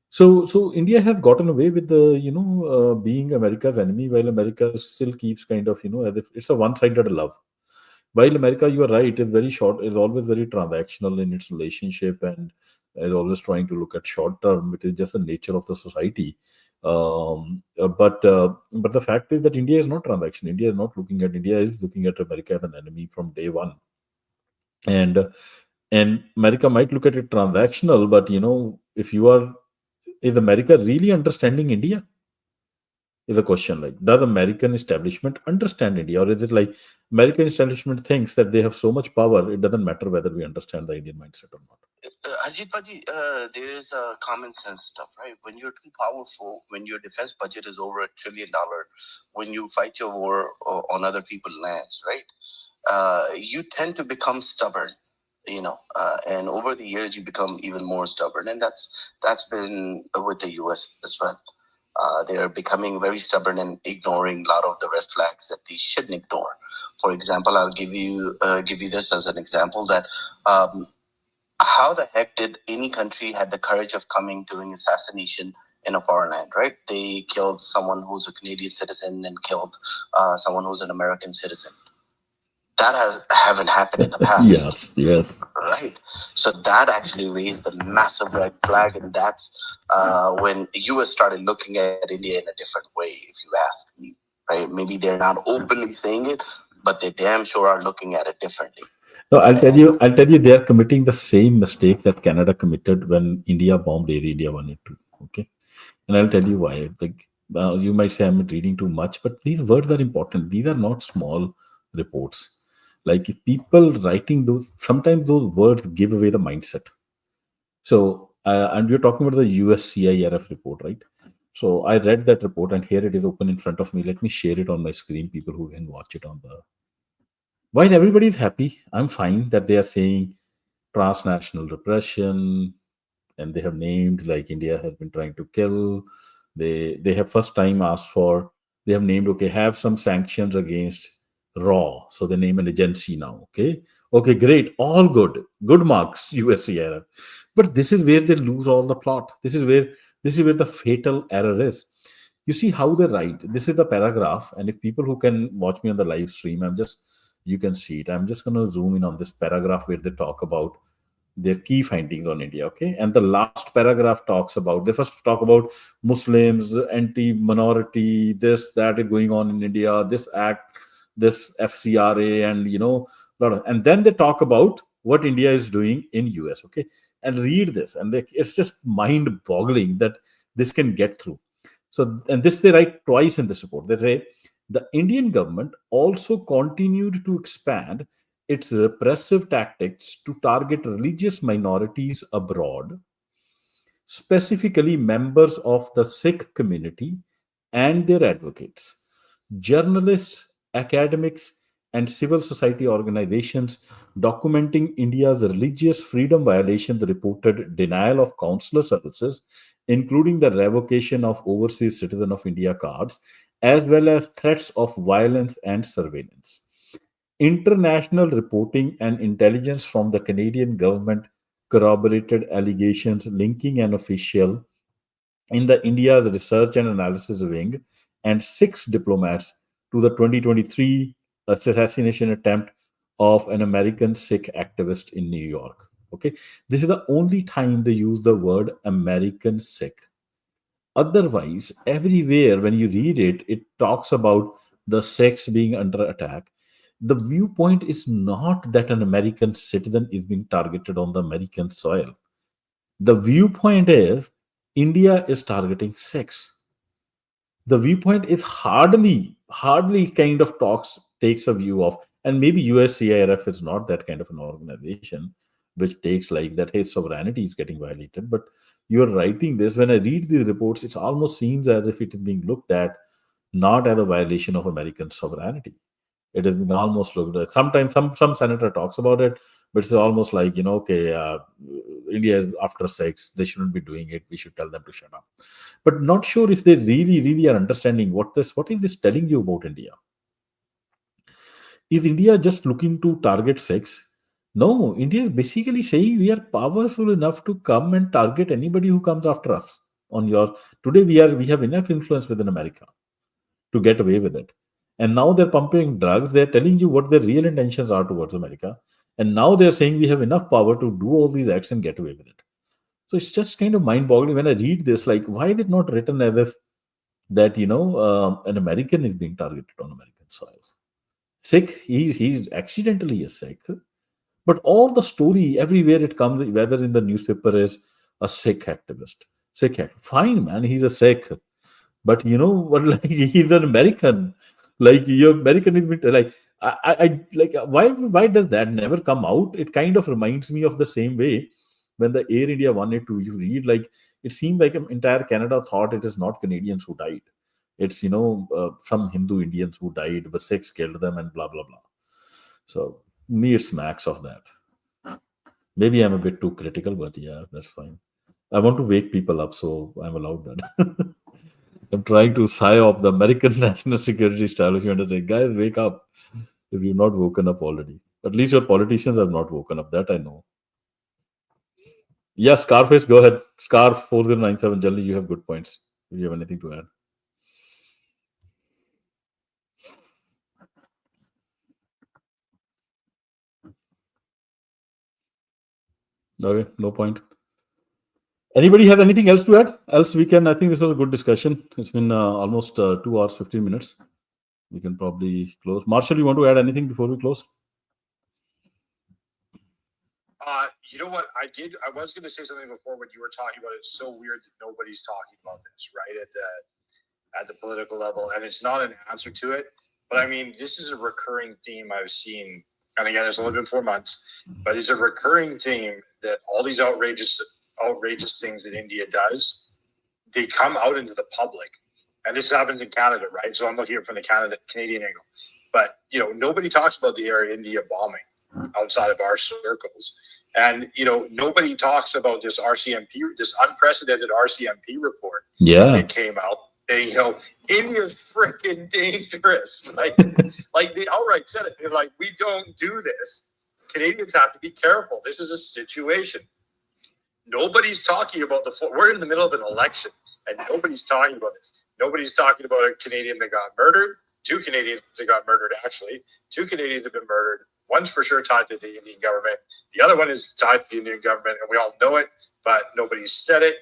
so India has gotten away with the being America's enemy, while America still keeps kind of as if it's a one-sided love. While America, you are right, is very short, is always very transactional in its relationship, and is always trying to look at short term. It is just the nature of the society. But the fact is that India is not transaction. India is not looking at India is looking at America as an enemy from day one. And and America might look at it transactional, but if you are, is America really understanding India? Is a question. Like, does American establishment understand India, or is it like American establishment thinks that they have so much power, it doesn't matter whether we understand the Indian mindset or not? Ajit Paji, there is common sense stuff, right? When you're too powerful, when your defense budget is over $1 trillion, when you fight your war on other people's lands, right? You tend to become stubborn, and over the years you become even more stubborn, and that's been with the U.S. as well. They are becoming very stubborn and ignoring a lot of the red flags that they shouldn't ignore. For example, I'll give you this as an example that. How the heck did any country had the courage of coming doing assassination in a foreign land, right? They killed someone who's a Canadian citizen and killed someone who's an American citizen. That haven't happened in the past. Yes. Right. So that actually raised a massive red flag, and that's when the US started looking at India in a different way, if you ask me. Right? Maybe they're not openly saying it, but they damn sure are looking at it differently. No, I'll tell you, they are committing the same mistake that Canada committed when India bombed Air India 1 and 2. Okay. And I'll tell you why. Like, you might say I'm reading too much, but these words are important. These are not small reports. Like, if people writing those, sometimes those words give away the mindset. So, and we're talking about the US CIRF report, right? So I read that report, and here it is open in front of me. Let me share it on my screen, people who can watch it on the. While everybody is happy, I'm fine that they are saying transnational repression, and they have named like India has been trying to kill. They have first time asked for, they have named, okay, have some sanctions against raw. So they name an agency now. Okay, great, all good marks, USCIRF. But this is where they lose all the plot. This is where the fatal error is. You see how they write. This is the paragraph, and if people who can watch me on the live stream, you can see it. I'm just going to zoom in on this paragraph where they talk about their key findings on India. Okay. And the last paragraph they first talk about Muslims, anti-minority, this, that is going on in India, this act, this FCRA, and, and then they talk about what India is doing in US. Okay. And read this. And it's just mind boggling that this can get through. So, and this they write twice in this report. They say, the Indian government also continued to expand its repressive tactics to target religious minorities abroad, specifically members of the Sikh community and their advocates, journalists, academics, and civil society organizations documenting India's religious freedom violations reported denial of consular services, including the revocation of Overseas Citizen of India cards, as well as threats of violence and surveillance. International reporting and intelligence from the Canadian government corroborated allegations linking an official in the India Research and Analysis Wing and 6 diplomats to the 2023 assassination attempt of an American Sikh activist in New York. Okay, this is the only time they use the word American Sikh. Otherwise, everywhere when you read it, it talks about the Sikhs being under attack. The viewpoint is not that an American citizen is being targeted on the American soil. The viewpoint is India is targeting Sikhs. The viewpoint is hardly kind of takes a view of, and maybe USCIRF is not that kind of an organization which takes like that, hey, sovereignty is getting violated. But you're writing this, when I read these reports, it almost seems as if it is being looked at not as a violation of American sovereignty. It has been almost looked at. Sometimes some senator talks about it, but it's almost like, okay, India is after sex, they shouldn't be doing it, we should tell them to shut up. But not sure if they really are understanding what is this telling you about India. Is India just looking to target sex? No, India is basically saying we are powerful enough to come and target anybody who comes after us. Today we have enough influence within America to get away with it. And now they're pumping drugs. They're telling you what their real intentions are towards America. And now they're saying we have enough power to do all these acts and get away with it. So it's just kind of mind-boggling when I read this. Like, why is it not written as if that an American is being targeted on American soil? Sikh, he's accidentally a Sikh, but all the story everywhere it comes, whether in the newspaper is a Sikh activist, fine man, he's a Sikh, but what? Like he's an American, like your American is like I like why does that never come out? It kind of reminds me of the same way when the Air India 182, you read like it seemed like entire Canada thought it is not Canadians who died. It's some Hindu Indians who died, but Sikhs killed them and blah blah blah. So me, it smacks of that. Maybe I'm a bit too critical, but yeah, that's fine. I want to wake people up, so I'm allowed that. I'm trying to sigh off the American national security establishment and say, guys, wake up if you've not woken up already. At least your politicians have not woken up. That I know. Yeah, Scarface, go ahead. Scarf 4097. Generally, you have good points. Do you have anything to add? Okay, no point. Anybody have anything else to add? Else we can. I think this was a good discussion. It's been almost 2 hours, 15 minutes. We can probably close. Marshall, you want to add anything before we close? You know what? I was going to say something before when you were talking about it. It's so weird that nobody's talking about this, right? At the political level, and it's not an answer to it. But I mean, this is a recurring theme I've seen, and again, it's only been 4 months, but it's a recurring theme that all these outrageous things that India does, they come out into the public, and this happens in Canada, right? So I'm looking at it from the Canadian angle, but nobody talks about the Air India bombing outside of our circles, and nobody talks about this unprecedented RCMP report. Yeah, that came out. And, India's freaking dangerous. Like they outright said it. They're like, we don't do this. Canadians have to be careful. This is a situation. Nobody's talking about we're in the middle of an election, and nobody's talking about this. Nobody's talking about a Canadian that got murdered. 2 Canadians that got murdered, actually. 2 Canadians have been murdered. One's for sure tied to the Indian government. The other one is tied to the Indian government, and we all know it, but nobody's said it.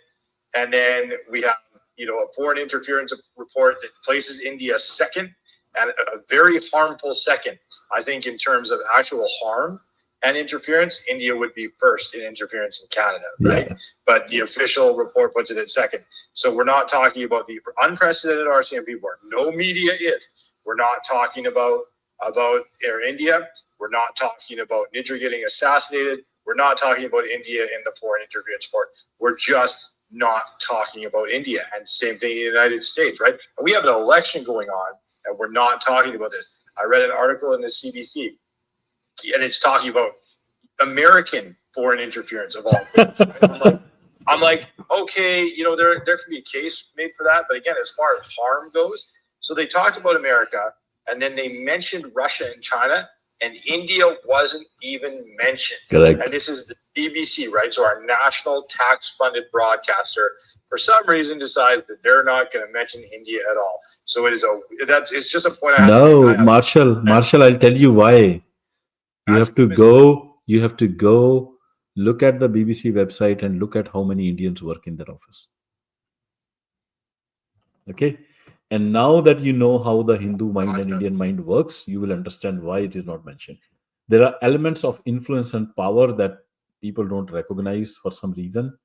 And then we have a foreign interference report that places India second, and a very harmful second. I think in terms of actual harm and interference, India would be first in interference in Canada, right? Yeah. But the official report puts it at second. So we're not talking about the unprecedented RCMP report. No media is. We're not talking about Air India. We're not talking about Nidra getting assassinated. We're not talking about India in the foreign interference report. We're just not talking about India. And same thing in the United States, right? And we have an election going on, and we're not talking about this. I read an article in the CBC, and it's talking about American foreign interference of all things. Right? I'm like, okay, there can be a case made for that, but again, as far as harm goes, so they talked about America, and then they mentioned Russia and China, and India wasn't even mentioned. Correct. And this is the BBC, right? So our national tax-funded broadcaster, for some reason, decides that they're not going to mention India at all. So it's just a point. Marshall, I'll tell you why. You have to go look at the BBC website and look at how many Indians work in that office. Okay. And now that you know how the Hindu mind and Indian mind works, you will understand why it is not mentioned. There are elements of influence and power that people don't recognize for some reason,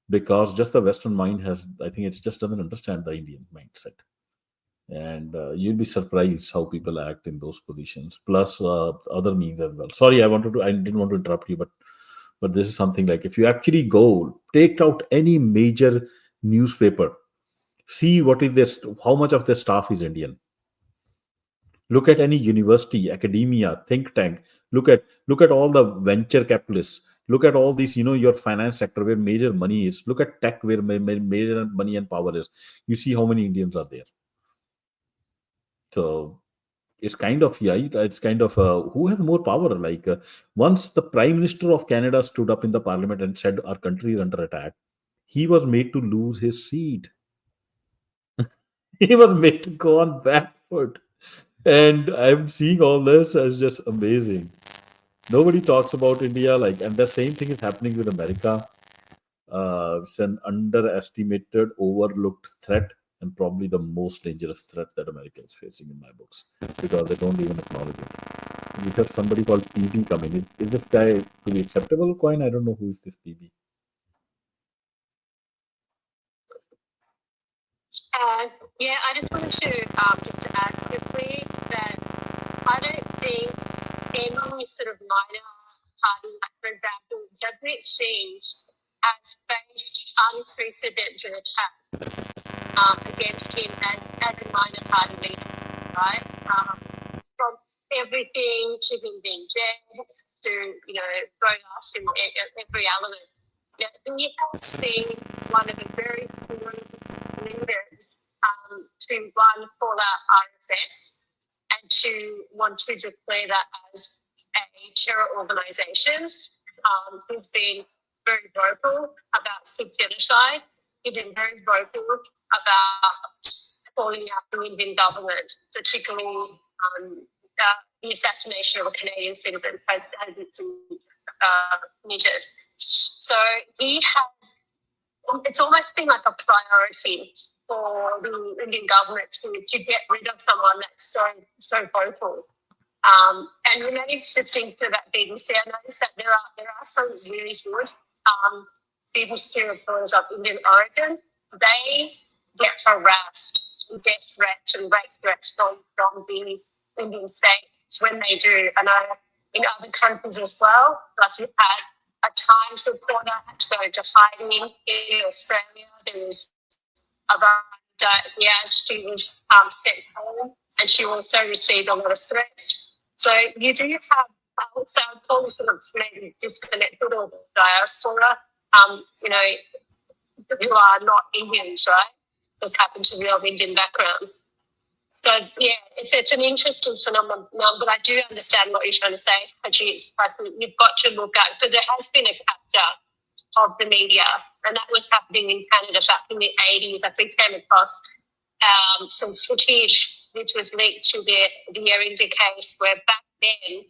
because just the Western mind it just doesn't understand the Indian mindset. And you'll be surprised how people act in those positions, plus other means as well. Sorry, I didn't want to interrupt you, but this is something like, if you actually go, take out any major newspaper, see what is this, how much of their staff is Indian. Look at any university, academia, think tank. Look at all the venture capitalists. Look at all these, your finance sector where major money is. Look at tech where major money and power is. You see how many Indians are there. So it's kind of, who has more power? Like once the Prime Minister of Canada stood up in the parliament and said our country is under attack, he was made to lose his seat. He was made to go on back foot. And I'm seeing all this as just amazing. Nobody talks about India, and the same thing is happening with America. It's an underestimated, overlooked threat, and probably the most dangerous threat that America is facing in my books, because they don't even acknowledge it. We have somebody called PB coming. Is this guy to be acceptable coin? I don't know who is this PB. Yeah, I just wanted to just add quickly that I don't think any sort of minor party, like for example, Jagmeet Singh has faced unprecedented attack against him as a minor party leader, right? From everything to him being jailed to, thrown off in every element. Now, he has been one of the very few leaders to run for that RSS and to want to declare that as a terror organisation. He's been very vocal about Sikh genocide. He's been very vocal about calling out the Indian government, particularly the assassination of a Canadian citizen has been committed. So he has, it's almost been like a priority for the Indian government to get rid of someone that's so vocal. And really interesting for that BBC, I noticed that there are some really good BBC reporters of Indian origin. They get harassed, get threats and rape threats from these Indian states when they do. And in other countries as well, like you had a Times reporter had to go to hiding in Australia. There was about she was sent home, and she also received a lot of threats. So you do have, I would say, probably sort of maybe disconnected or diaspora, who are not Indians, right? Just happen to be of Indian background. So it's an interesting phenomenon, but I do understand what you're trying to say, Ajit. You've got to look at, because there has been a capture of the media, and that was happening in Canada back in the 80s. I think came across some footage which was linked to the Erinja case, where back then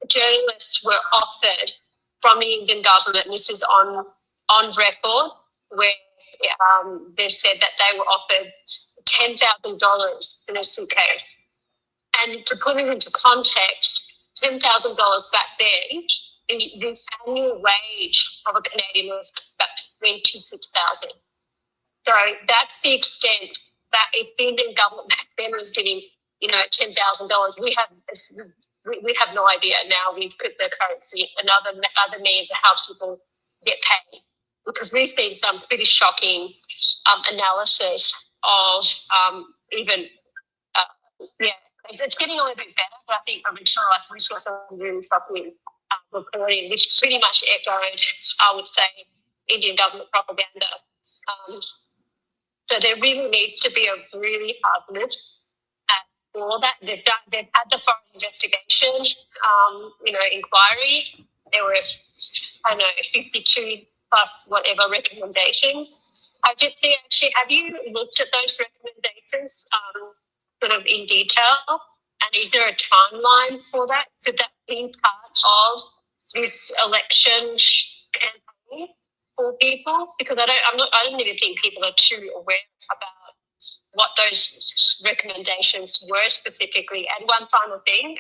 journalists were offered from the Indian government, and this is on record, where they said that they were offered $10,000 in a suitcase. And to put it into context, $10,000 back then, the annual wage of a Canadian was about $26,000. So that's the extent that if the Indian government back then was giving, $10,000, we have no idea now with cryptocurrency and other means of how people get paid. Because we've seen some pretty shocking analysis of it's getting a little bit better, but I think originally we saw some really shocking reporting, which pretty much echoed, I would say, Indian government propaganda. So there really needs to be a really hard look at all that. They've had the foreign investigation, inquiry. There were, 52 plus whatever recommendations. Actually, have you looked at those recommendations sort of in detail? And is there a timeline for that? Could that be part of this election campaign for people? Because I don't even think people are too aware about what those recommendations were specifically. And one final thing,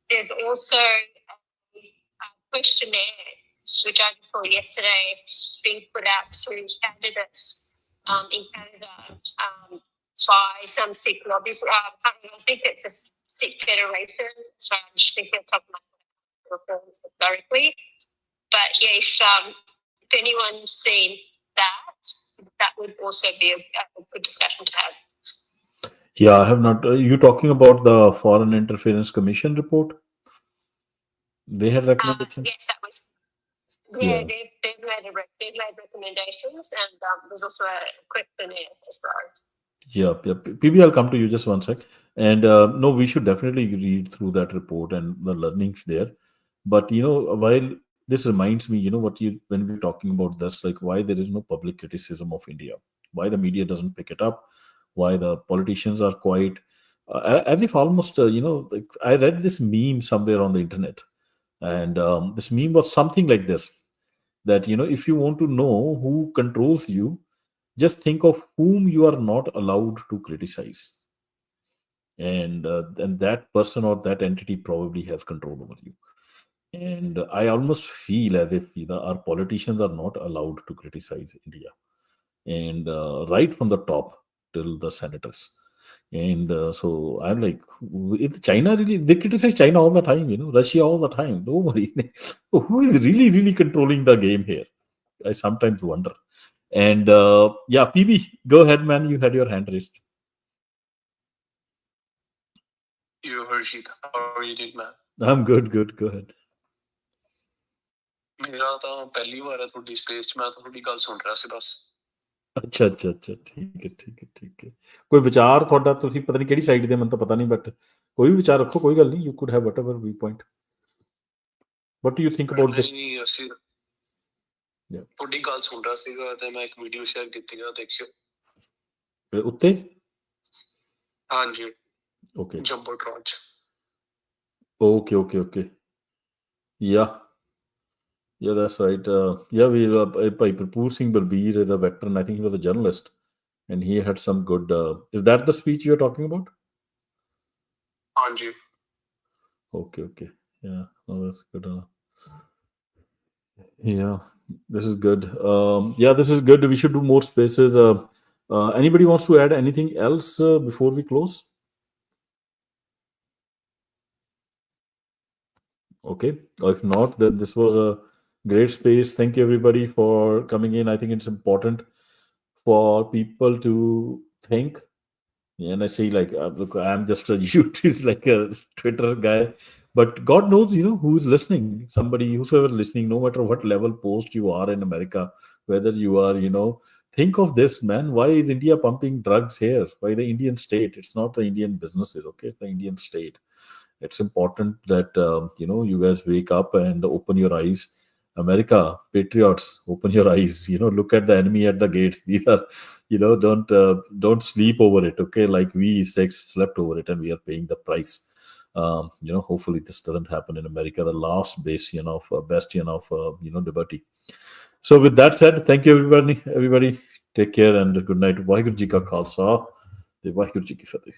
there's also a questionnaire which I saw yesterday being put out to candidates in Canada by some Sikh lobbies. I think it's a Sikh federation, so I'm just thinking of the top of my head directly. But yeah, if anyone's seen that would also be a good discussion to have. Yeah, I have not. You talking about the Foreign Interference Commission report? They had recommendations. Yes, that was. Yeah, they've made recommendations, and there's also a questionnaire as well. Yeah. PB, I'll come to you just one sec. And no, we should definitely read through that report and the learnings there. But while this reminds me, when we're talking about this, like why there is no public criticism of India, why the media doesn't pick it up, why the politicians are quiet. As if almost, like I read this meme somewhere on the internet, and this meme was something like this. that, if you want to know who controls you, just think of whom you are not allowed to criticize, and that person or that entity probably has control over you. And I almost feel as if our politicians are not allowed to criticize India, and right from the top till the senators. And so I'm like, China really, they criticize China all the time, Russia all the time. Nobody, who is really controlling the game here? I sometimes wonder. And yeah, PB, go ahead, man. You had your hand raised. You, Harshit, how are you doing, man? I'm good. Go ahead. ਮੇਰਾ ਤਾਂ ਪਹਿਲੀ ਵਾਰ ਹੈ ਤੁਹਾਡੀ space 'ਚ, ਮੈਂ ਤਾਂ ਤੁਹਾਡੀ ਗੱਲ ਸੁਣ ਰਿਹਾ ਸੀ ਬਸ। ਅੱਛਾ ਠੀਕ ਹੈ। ਕੋਈ ਵਿਚਾਰ ਤੁਹਾਡਾ, ਤੁਸੀਂ ਪਤਾ ਨਹੀਂ ਕਿਹੜੀ ਸਾਈਡ ਦੇ, ਮੈਨੂੰ ਤਾਂ ਪਤਾ ਨਹੀਂ, ਬਟ ਕੋਈ ਵੀ ਵਿਚਾਰ ਰੱਖੋ, ਕੋਈ ਗੱਲ ਨਹੀਂ। You could have whatever we point. What do you think about this? ਨਹੀਂ, ਅਸੀਂ ਤੁਹਾਡੀ ਗੱਲ ਸੁਣ ਰਿਹਾ ਸੀਗਾ ਤੇ ਮੈਂ ਇੱਕ ਵੀਡੀਓ ਸ਼ੇਅਰ ਕੀਤੀ ਆ, ਦੇਖਿਓ ਉੱਤੇ। ਹਾਂਜੀ, ਓਕੇ, ਜੰਬੋਟ੍ਰੋਨ 'ਚ। Okay. Yeah, that's right. We by Prapoor Singh Balbir, the veteran. I think he was a journalist, and he had some good. Is that the speech you're talking about? Anji. Okay. Yeah, that's good. Yeah, this is good. This is good. We should do more spaces. Anybody wants to add anything else before we close? Okay. If not, then this was a great space. Thank you everybody for coming in. I think it's important for people to think. And I say, like, look, I'm just a YouTube, like a Twitter guy, but God knows, who's listening. Somebody, whosoever listening, no matter what level post you are in America, whether you are, think of this, man. Why is India pumping drugs here? Why the Indian state? It's not the Indian businesses, okay? It's the Indian state. It's important that you guys wake up and open your eyes. America, patriots, open your eyes. Look at the enemy at the gates. These are, don't sleep over it. Okay, like we slept over it, and we are paying the price. Hopefully this doesn't happen in America, the last bastion of liberty. So with that said, thank you everybody. Take care and good night. Vaheguru Ji Ka Khalsa, Vaheguru Ji Ki Fateh.